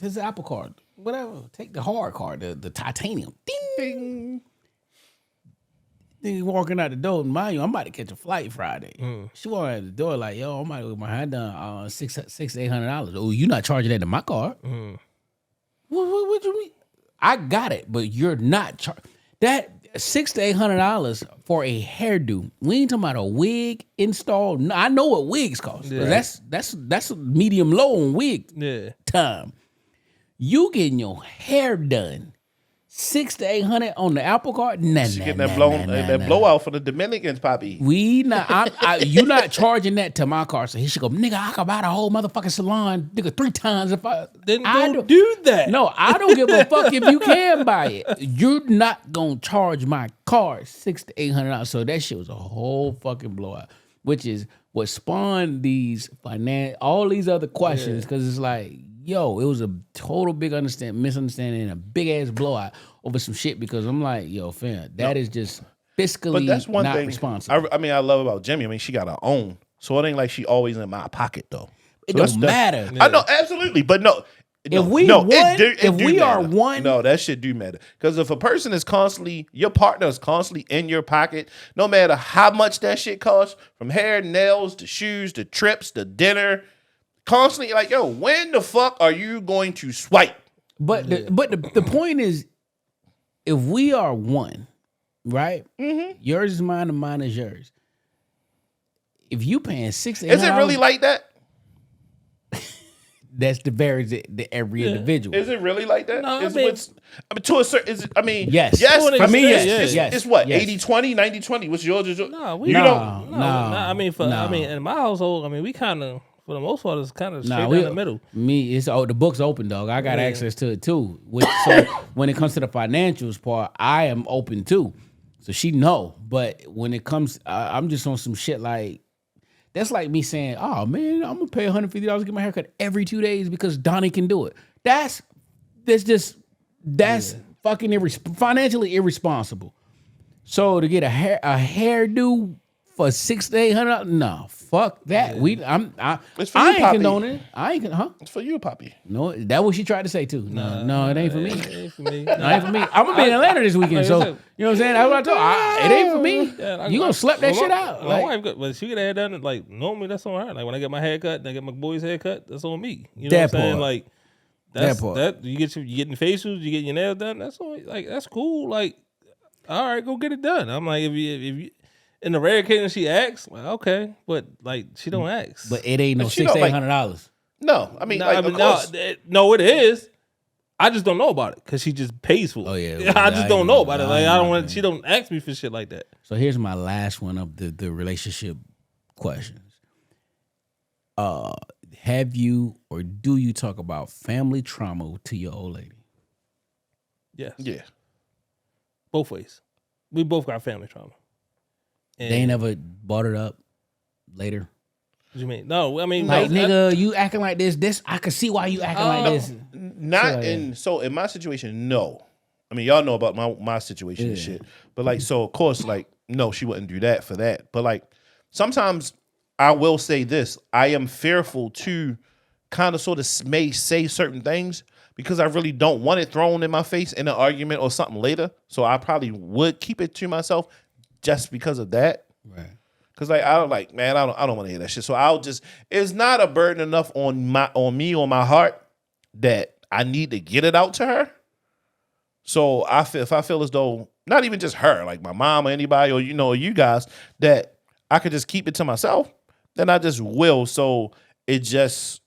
Here's the Apple Card, whatever. Take the hard card, the titanium. Ding ding. Nigga walking out the door, mind you, I'm about to catch a flight Friday. She walking out the door like, yo, I'm about to get my hair done $600 to $800. Oh, you not charging that to my card? What you mean? I got it, but you're not charging that $600 to $800 for a hairdo. We ain't talking about a wig install. No, I know what wigs cost. Yeah. That's medium low on wig time. You getting your hair done. $600 to $800 on the Apple Card? She getting that blowout for the Dominicans, Poppy. We not. You not charging that to my car? So he should go, nigga. I could buy the whole motherfucking salon, nigga, 3 times if I. Then go do that. No, I don't give a fuck if you can buy it. You're not gonna charge my car $600 to $800. So that shit was a whole fucking blowout, which is what spawned these all these other questions because it's like. Yo, it was a total big misunderstanding and a big ass blowout over some shit because I'm like, yo, fam, that is just fiscally but that's one not thing responsible. I mean, I love about Jimmy. I mean, she got her own, so it ain't like she always in my pocket though. It don't matter. I know, absolutely, but no. If we are one, no, that shit do matter. Because if a person is constantly, your partner is constantly in your pocket, no matter how much that shit costs, from hair, nails, to shoes, to trips, to dinner. Constantly like, yo, when the fuck are you going to swipe? But the point is, if we are one, right? Mm-hmm. Yours is mine and mine is yours. If you paying $600, is it really like that? that's the varies to every individual. Is it really like that? No, Is I mean- what's- to a certain, is it, I mean, Yes. yes, To an for me, extent, yes. yes. It's what, Yes. 80-20, 90-20. What's yours? Is yours? No, we You No. don't. No, No, I mean, I no. mean, in my household, I mean, we kind of, for the most part, it's kind of straight Nah, down the middle. Me, it's the book's open, dog. I got Yeah. access to it too. So when it comes to the financials part, I am open too. So she know. But when it comes, I'm just on some shit like that's like me saying, "Oh man, I'm gonna pay $150 to get my haircut every 2 days because Donnie can do it." That's fucking financially irresponsible. So to get a hairdo for $600 to $800, no, fuck that. It's for I you, ain't Poppy. condoning it. I ain't huh? It's for you, Poppy. No, that what she tried to say too. No, it ain't for me. It ain't for me. No, it ain't for me. I'm gonna be in Atlanta this weekend, so you know what I'm saying. That's what I told her. It ain't for me. Yeah, You gonna slap that shit out? My Like, wife got, but she get her hair done. Like normally, that's on her. Like when I get my hair cut, and I get my boy's hair cut, that's on me. You know what I'm saying? part. Like that's That part. that you getting facials, you get your nails done. That's all. Like that's cool. Like all right, go get it done. I'm like if you in the rare occasion she asks, like okay, but like she don't ask. but it ain't no But she $600 don't, like- $800. No, I mean, like, of course. no, it is. I just don't know about it because she just pays for it. Oh, yeah. I just don't know about it. I Like ain't I don't know, want. man. She don't ask me for shit like that. So here's my last one of the relationship questions. Have you or do you talk about family trauma to your old lady? Yes. Yeah. Both ways. We both got family trauma. And They ain't never brought it up later. What you mean? No, I mean, Like, I- nigga, you acting like this. I can see why you acting like this. Not in my situation, no. I mean, y'all know about my situation and shit. But like, so of course, like, no, she wouldn't do that for that. But like, sometimes I will say this: I am fearful to kind of sort of may say certain things because I really don't want it thrown in my face in an argument or something later. So I probably would keep it to myself just because of that. Right. Cause like I don't want to hear that shit. So I'll just it's not a burden enough on my heart that I need to get it out to her. So if I feel as though not even just her, like my mom or anybody or you guys, that I could just keep it to myself, then I just will. So it just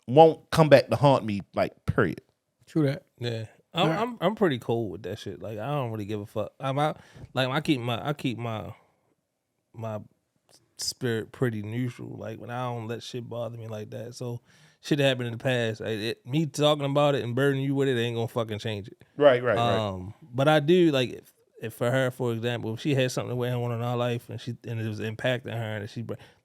won't come back to haunt me, like, period. True that. yeah, I'm pretty cool with that shit. Like I don't really give a fuck. I keep my spirit pretty neutral. Like when I don't let shit bother me like that. So shit happened in the past. Me talking about it and burdening you with it ain't gonna fucking change it. Right. But I do like if for her, for example, if she had something going on in our life and it was impacting her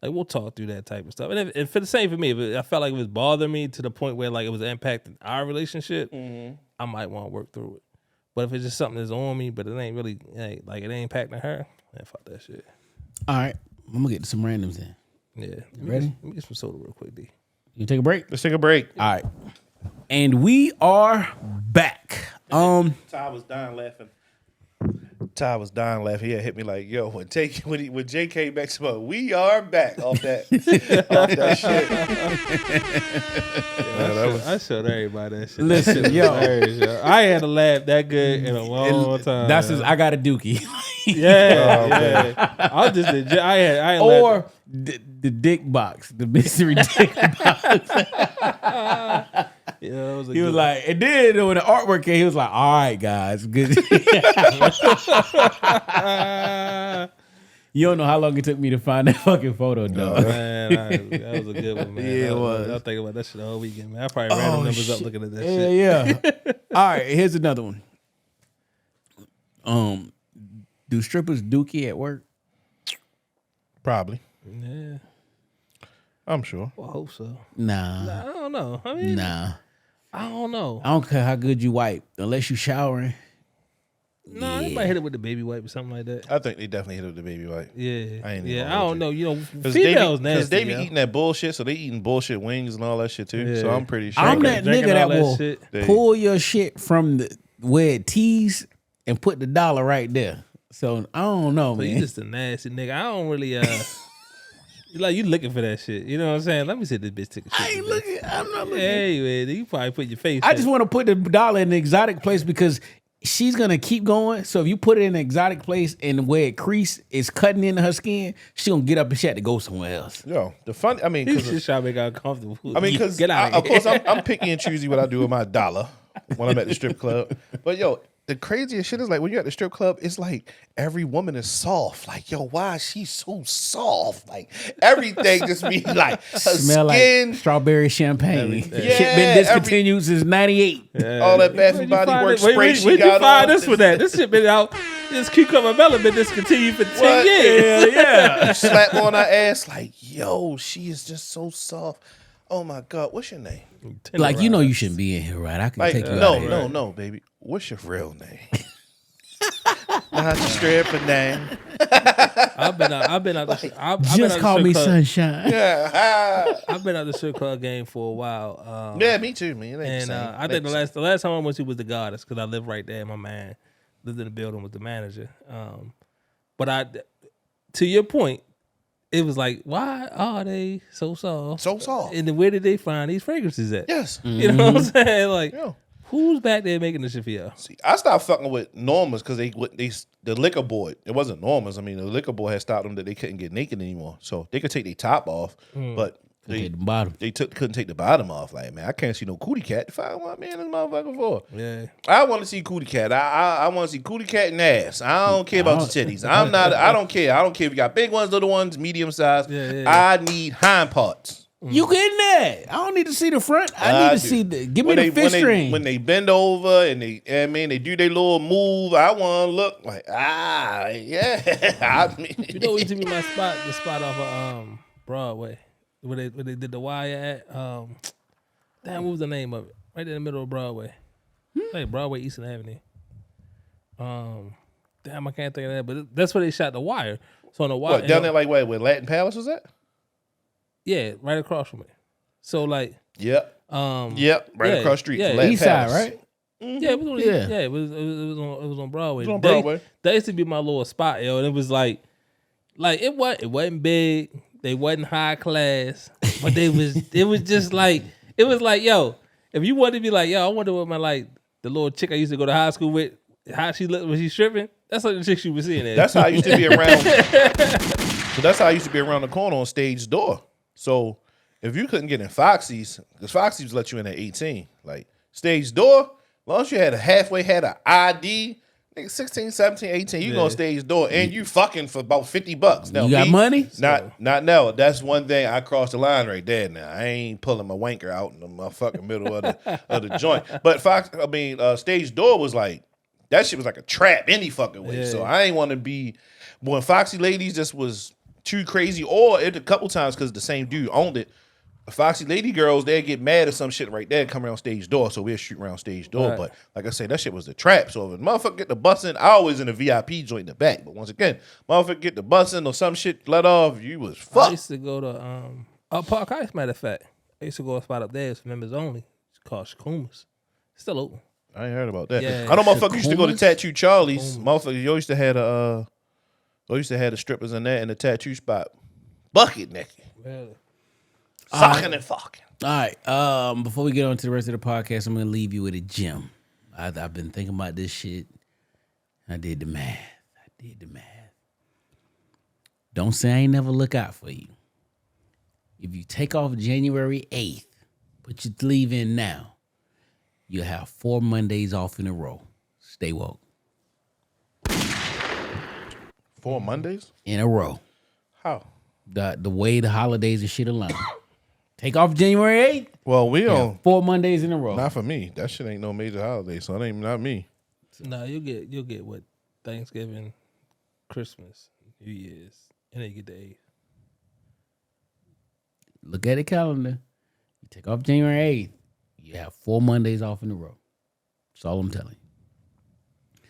and we'll talk through that type of stuff. And if it's the same for me, I felt like it was bothering me to the point where like it was impacting our relationship, I might want to work through it. But if it's just something that's on me, but it ain't really like it ain't impacting her, man, fuck that shit. All right. I'm gonna get to some randoms then. Yeah. Ready? Let me get some soda real quick, D. You take a break? Let's take a break. All right. And we are back. Ty was dying laughing. He had hit me like, yo, when Jay came back, we are back off that shit. I showed everybody that shit. Listen, yo. I had to laugh that good in a long time. That's just, I got a dookie. Yeah. I was just legit. I ain't Or the dick box, the mystery dick box. Yeah, He was like, and then when the artwork came, he was like, all right, guys, good. You don't know how long it took me to find that fucking photo, dog. Man, that was a good one, man. Yeah, it was. I was thinking about that shit the whole weekend, man. I probably ran the numbers up looking at that Yeah, shit. yeah. All right, here's another one. Do strippers dookie at work? Probably. Yeah, I'm sure. well, I hope so. Nah. I don't know. I mean, Nah. I don't know. I don't care how good you wipe, unless you showering. Nah, they might hit it with the baby wipe or something like that. I think they definitely hit up the baby wipe. Yeah, I ain't even yeah. gonna I hold don't know. You know, Because females nasty. they be yo. eating that bullshit, so they eating bullshit wings and all that shit too. So Yeah. I'm pretty sure. I'm that Drinking nigga all that that will shit. pull your shit from where it tees and put the dollar right there. So I don't know, So man. you just a nasty nigga. I don't really like you looking for that shit. You know what I'm saying? Let me see if this bitch took a shit. I ain't looking. I'm not looking. Hey man, you probably put your face. I just want to put the dollar in the exotic place because she's gonna keep going. So if you put it in an exotic place and where it crease is cutting into her skin, she gonna get up and she had to go somewhere else. Yo, the fun. I mean, He's just trying to make her uncomfortable. because get out of course I'm picky and choosy what I do with my dollar when I'm at the strip club. But yo, the craziest shit is like when you're at the strip club, it's like every woman is soft. Like, yo, why is she so soft? Like everything just be like her Smell skin, like strawberry champagne. Yeah, Shit been discontinued since '98. all that Bath and Body Works spray she Where'd you got find on. this one at? This shit been out. This cucumber melon been discontinued for 10 years. Yeah. Slap on her ass like, yo, she is just so soft. Oh my God, what's your name? Like, you know you shouldn't be in here, right? I can Like, take you out of here. no, baby. What's your real name? Not your stripper name. I've been out the Just call me Sunshine. Yeah. I've been out the strip club game for a while. Yeah, me too, man. And I think the last time I went to was the Goddess because I lived right there. My man lived in the building with the manager. But to your point, it was like, why are they so soft? So soft. And then where did they find these fragrances at? Yes. You know what I'm saying? Like, Yeah. who's back there making this shit for y'all? See, I stopped fucking with Normas because the liquor board. It wasn't Normas. I mean, the liquor board had stopped them that they couldn't get naked anymore, so they could take their top off, but Okay, the bottom. couldn't take the bottom off. Like, man, I can't see no cootie cat. The fuck what man this motherfucker for? Yeah. I want to see cootie cat. I want to see cootie cat and ass. I don't care about the titties. I don't care. I don't care if you got big ones, little ones, medium size. Yeah. I need hind parts. You getting that? I don't need to see the front. I need to do. see give me the fish string. When they bend over and they do their little move, I want to look like yeah. I mean, You know what used to be my spot? The spot off of Broadway. Where they did the wire at. Damn, what was the name of it? Right in the middle of Broadway. Like Broadway, Eastern Avenue. Damn, I can't think of that. But that's where they shot the wire. So on the wire. what, down there like where Latin Palace was at? Yeah, right across from it. So like. Yep. Right across the street. Yeah, from Latin East side, Palace. right? Yeah, it was on, Yeah. it was on Broadway. It was on Broadway. That used to be my little spot, yo. And it was like it wasn't big. They wasn't high class, but it was just like it was like, yo, if you wanted to be like, yo, I wonder what the little chick I used to go to high school with, how she looked when she stripping. That's like the chick she was seeing there. That's how I used to be around. So that's how I used to be around the corner on Stage Door. So if you couldn't get in Foxy's, because Foxy's let you in at 18, like Stage Door, as long as you had an ID, nigga 16, 17, 18, you go on Stage Door and you fucking for about $50. Now, You got money? Not now. That's one thing I crossed the line right there. Now I ain't pulling my wanker out in the motherfucking middle of the joint. But Stage Door was like, that shit was like a trap any fucking way. Yeah. So I ain't want to be when Foxy Ladies just was too crazy, or it a couple times because the same dude owned it. Foxy Lady girls, they'd get mad at some shit right there and come around Stage Door, so we'll shoot around Stage Door. Right. But like I said, that shit was a trap. So if a motherfucker get the busing, I always in the VIP joint in the back. But once again, motherfucker get the busing or some shit let off, you was I fucked. used to go to Park Heights, matter of fact. I used to go to a spot up there. It's for members only. It's called Shakuma's. It's still open. I ain't heard about that. Yeah. I know motherfuckers used to go to Shakuma's? Tattoo Charlie's. Motherfuckers, you used to have the strippers in there in the tattoo spot. Bucket naked. Really? Fucking and fucking. All right. Before we get on to the rest of the podcast, I'm gonna leave you with a gem. I've been thinking about this shit. I did the math. Don't say I ain't never look out for you. If you take off January 8th, put your leave in now, you'll have 4 Mondays off in a row. Stay woke. 4 Mondays? In a row. How? The way the holidays and shit align. Take off January 8th. Well, we don't. 4 Mondays in a row. Not for me. That shit ain't no major holiday, so it ain't not me. No, you'll get what Thanksgiving, Christmas, New Year's, and then you get the 8th. Look at the calendar. You take off January 8th. You have 4 Mondays off in a row. That's all I'm telling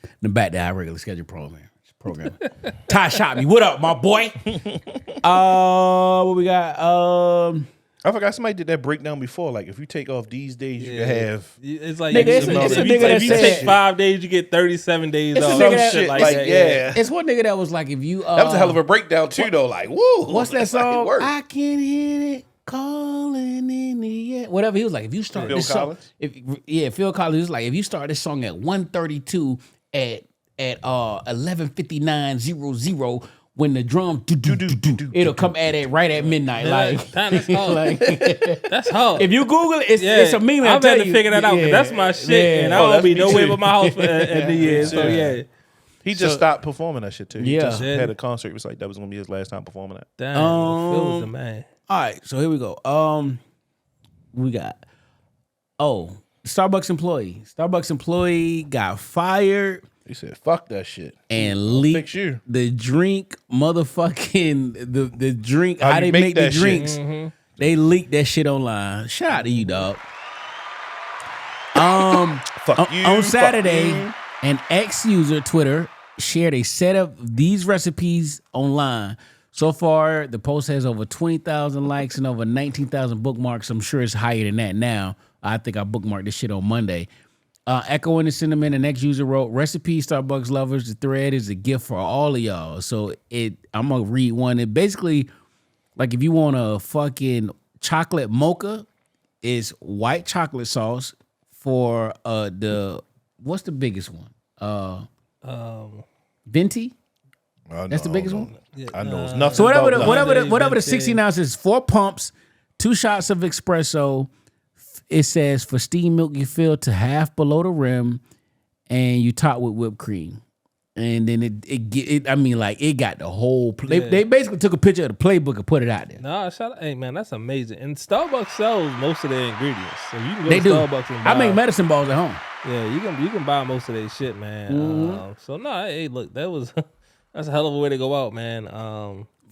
you. Then back to our regular schedule program. Ty shot me. What up, my boy? What we got? I forgot somebody did that breakdown before. Like, if you take off these days, you can have. It's like Nigga, it's a nigga that if you said- take 5 days, you get 37 days It's a off. nigga Some that- shit like like, that. yeah. It's one nigga that was like, if you That was a hell of a breakdown too, though. Like, woo. what's that Like, it song? worked. I can hit it. calling in the air. Whatever. He was like, if you start Phil this song, Collins? Phil Collins was like, if you start this song at 1:32 at 11:59:00 when the drum it'll come at it right at midnight. That's hard. Like That's hard. if you Google it, it's a meme. I've had to figure that out. 'Cause that's my shit, and I don't be nowhere but my house at New Year's. So yeah. He just stopped performing that shit too. He Yeah. just had a concert. It was like that was gonna be his last time performing that. Damn, Phil was the man. All right, so here we go. We got Starbucks employee got fired He said, "Fuck that shit." and leaked fix you. the drink, motherfucking the drink. How they you make the that shit. drinks? They leaked that shit online. Shout out to you, dog. Fuck you. On fuck Saturday, you. an ex-user Twitter shared a set of these recipes online. So far, the post has over 20,000 likes and over 19,000 bookmarks. I'm sure it's higher than that now. I think I bookmarked this shit on Monday. Echoing the sentiment, an ex-user wrote, "Recipe Starbucks lovers, the thread is a gift for all of y'all." So I'm gonna read one. It basically, like, if you want a fucking chocolate mocha, it's white chocolate sauce for what's the biggest one? Venti. That's the biggest one. I know it's nothing. So about whatever the 16 ounces, 4 pumps, 2 shots of espresso. It says for steamed milk you fill to half below the rim, and you top with whipped cream. And then it got the whole. They basically took a picture of the playbook and put it out there. No, hey man, that's amazing. And Starbucks sells most of their ingredients, so you can go They to do. Starbucks and buy. I make medicine balls at home. Yeah, you can buy most of their shit, man. So no, hey, look, that's a hell of a way to go out, man.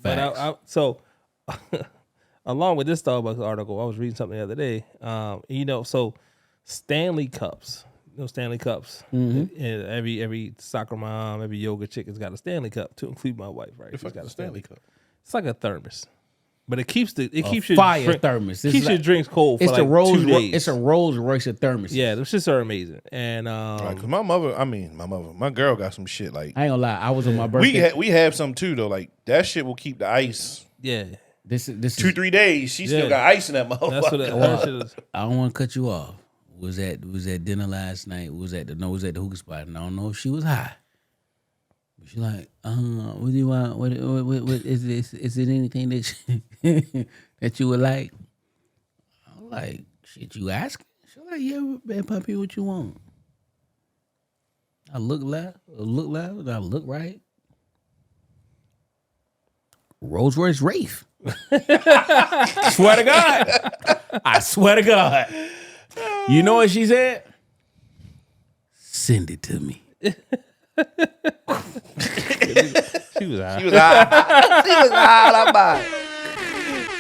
But so along with this Starbucks article, I was reading something the other day. So Stanley Cups. Stanley Cups. And every soccer mom, every yoga chick has got a Stanley Cup, to include my wife, right? She's got a Stanley Cup. It's like a thermos, but it keeps your fire thermos. Keeps your drinks cold for It's like a Rolls. 2 days. It's a Rolls Royce of thermos. Yeah, those shits are amazing. And Cause my girl got some shit like. I ain't gonna lie. I was on my birthday. We have some too though. Like that shit will keep the ice. yeah, This 2-3 days. She still got ice in that motherfucker. that's what that shit is. I don't want to cut you off. Was at dinner last night. Was at the hookah spot, and I don't know if she was high. She like, what do you want? What is this? Is it anything that that you would like? I'm like, shit, you asking? She like, yeah, man, puppy, what you want? I look left, I look right. Rolls Royce Wraith. Swear to God. I swear to God. You know what she said? Send it to me. She was high. She was high. She was high about it.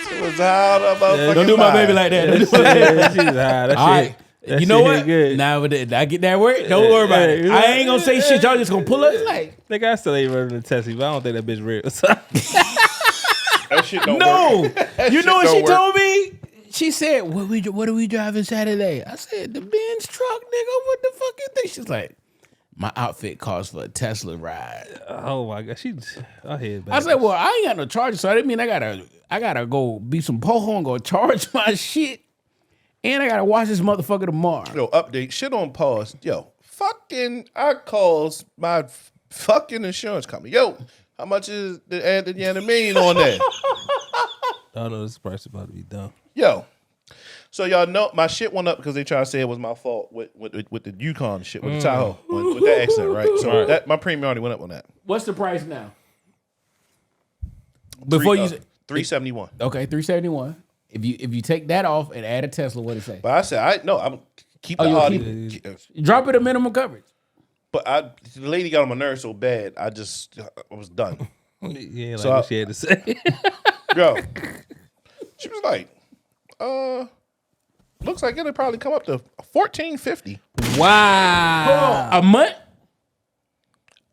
She was high about fucking Don't do my baby like that. She was high. That All right. shit. That You know shit what? hit good. Now I get that word. Don't worry about it. I ain't gonna say shit. Y'all just gonna pull us like. Nigga, I still ain't running the Tessie, but I don't think that bitch real. That shit don't No. work. You know what don't she work. told me? She said, "What are we driving Saturday?" I said, "The Benz truck, nigga. What the fuck you think?" She's like, "My outfit calls for a Tesla ride." Oh my god, I head back. I said, "Well, I ain't got no charger, so that mean I gotta go be some poho and go charge my shit, and I gotta watch this motherfucker tomorrow." Yo, update. Shit on pause. Yo, I calls my fucking insurance company. Yo, how much is the add the million on that? I know this price is about to be dumb. Yo, so y'all know my shit went up because they tried to say it was my fault with the Yukon shit, with the Tahoe, with that accident, right? So that my premium already went up on that. What's the price now? Before you $371. okay, $371. If you take that off and add a Tesla, what it say? But I said I'm keep the you'll Audi. Drop it to minimum coverage. But the lady got on my nerves so bad, I was done. Yeah, like So what she had to say. Yo, she was like, looks like it'll probably come up to $1,450 Wow. A month?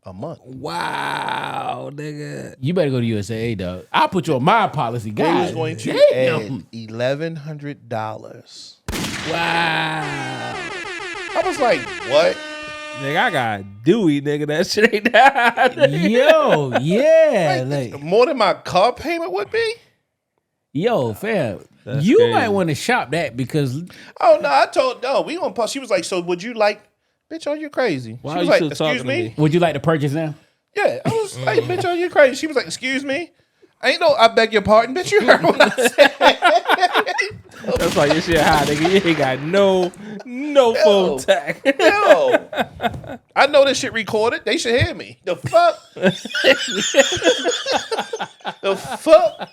a month. Wow, nigga. You better go to USA, dog. I'll put you on my policy, They guys. was going to Damn. add $1,100. Wow. I was like, what? Nigga, I got Dewey, nigga. That shit ain't that. Yo, yeah. Like, More than my car payment would be? Yo, fam, That's you crazy. might want to shop that because Oh no, we gonna pause. She was like, so would you like, bitch? Are you crazy? Why she are was you like, still excuse talking to me? me? would you like to purchase now? Yeah, I was like, bitch, are you crazy? She was like, excuse me. I beg your pardon, bitch. You heard what I said. That's why your shit high, nigga. You ain't got no phone tag. Yo, I know this shit recorded. They should hear me. The fuck? The fuck?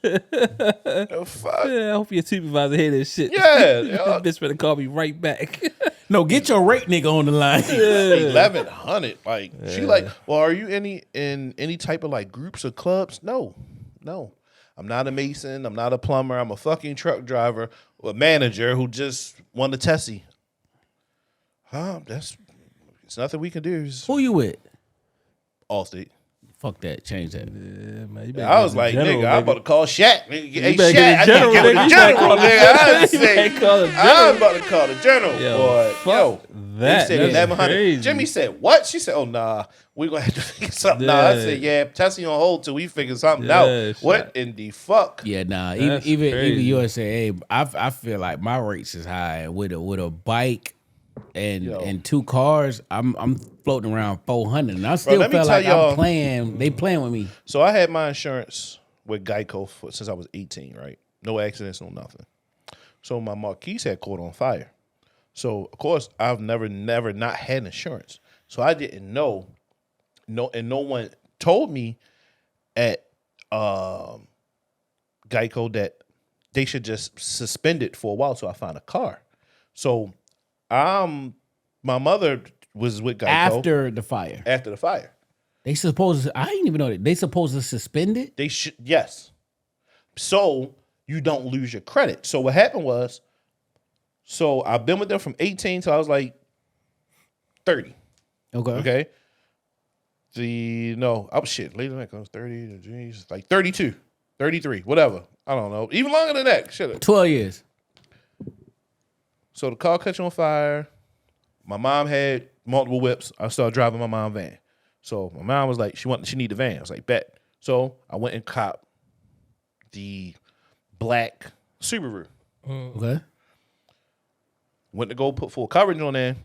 The fuck? Yeah, I hope your supervisor hear this shit. Yeah, This bitch better call me right back. No, get your rate nigga on the line. 1100. Like she like, well, are you in any type of like groups or clubs? No. I'm not a mason. I'm not a plumber. I'm a fucking truck driver or a manager who just won the Tessie. It's nothing we can do. It's Who you with? Allstate. Fuck that. Change that. Yeah, man, you better I get was in like, general, nigga, I'm about to call Shaq. Nigga, hey, better Shaq, get in general, I need to nigga. get You with the better general, call nigga. I You say, better call the I'm general. about to call the general, Yo, boy. fuck Yo, that. they said That's 1100. crazy. Jimmy said, what? She said, oh, nah, we're going to have to figure something out. I Yeah. said, yeah, Tessie on hold till we figure something Yeah, out. What in the fuck? Yeah, nah. That's Even crazy. USA, hey, I feel like my rates is high with a bike and two cars. I'm floating around 400, and I still let me feel tell like y'all- I'm playing. They playing with me. So I had my insurance with Geico since I was 18, right? No accidents, no nothing. So my Marquise had caught on fire. So of course I've never not had insurance. So I didn't know. And no one told me at Geico that they should just suspend it for a while till I find a car. So my mother was with Geico After the fire, after the fire. they supposed. I didn't even know that they supposed to suspend it. They should, yes. So you don't lose your credit. So what happened was, so I've been with them from 18 till I was like 30. Okay. Okay. Shit, later than that, I was 30, geez, like 32, 33, whatever. I don't know. Even longer than that. Shit. 12 years. So the car catch on fire. My mom had multiple whips. I started driving my mom's van. So my mom was like, she need the van. I was like, bet. So I went and copped the black Subaru. Okay. Went to go put full coverage on there.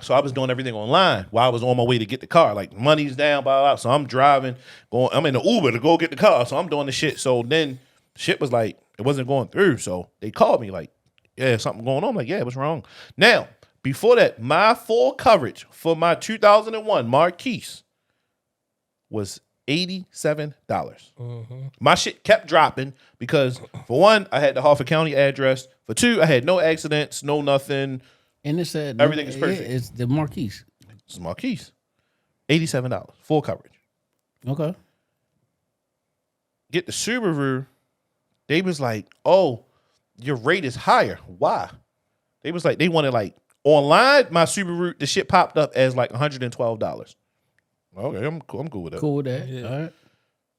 So I was doing everything online while I was on my way to get the car. Like money's down, blah, blah, blah. So I'm driving, I'm in the Uber to go get the car. So I'm doing the shit. So then shit was like, it wasn't going through. So they called me like, yeah, something going on. I'm like, yeah, what's wrong? Now, before that, my full coverage for my 2001 Marquise was $87. My shit kept dropping because, for one, I had the Harford County address. For two, I had no accidents, no nothing. And it said Everything is perfect. It's the Marquise. It's Marquise. $87, full coverage. Okay. Get the Subaru. They was like, oh, your rate is higher. Why? They was like, they wanted like, online, my Subaru, the shit popped up as like $112. Okay, I'm cool with that. Cool with that. Yeah. All right.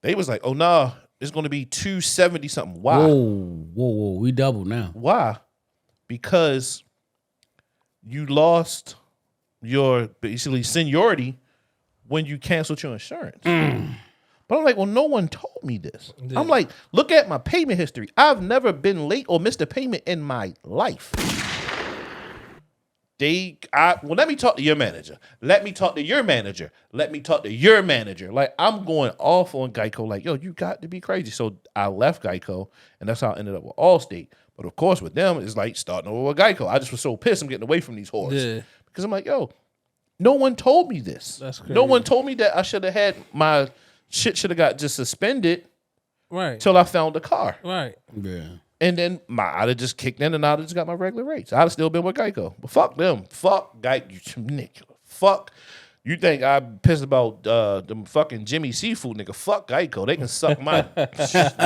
They was like, oh, nah, it's going to be $270 something. Why? Whoa. We doubled now. Why? Because you lost your basically seniority when you canceled your insurance. But I'm like, well, no one told me this. Yeah. I'm like, look at my payment history. I've never been late or missed a payment in my life. Let me talk to your manager. Let me talk to your manager. Let me talk to your manager. Like, I'm going off on Geico. Like, yo, you got to be crazy. So I left Geico, and that's how I ended up with Allstate. But of course, with them, it's like starting over with Geico. I just was so pissed I'm getting away from these whores. Yeah. Because I'm like, yo, no one told me this. That's crazy. No one told me that I should have had my shit should have got just suspended Right. till I found the car. Right. Yeah. And then I'd have just kicked in and I'd have just got my regular rates. I'd have still been with Geico. But fuck them. Fuck Geico. Nigga. Fuck. You think I'm pissed about them fucking Jimmy Seafood, nigga. Fuck Geico. They can suck my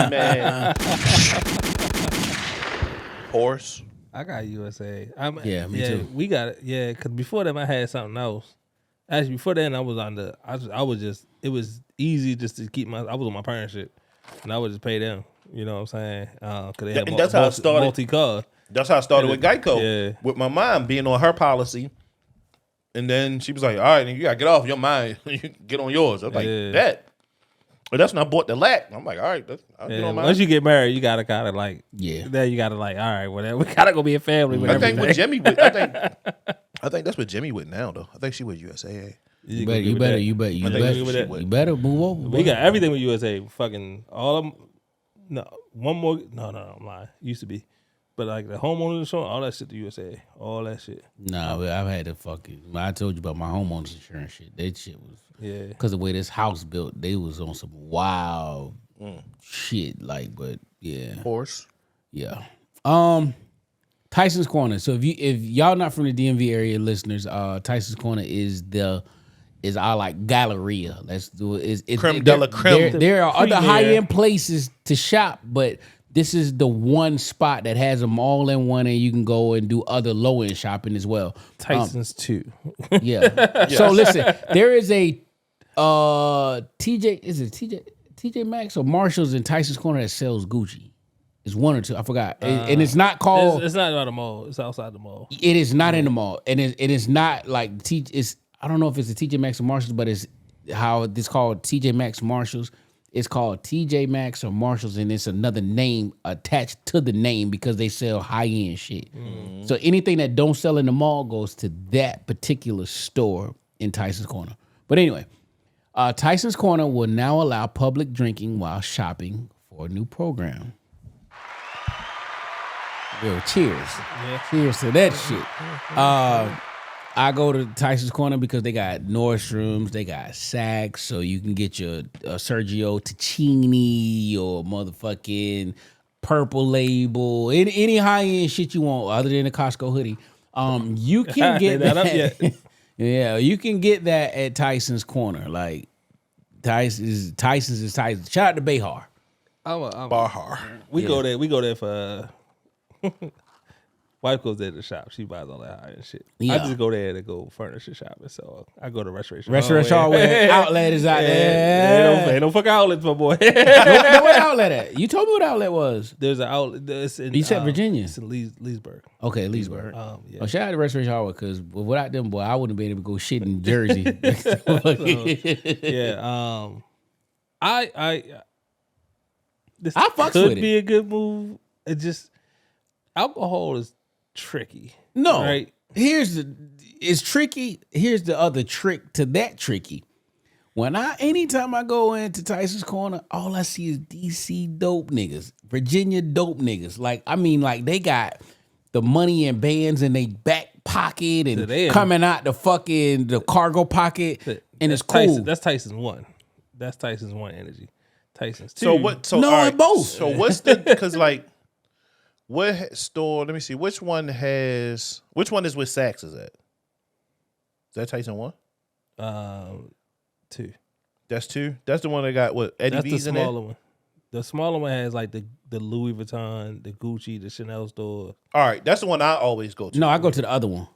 man. Horse. I got USA. Yeah, me too. We got it. Yeah, because before that I had something else. Actually, before then I was on the. I was just. It was easy just to keep my. I was on my parents' shit, and I would just pay them. You know what I'm saying? Because they had And that's how it started. multi-car. That's how I started with Geico. Yeah. With my mom being on her policy. And then she was like, all right, you got to get off your mind. You get on yours. I was like, Yeah. that. But that's when I bought the lac. I'm like, all right, I'll get on my. Once you get married, you gotta kind of like, Then you gotta like, all right, whatever. We gotta go be a family. With I think everything. with Jimmy, I think that's what Jimmy with now though. I think she with USAA. You better move over. We got everything with USA. Fucking all of them. No, one more. No, I'm lying. Used to be. But like the homeowners insurance, all that shit to USA. All that shit. Nah, I've had to fucking. I told you about my homeowners insurance shit. That shit was. Yeah. Because the way this house built, they was on some wild shit. Like, but yeah. Horse. Yeah. Tyson's Corner. So if y'all not from the DMV area, listeners, Tyson's Corner is our like Galleria. Let's do it. It's Creme de la creme. There are other high end places to shop, but this is the one spot that has them all in one, and you can go and do other low end shopping as well. Tyson's too. Yeah. So listen, there is a TJ Maxx or Marshalls in Tyson's Corner that sells Gucci. It's one or two. I forgot. And it's not called. It's not at the mall. It's outside the mall. It is not in the mall, and it is not like it's. I don't know if it's a TJ Maxx or Marshalls, but it's how it's called TJ Maxx Marshalls. It's called TJ Maxx or Marshalls, and it's another name attached to the name because they sell high end shit. Mm. So anything that don't sell in the mall goes to that particular store in Tyson's Corner. But anyway, Tyson's Corner will now allow public drinking while shopping for a new program. Yo, cheers. Yeah. Cheers to that shit. I go to Tyson's Corner because they got Nordstrom's, they got Saks, so you can get your Sergio Tacchini or motherfucking Purple Label, any high-end shit you want other than a Costco hoodie. You can get that. Yeah, you can get that at Tyson's Corner. Like, Tyson's is Tyson. Shout out to Behar. Bahar. We go there for... Wife goes there to shop. She buys all that high end shit. Yeah. I just go there to go furniture shopping. So I go to Restoration. Hardware. Outlet is out there. Ain't no fucking outlets, my boy. Know what outlet at? You told me what outlet was. There's an outlet. You said Virginia. It's in Leesburg. Okay, Leesburg. Yeah. Oh, shout out to Restoration Hardware because without them, boy, I wouldn't be able to go shit in Jersey. Yeah. This I fucks could with it. be a good move. It just alcohol is tricky. No, right? It's tricky. Here's the other trick to that tricky. Anytime I go into Tyson's Corner, all I see is DC dope niggas, Virginia dope niggas. Like they got the money in bands in their back pocket and coming out the cargo pocket, and it's cool. Tyson, that's Tyson's one. That's Tyson's one energy. Tyson's two. So what? So no, all right, both. So what's the? Because like. What store? Let me see. Which one is with Saks is that? Is that Tyson 1? 2. That's 2. That's the one that got what Eddie V's in there. That's the smaller one. The smaller one has like the Louis Vuitton, the Gucci, the Chanel store. All right, that's the one I always go to. No, I go to the other one.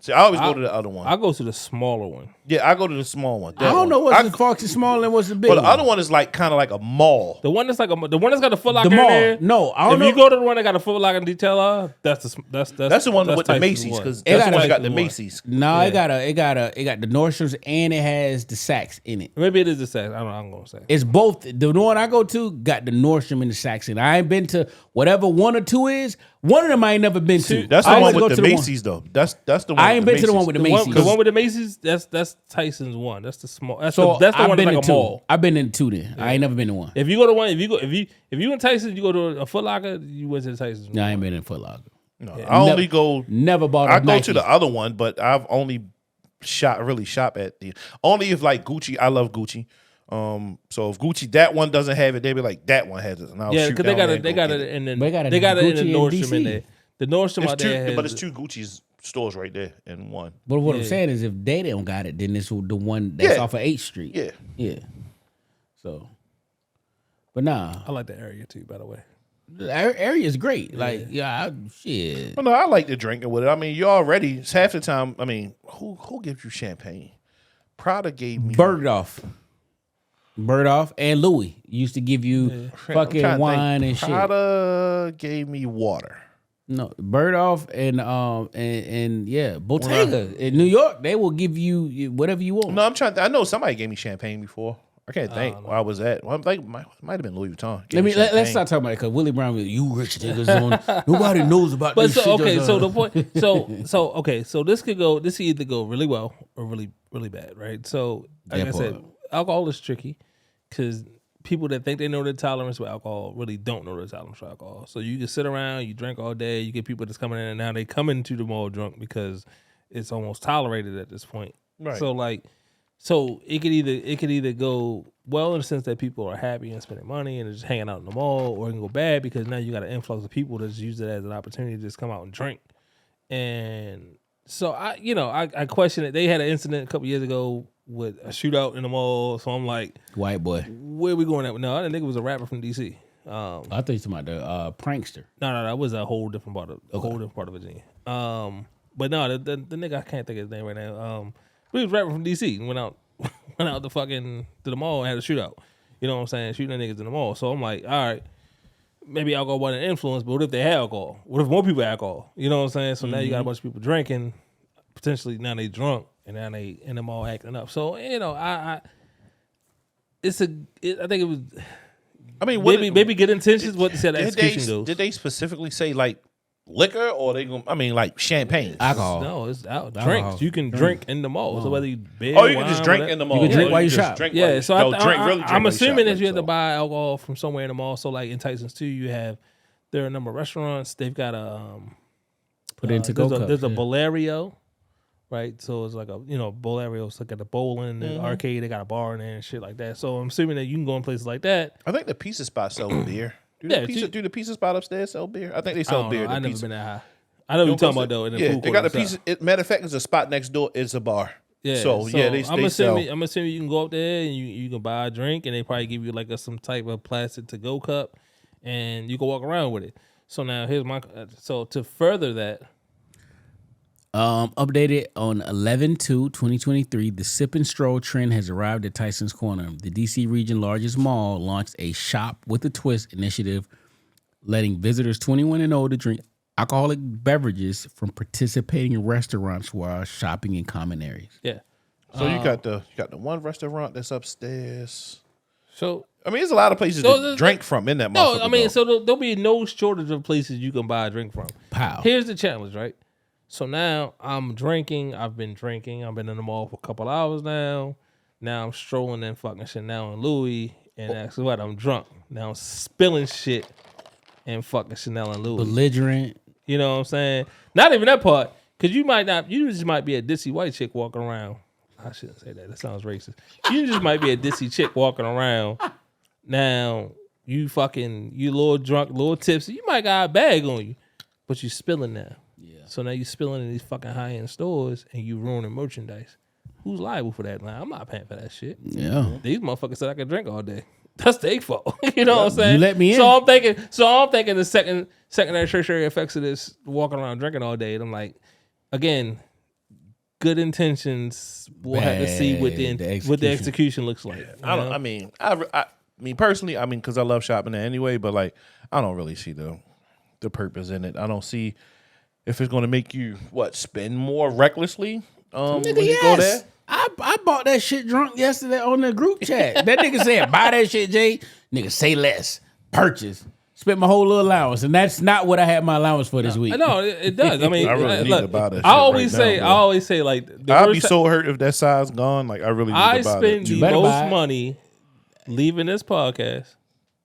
See, I always go to the other one. I go to the smaller one. Yeah, I go to the small one. I don't know what's the fucking small and what's the big one. But the other one is like kind of like a mall. The one that's the one that's got a Foot Locker the mall. in there. No, I don't know. If you go to the one that got a Foot Locker and detail, that's the one with the Macy's because that's the one that got the Macy's. No, it got the Nordstrom's and it has the Saks in it. Maybe it is the Saks. I don't know. I'm gonna say it's both. The one I go to got the Nordstrom and the Saks in it. I ain't been to whatever one or two is. One of them I ain't never been to. That's the one with the Macy's though. That's the one. I ain't been to the one with the Macy's. The one with the Macy's, that's Tyson's one. That's the small. That's the one I've that's been like a mall. I've been in 2 then. Yeah. I ain't never been to one. If you go to one, if you in Tyson's, you go to a Foot Locker, you went to the Tyson's. No, I ain't been in Foot Locker. No, I only go. Never bought. I go to the other one, but I've only shop at the only if like Gucci. I love Gucci. So if Gucci that one doesn't have it, they be like that one has it. And I'll because they got it in the Nordstrom in there. The Nordstrom out there, but it's 2 Gucci's stores right there in one. But what I'm saying is, if they don't got it, then it's the one that's off of 8th Street. Yeah. So, but nah, I like the area too. By the way, the area is great. Like, shit. Well, no, I like to drink it with it. I mean, you already half the time. I mean, who gives you champagne? Prada gave me Bergdorf, and Louis used to give you fucking wine and shit. Prada gave me water. No, Bergdorf and Bottega in New York, they will give you whatever you want. No, I know somebody gave me champagne before. I can't think where I was at. Well, I'm like, might have been Louis Vuitton. Let's start talking about it because Willie Brown was you rich niggas on. Nobody knows about But this so shit. okay, so the point, so this could either go really well or really really bad, right? So like I said, alcohol is tricky because people that think they know their tolerance with alcohol really don't know their tolerance for alcohol. So you can sit around, you drink all day, you get people that's coming in and now they come into the mall drunk because it's almost tolerated at this point. Right. So it could either go well in the sense that people are happy and spending money and just hanging out in the mall, or it can go bad because now you got an influx of people that just use it as an opportunity to just come out and drink. And so I question it. They had an incident a couple years ago with a shootout in the mall. So I'm like, white boy. where we going at? No, I didn't think it was a rapper from DC. I thought you were talking about the prankster. No, that was a whole different part of Virginia. But no, the nigga, I can't think of his name right now. He was a rapper from DC and went out to the mall and had a shootout. You know what I'm saying? Shooting niggas in the mall. So I'm like, all right, maybe alcohol wasn't an influence, but what if they had alcohol? What if more people had alcohol? You know what I'm saying? So now you got a bunch of people drinking, potentially now they drunk, and now they in the mall acting up. So, I think it was. I mean, maybe good intentions. What said execution goes. Did they specifically say like liquor or they going? I mean, like champagne, alcohol. No, it's out. Drinks. You can drink in the mall. So whether you beer, you can wine, just drink whatever, in the mall. You can drink while you shop. Yeah. So I'm assuming that you have to so. buy alcohol from somewhere in the mall. So like in Tyson's too, there are a number of restaurants. They've got a put it into go cups. There's a Bolario. Right, so it's like Bolario's like at the bowling, the arcade. They got a bar in there and shit like that. So I'm assuming that you can go in places like that. I think the pizza spot sell beer. Do the pizza spot upstairs sell beer? I think they sell beer. I've never been that high. I know what you're talking about though. In the food they court got the pizza. Matter of fact, there's a spot next door. It's a bar. Yeah. So they I'm sell. assuming you can go up there and you can buy a drink and they probably give you like some type of plastic to go cup and you can walk around with it. So now here's so to further that. Updated on 11/2/2023, the sip and stroll trend has arrived at Tyson's Corner. The DC region largest mall launched a Shop with a Twist initiative, letting visitors 21 and older drink alcoholic beverages from participating restaurants while shopping in common areas. Yeah. So you got the one restaurant that's upstairs. So I mean, there's a lot of places to drink from in that mall. No, I mean, so there'll be no shortage of places you can buy a drink from. Pow. Here's the challenge, right? So now I'm drinking. I've been drinking. I've been in the mall for a couple hours now. Now I'm strolling in fucking Chanel and Louis. And that's what I'm drunk. Now I'm spilling shit in fucking Chanel and Louis. Belligerent. You know what I'm saying? Not even that part. Because you just might be a dissy white chick walking around. I shouldn't say that. That sounds racist. You just might be a dissy chick walking around. Now you little drunk, little tipsy. You might got a bag on you. But you spilling now. So now you spilling in these fucking high-end stores and you ruining merchandise. Who's liable for that? Now, I'm not paying for that shit. Yeah. These motherfuckers said I could drink all day. That's their fault. You know what I'm saying? You let me in. So I'm thinking the secondary tertiary effects of this walking around drinking all day. And I'm like, again, good intentions. We'll have to see what the execution looks like. I mean personally, because I love shopping there anyway, but like I don't really see the purpose in it. I don't see if it's going to make you spend more recklessly when you go there. I bought that shit drunk yesterday on the group chat. That nigga said, buy that shit, Jay. Nigga, say less. Purchase. Spent my whole little allowance, and that's not what I had my allowance for this week. No, it does. I mean, I really need to buy that shit I always say, like, I'd be so hurt if that size gone. Like, I really need to buy it. I spend the most money leaving this podcast.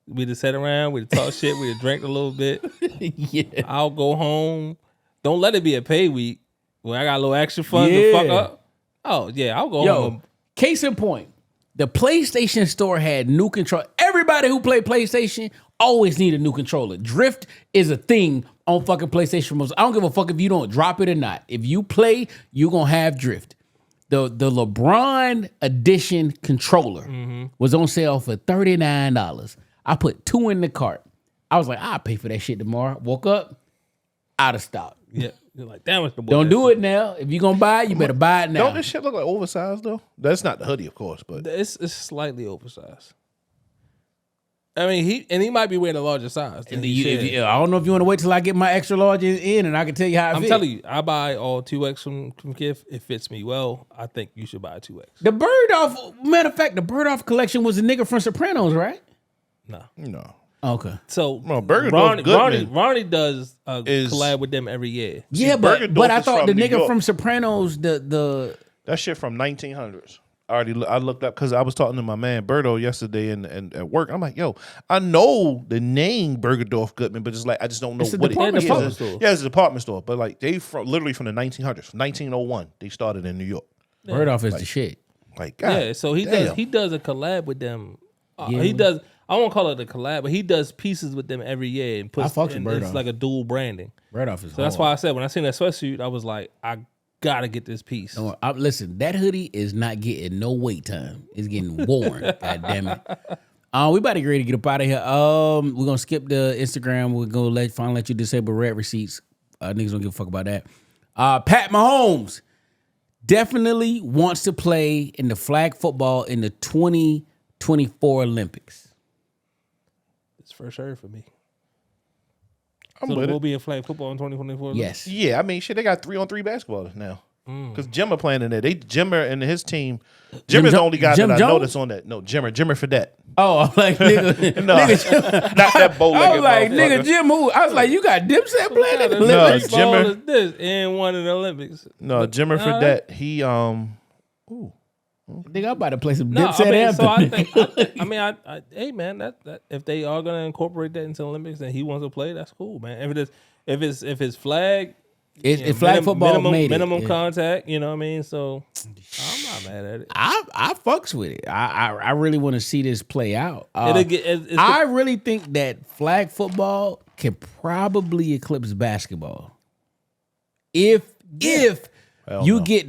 We just sat around, we talk shit, we drank a little bit. Yeah. I'll go home. Don't let it be a pay week when I got a little extra funds to fuck up. Oh, yeah, I'll go home. Case in point, the PlayStation store had new control. Everybody who played PlayStation always need a new controller. Drift is a thing on fucking PlayStation. I don't give a fuck if you don't drop it or not. If you play, you're going to have drift. The LeBron edition controller was on sale for $39. I put 2 in the cart. I was like, I'll pay for that shit tomorrow. Woke up, out of stock. Yeah, you're like, damn it, the boy. Don't do it now. If you're gonna buy it, you better buy it now. Don't this shit look like oversized though? That's not the hoodie, of course, but it's slightly oversized. I mean, he might be wearing a larger size. than he should. I don't know if you want to wait till I get my extra large in, and I can tell you how it I'm fit. telling you, I buy all 2X from Gift. It fits me well. I think you should buy a 2X. The Bird-Off, matter of fact, the Bird-Off collection was a nigga from Sopranos, right? No. Okay. So No, Bergerdorf Goodman Ronnie does a collab with them every year. Yeah, Bergerdorf but I is thought from the New nigga York. from Sopranos, the That shit from 1900s. I looked up because I was talking to my man Berto yesterday and at work. I'm like, yo, I know the name Bergerdorf Goodman, but it's like I just don't know It's a what department it store. is. Yeah, it's a department store, but like they literally from the 1900s, 1901. They started in New York. Bird-Off is the shit. Like, God, Yeah, so he does a collab with them. Yeah. He does. I won't call it a collab, but he does pieces with them every year and puts. I fucks with and Bird it's Off. like a dual branding. Bird-Off is So that's why I said when I seen that sweatsuit, I was like, I gotta get this piece. Listen, that hoodie is not getting no wait time. It's getting worn. God damn it. We about to get ready to get up out of here. We're gonna skip the Instagram. We're gonna finally let you disable red receipts. Niggas don't give a fuck about that. Pat Mahomes definitely wants to play in the flag football in the 2024 Olympics. It's for sure for me. I'm So with there will it. be a flag football in 2024. Yes. Yeah, I mean, shit, they got 3-on-3 basketball now. Because Jimmer playing in there. Jimmer and his team. Jimmer's the only guy Jim that I Jones? know that's on that. No, Jimmer Fredette. Oh, I'm like nigga. No, nigga, not that bow-legged I was like, motherfucker. nigga, Jim who? I was like, you got Dipset playing in the No, Olympics? Jimmer- Is this and one in the Olympics. No, Jimmer Fredette. He Nigga, I'm about to play some No, Dipset I mean, anthem. so I think, I mean, hey man, that if they are gonna incorporate that into the Olympics and he wants to play, that's cool, man. If it's flag, It's flag football made minimum it. contact, you know what I mean? So I'm not mad at it. I fucks with it. I really want to see this play out. It's I really think that flag football can probably eclipse basketball. If Hell you no. get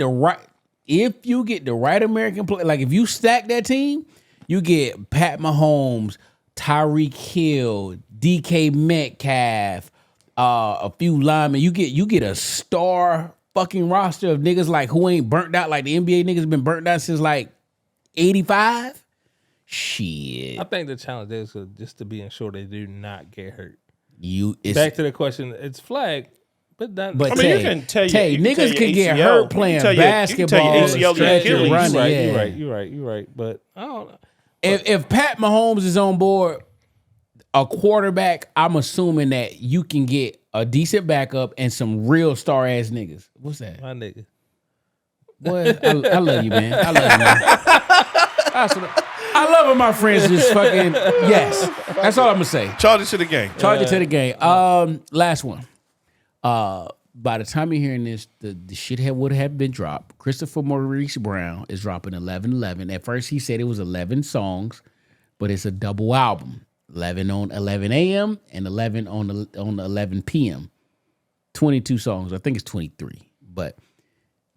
the right American play, like if you stack that team, you get Pat Mahomes, Tyreek Hill, DK Metcalf, a few linemen. You get a star fucking roster of niggas like who ain't burnt out like the NBA niggas been burnt out since like 85. Shit. I think the challenge is just to be ensure they do not get hurt. It's Back to the question, it's flag, but that. But I mean, Tay, you can tell you- Tay, you can tell niggas your can get ACL. hurt You playing can tell your- you can basketball. tell your ACL, your stretch and Achilles. running, yeah. You're right. But I don't know. If Pat Mahomes is on board, a quarterback, I'm assuming that you can get a decent backup and some real star ass niggas. What's that? My nigga. Boy, I love you, man. I love you, man. I love when my friends just fucking yes. That's all I'm gonna say. charge it to the game. Charge it to the game. Last one. By the time you're hearing this, the shit would have been dropped. Christopher Maurice Brown is dropping 11/11. At first, he said it was 11 songs, but it's a double album. 11 on 11 a.m. and 11 on 11 p.m. 22 songs. I think it's 23. But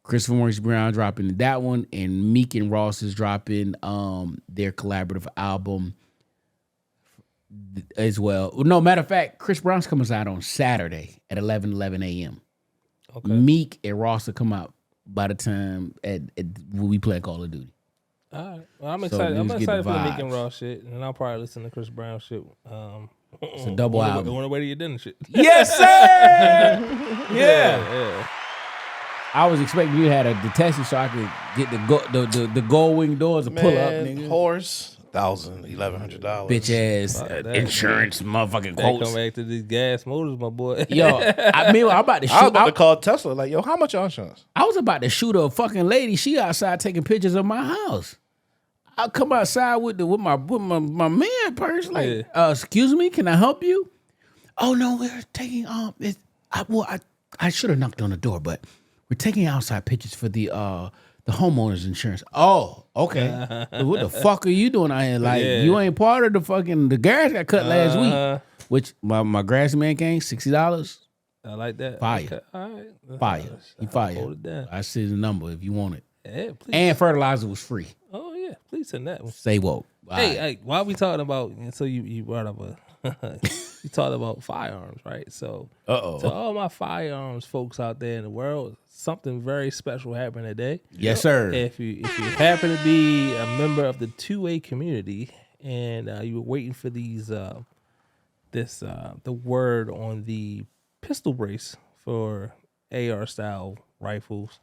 Christopher Maurice Brown dropping that one, and Meek and Ross is dropping their collaborative album as well. No, matter of fact, Chris Brown's coming out on Saturday at 11 a.m. Okay. Meek and Ross will come out by the time when we play Call of Duty. All right. Well, I'm So excited. I'm niggas get excited the for the Meek and vibes. Raw shit, and I'll probably listen to Chris Brown shit. It's a double album. On the way to your dinner shit. Yes, sir. yeah. Yeah. I was expecting you had a detection so I could get the gold wing doors to pull up, Man, nigga. horse, $1,100. Bitch ass that. insurance motherfucking Come quotes. back to these gas motors, my boy. Yo, I'm about to shoot. I was about to call Tesla like, yo, how much your insurance? I was about to shoot a fucking lady. She outside taking pictures of my house. I come outside with my man purse. Like, excuse me, can I help you? Oh no, we're taking I should have knocked on the door, but we're taking outside pictures for the homeowner's insurance. Oh, okay. What the fuck are you doing out here? Like, you ain't part of the grass got cut last week. Which my grass man came $60. I like that. Fire. Okay. All right. Fire. He Hold fired. it down. I see the number if you want it. Yeah, please. And fertilizer was free. Oh yeah, please send that one. Say woke. Hey, why we talking about? So you brought up you talked about firearms, right? So, to all my firearms folks out there in the world, something very special happened today. Yes, sir. If you happen to be a member of the 2A community and you were waiting for these the word on the pistol brace for AR style rifles,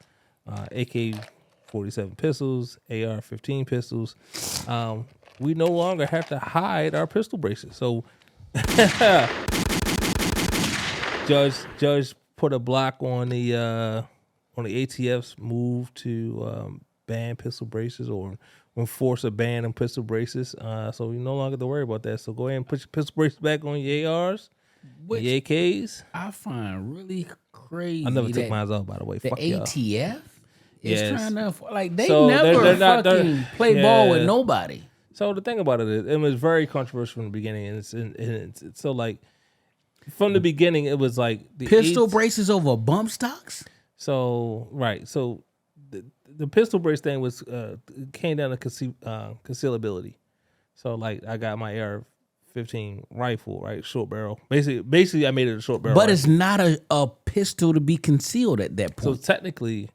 AK-47 pistols, AR-15 pistols. We no longer have to hide our pistol braces. So Judge put a block on the ATF's move to ban pistol braces or enforce a ban on pistol braces. So you no longer have to worry about that. So go ahead and put your pistol braces back on your ARs, Which your AKs. I find really crazy. I never took mine off, by the way. The Fuck y'all. ATF is Yes. trying to like they So never they're not- fucking play ball with yeah. nobody. So the thing about it is, it was very controversial from the beginning, and it's so like from the beginning, it was like the Pistol eight- braces over bump stocks. So right, so the pistol brace thing was came down to concealability. So like I got my AR-15 rifle, right, short barrel. Basically, I made it a short barrel. But rifle. it's not a pistol to be concealed at that So point. technically,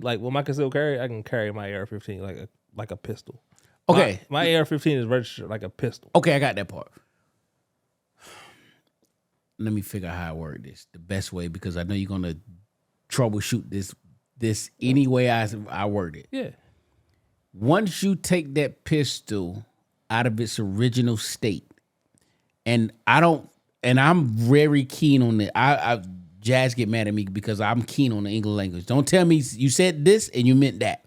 like with my concealed carry, I can carry my AR-15 like a pistol. Okay. my AR-15 is registered like a pistol. Okay, I got that part. Let me figure out how I word this the best way because I know you're gonna troubleshoot this any way I word it. Yeah. Once you take that pistol out of its original state, and I'm very keen on it. I Jazz get mad at me because I'm keen on the English language. Don't tell me you said this and you meant that.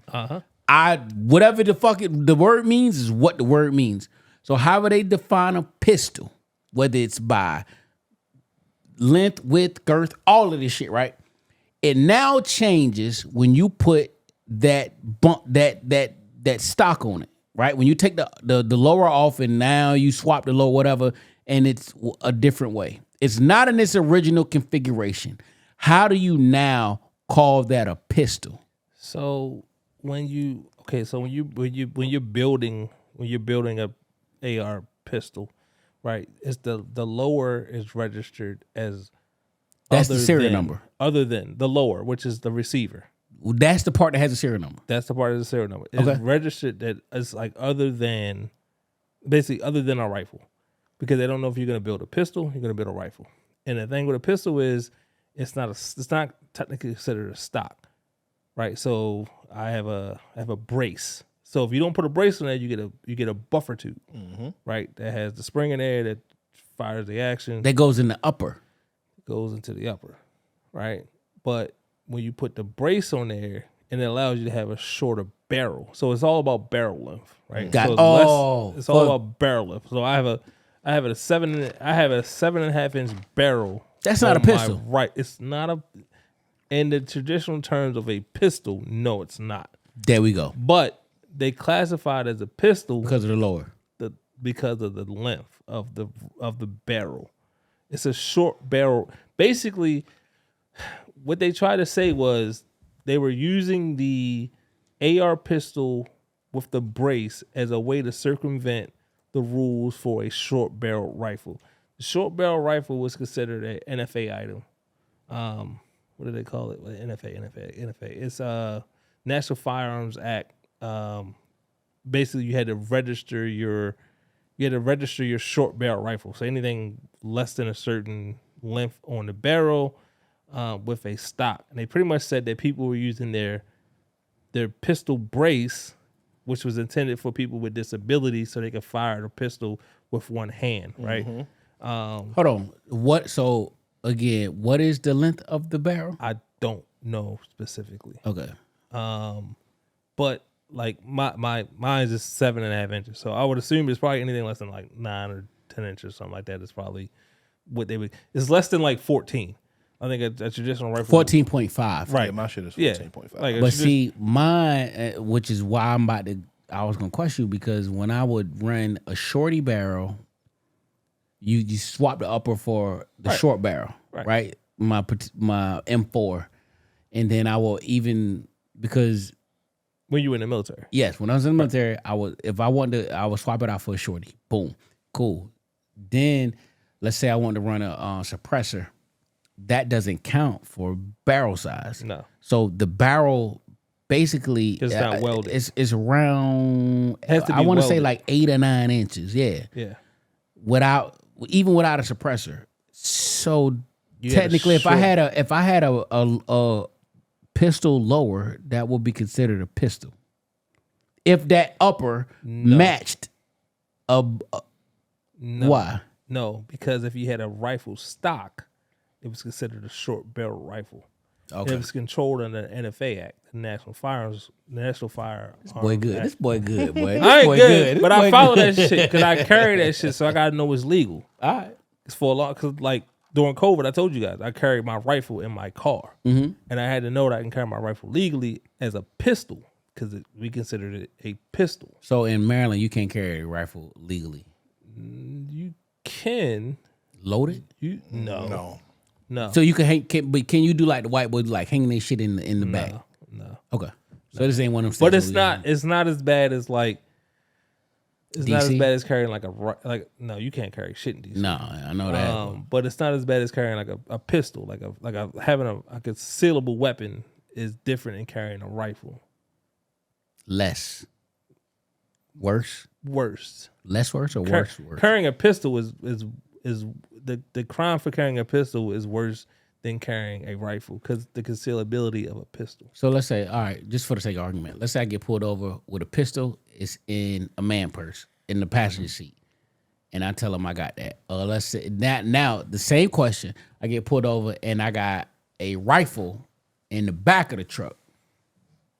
Whatever the fuck the word means is what the word means. So however they define a pistol, whether it's by length, width, girth, all of this shit, right? It now changes when you put that bump that stock on it, right? When you take the lower off and now you swap the lower whatever, and it's a different way. It's not in its original configuration. How do you now call that a pistol? So when you're building a AR pistol, right? It's the lower is registered as That's the other serial than- number. Other than the lower, which is the receiver. That's the part that has a serial number. That's the part of the serial number. It's Okay. registered that it's like other than a rifle. Because they don't know if you're gonna build a pistol, you're gonna build a rifle. And the thing with a pistol is it's not technically considered a stock. Right? So I have a brace. So if you don't put a brace on there, you get a buffer tube. Right? That has the spring in there that fires the action. That goes in the upper. Goes into the upper, right? But when you put the brace on there, and it allows you to have a shorter barrel, so it's all about barrel length, right? Got- So it's all about barrel length. So I have a 7.5 inch barrel. That's not a on my pistol. right? It's not a. In the traditional terms of a pistol, no, it's not. There we go. But they classify it as a pistol Because of the lower. because of the length of the barrel. It's a short barrel. Basically, what they tried to say was they were using the AR pistol with the brace as a way to circumvent the rules for a short barrel rifle. The short barrel rifle was considered an NFA item. What do they call it? NFA. It's National Firearms Act. Basically, you had to register your short barrel rifle. So anything less than a certain length on the barrel with a stock. And they pretty much said that people were using their pistol brace, which was intended for people with disabilities, so they could fire the pistol with one hand, right? Hold on. So again, what is the length of the barrel? I don't know specifically. Okay. But like mine is just 7.5 inches. So I would assume it's probably anything less than like 9 or 10 inches, something like that. Is probably what they would. It's less than like 14. I think a traditional rifle. 14.5. Right. Yeah, my shit is Yeah. 14.5. Like a But tradi- see, mine, which is why I was going to question you because when I would run a shorty barrel, you swap the upper for the short barrel, right? My M4. And then I will because when you were in the military. yes, when I was in the military, I would swap it out for a shorty. Boom. Cool. Then let's say I wanted to run a suppressor. That doesn't count for barrel size. No. So the barrel basically 'Cause it's not welded. It's around. Has to be I want to say welded. like 8 or 9 inches. Yeah, Yeah. Even without a suppressor. So You had a technically, if I short- had a pistol lower, that would be considered a pistol. If that upper matched a No. why? No, because if you had a rifle stock, it was considered a short barrel rifle. Okay. It was controlled under the NFA Act, the National Firearms Boy, good. Act. This boy good, boy. This I ain't boy good, This but I boy follow good. that shit because I carry that shit, so I gotta know it's legal. All right. It's for a lot, because like during COVID, I told you guys I carried my rifle in my car, and I had to know that I can carry my rifle legally as a pistol because we considered it a pistol. So in Maryland, you can't carry a rifle legally. You can, Loaded? No. no, So you can hang, but can you do like the white boys, like hanging their shit in the back? no. Okay. So this ain't one of them. But things it's where not. It's not as bad as like. It's not as DC? bad as carrying like no, you can't carry shit in DC. No, I know that. But it's not as bad as carrying like a pistol, having a concealable weapon is different than carrying a rifle. Less. Worse. Worse. Less worse or worse? Worse. Carrying a pistol is the crime for carrying a pistol is worse than carrying a rifle because the concealability of a pistol. So let's say, all right, just for the sake of argument, let's say I get pulled over with a pistol. It's in a man purse in the passenger seat, and I tell him I got that. Let's say now the same question. I get pulled over and I got a rifle in the back of the truck.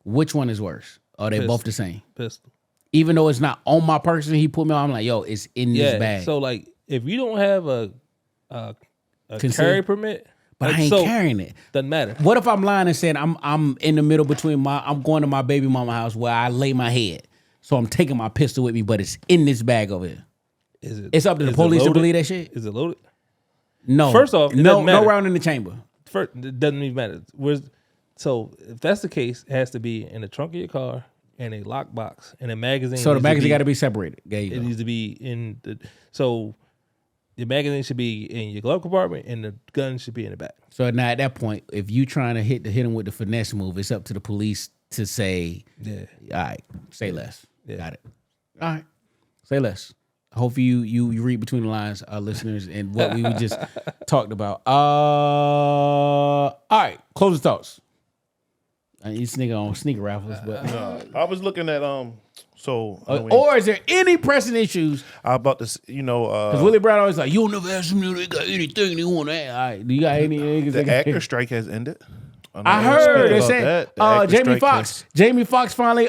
Which one is worse? Are they both the same? Pistol. Even though it's not on my person, he put me on. I'm like, yo, it's in this bag. So like, if you don't have a carry permit, but like, I ain't so, carrying it. Doesn't matter. What if I'm lying and saying I'm in the middle between I'm going to my baby mama house where I lay my head, so I'm taking my pistol with me, but it's in this bag over here. It's up to the police to believe that shit. Is it loaded? No. First off, it no doesn't matter. round in the chamber. First, it doesn't even matter. So if that's the case, it has to be in the trunk of your car, in a lockbox, in a magazine. So the magazine got to be separated. There you It go. needs to be in the. So your magazine should be in your glove compartment, and the gun should be in the back. So now at that point, if you trying to hit him with the finesse move, it's up to the police to say, Yeah. all right, say less. Yeah. Got it. All right, say less. Hopefully you read between the lines, our listeners, and what we just talked about. All right, closing thoughts. This nigga on sneaker raffles, but I was looking at or is there any pressing issues? I about this, Because Willie Brown always like, you'll never ask them if they got anything they want to ask. All right, do you got any? the actor strike has ended. I heard they're about saying that. The actor Jamie strike Foxx. has- Jamie Foxx finally.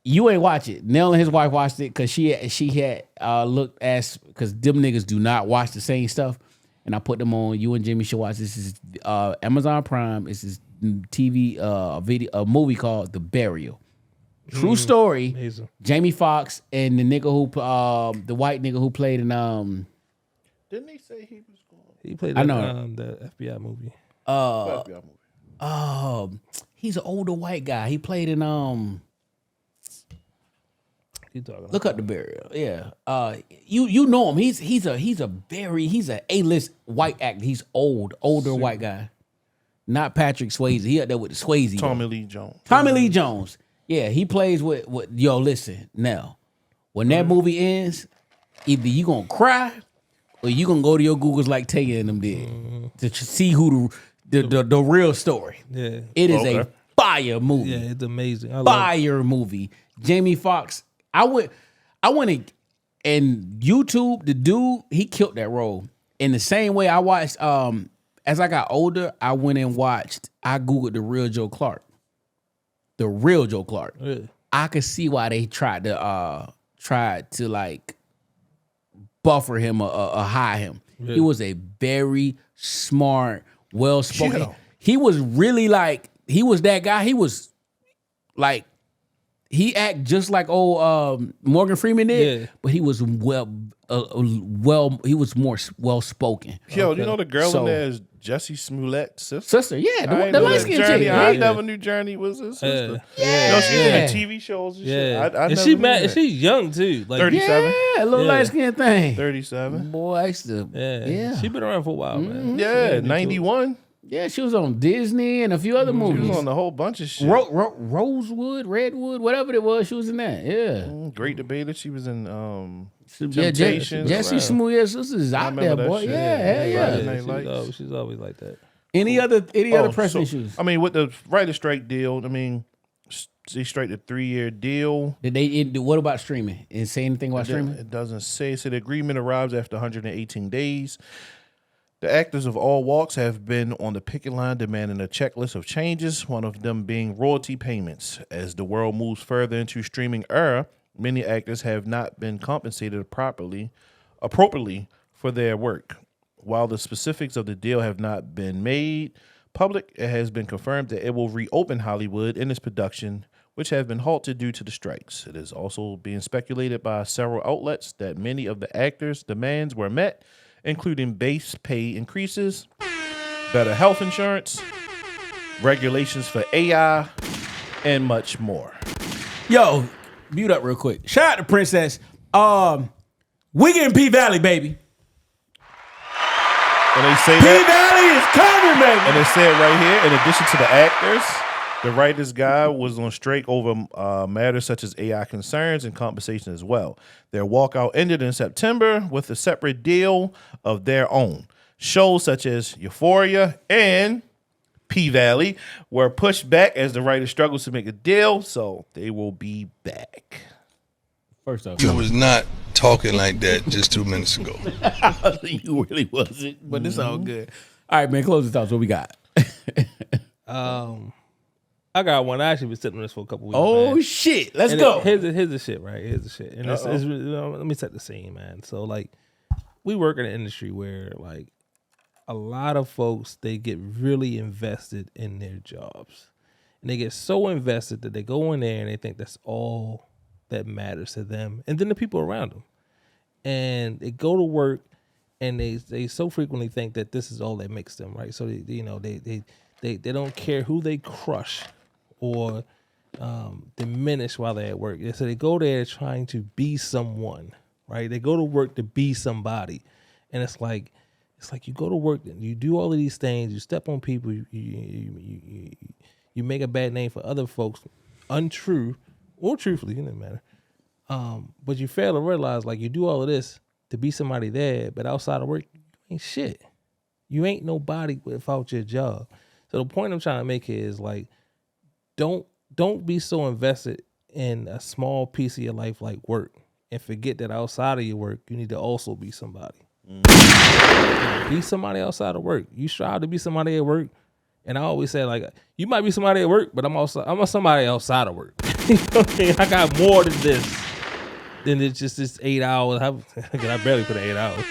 You ain't watch it. Nell and his wife watched it because she had looked as because them niggas do not watch the same stuff, and I put them on. You and Jimmy should watch. This is Amazon Prime. It's this TV a movie called The Burial. True story. Amazing. Jamie Foxx and the nigga who the white nigga who played in Didn't he say he was going? He played I in know. the FBI movie. FBI movie. he's an older white guy. He played in You talking? Look up The Burial. Yeah. You know him. He's a A-list white actor. He's older white guy. Not Patrick Swayze. He up there with the Swayze. Tommy Lee Jones. Tommy Lee Jones. Yeah, he plays with yo, listen, now. When that movie ends, either you gonna cry or you gonna go to your Googles like Taya and them did to see who the real story. Yeah. It is a Okay. fire movie. Yeah, it's amazing. I love Fire movie. Jamie Foxx. I went and YouTube, the dude, he killed that role. In the same way I watched as I got older, I went and I Googled the real Joe Clark. The real Joe Clark. Yeah. I could see why they tried to like buffer him or hide him. Yeah. He was a very smart, well-spoken. Yeah. He was really like, he was that guy. He was like, he act just like Morgan Freeman did, Yeah. but he was he was more well-spoken. Yo, you know the girl So- in there is Jesse Smollett's sister. Sister, yeah, I the ain't know light that skinned Journey. chick. I Yeah. never knew Journey was his sister. Yeah. You know, she's in Yeah. the TV shows and Yeah. shit. I and never she knew mad. that. She's young too. Like 37. Yeah, a little Yeah. light skinned thing. 37. Boy, I used to. Yeah. Yeah. She been around for a while, man. Yeah, 91. Yeah, she was on Disney and a few other She movies. was on a whole bunch of shit. Rosewood, Redwood, whatever it was, she was in that. Yeah. Great Debater. She was in Yeah, Temptations. Jesse Smoove, yeah, sisters out there, remember that boy. shit. Yeah, Yeah. yeah. Night Lights. She's always like that. Any other pressing so, issues? I mean, with the writer strike deal, I mean, they straight a 3-year deal. Did they? What about streaming? Did it say anything about streaming? It doesn't say. So the agreement arrives after 118 days. The actors of all walks have been on the picket line demanding a checklist of changes, one of them being royalty payments. As the world moves further into streaming era, many actors have not been compensated appropriately for their work. While the specifics of the deal have not been made public, it has been confirmed that it will reopen Hollywood and its production, which have been halted due to the strikes. It is also being speculated by several outlets that many of the actors' demands were met, including base pay increases, better health insurance, regulations for AI, and much more. Yo, mute up real quick. Shout out to Princess. We getting P Valley, baby. And they say P Valley is coming, baby. And they say it right here. In addition to the actors, the writers' guy was on strike over matters such as AI concerns and compensation as well. Their walkout ended in September with a separate deal of their own. Shows such as Euphoria and P Valley were pushed back as the writers struggled to make a deal, so they will be back. First off, You was not talking like that just 2 minutes ago. you really wasn't, but it's all good. All right, man, close the thoughts. What we got? I got one. I actually been sitting on this for a couple weeks. Oh, man. shit. Let's And go. Here's the shit, right? Here's the shit. And it's, let me set the scene, man. So, like, we work in an industry where, like, a lot of folks, they get really invested in their jobs. And they get so invested that they go in there and they think that's all that matters to them. And then the people around them. And they go to work and they so frequently think that this is all that makes them, right? So, they don't care who they crush or diminish while they're at work. So they go there trying to be someone, right? They go to work to be somebody. And it's like you go to work, you do all of these things, you step on people, you make a bad name for other folks, untrue or truthfully, it doesn't matter. But you fail to realize, like, you do all of this to be somebody there, but outside of work, you ain't shit. You ain't nobody without your job. So the point I'm trying to make here is, like, don't be so invested in a small piece of your life like work and forget that outside of your work, you need to also be somebody. Be somebody outside of work. You strive to be somebody at work. And I always say, like, you might be somebody at work, but I'm somebody outside of work. You know what I mean? I got more than this. Than it's just this 8 hours. I barely put in 8 hours.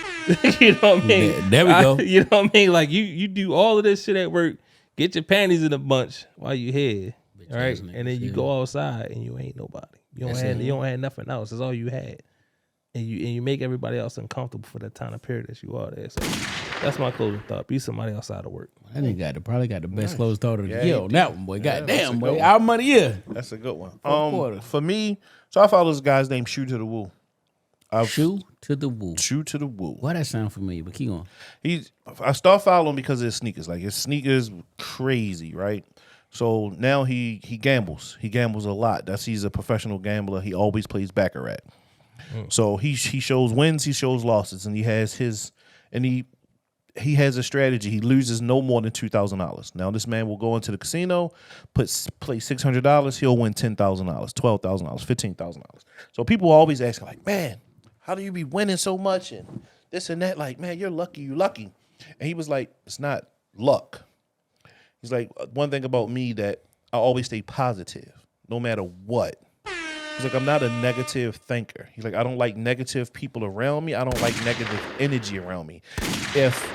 You know what I mean? There we go. You know what I mean? Like, you do all of this shit at work. Get your panties in a bunch while you here. All right? And then you go outside and you ain't nobody. You don't have nothing else. That's all you had. And you make everybody else uncomfortable for that time of period that you are there. So that's my closing thought. Be somebody outside of work. That nigga probably got the best closing thought of the Yeah, year he on that one, boy. Goddamn, boy. one. Our money, yeah. That's a good one. quarter. For me, so I follow this guy's name, Shoe to the Woo. Shoe to the woo. Shoe to the Woo. Why that sound familiar? But keep on. I start following him because of his sneakers. Like, his sneakers crazy, right? So now he gambles. He gambles a lot. He's a professional gambler. He always plays baccarat. So he shows wins, he shows losses, and he has he has a strategy. He loses no more than $2,000. Now this man will go into the casino, play $600, he'll win $10,000, $12,000, $15,000. So people always ask, like, man, how do you be winning so much and this and that? Like, man, you're lucky, you lucky. And he was like, it's not luck. He's like, one thing about me that I always stay positive, no matter what. He's like, I'm not a negative thinker. He's like, I don't like negative people around me. I don't like negative energy around me. If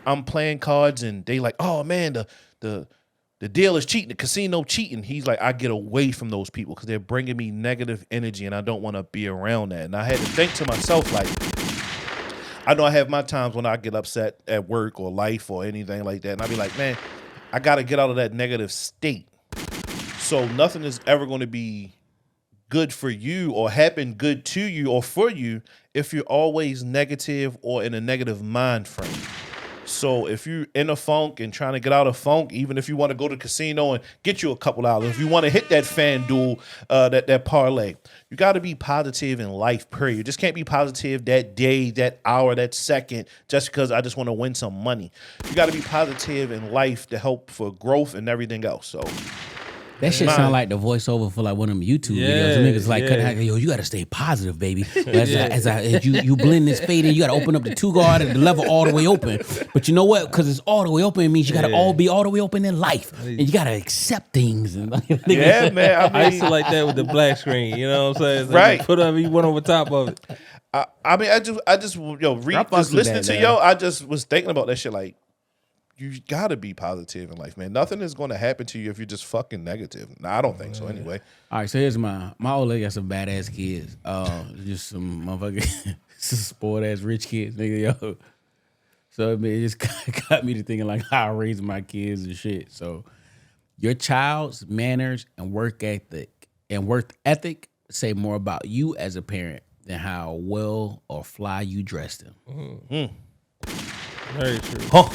I'm playing cards and they like, oh man, the deal is cheating, the casino cheating. He's like, I get away from those people because they're bringing me negative energy and I don't want to be around that. And I had to think to myself, like, I know I have my times when I get upset at work or life or anything like that. And I be like, man, I got to get out of that negative state. So nothing is ever going to be good for you or happen good to you or for you if you're always negative or in a negative mind frame. So if you in a funk and trying to get out of funk, even if you want to go to the casino and get you a couple dollars, if you want to hit that FanDuel, that parlay, you got to be positive in life, period. You just can't be positive that day, that hour, that second, just because I just want to win some money. You got to be positive in life to help for growth and everything else. So that shit sound like the voiceover for like one of them YouTube videos. Niggas like, yo, you gotta stay positive, baby. As you blend this fade in, you gotta open up the two guard and the level all the way open. But you know what? Because it's all the way open, it means you gotta all be all the way open in life, and you gotta accept things. And yeah, man. I used to like that with the black screen. You know what I'm saying? It's like right. You put up, you went over top of it. I mean, I just listening to yo, I just was thinking about that shit like. You gotta be positive in life, man. Nothing is gonna happen to you if you're just fucking negative. Nah, I don't think so anyway. All right, so here's my old lady got some badass kids. Just some motherfucking spoiled ass rich kids, nigga, yo. So I mean, it just got me to thinking like how I raise my kids and shit. So your child's manners and work ethic say more about you as a parent than how well or fly you dress them. Mm-hmm. Very true. Huh.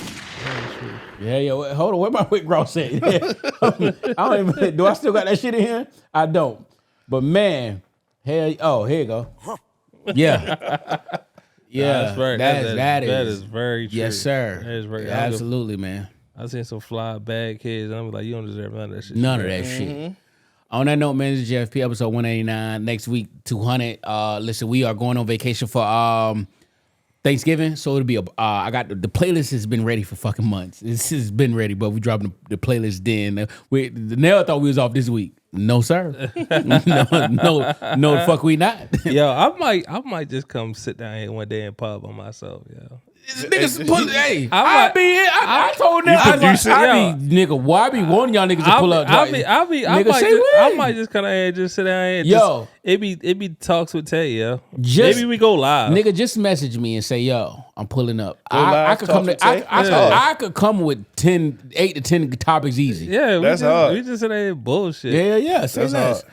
Yeah, yo, hold on. Where my Rick Ross at? Yeah. I don't even. Do I still got that shit in here? I don't. But man, here you go. Yeah, yeah. That's right. That is very true. Yes, sir. That is very absolutely, man. I seen some fly bad kids, and I'm like, you don't deserve none of that shit. None of that shit. On that note, man, this is JFP episode 189. Next week, 200. Listen, we are going on vacation for Thanksgiving, so it'll be I got the playlist has been ready for fucking months. This has been ready, but we dropping the playlist then. The Nell thought we was off this week. No, sir. no, the fuck we not. Yo, I might just come sit down here one day and pub by myself, yo. Niggas pull it. Hey, I told them. Nigga, why be wanting y'all niggas to pull up? I might just kind of just sit down here. Yo, it be talks with Tay, yo. Maybe we go live. Nigga, just message me and say, yo, I'm pulling up. I could come. I could come with 8 to 10 topics easy. Yeah, that's hard. We just sit there and bullshit. Yeah. Say less.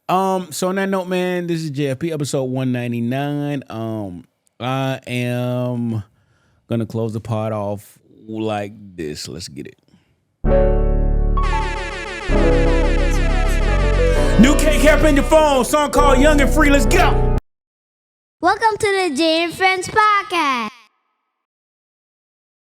So on that note, man, this is JFP episode 199. I am gonna close the pod off like this. Let's get it. New K-Cap in your phone. Song called Young and Free. Let's go. Welcome to the Jay and Friends Podcast.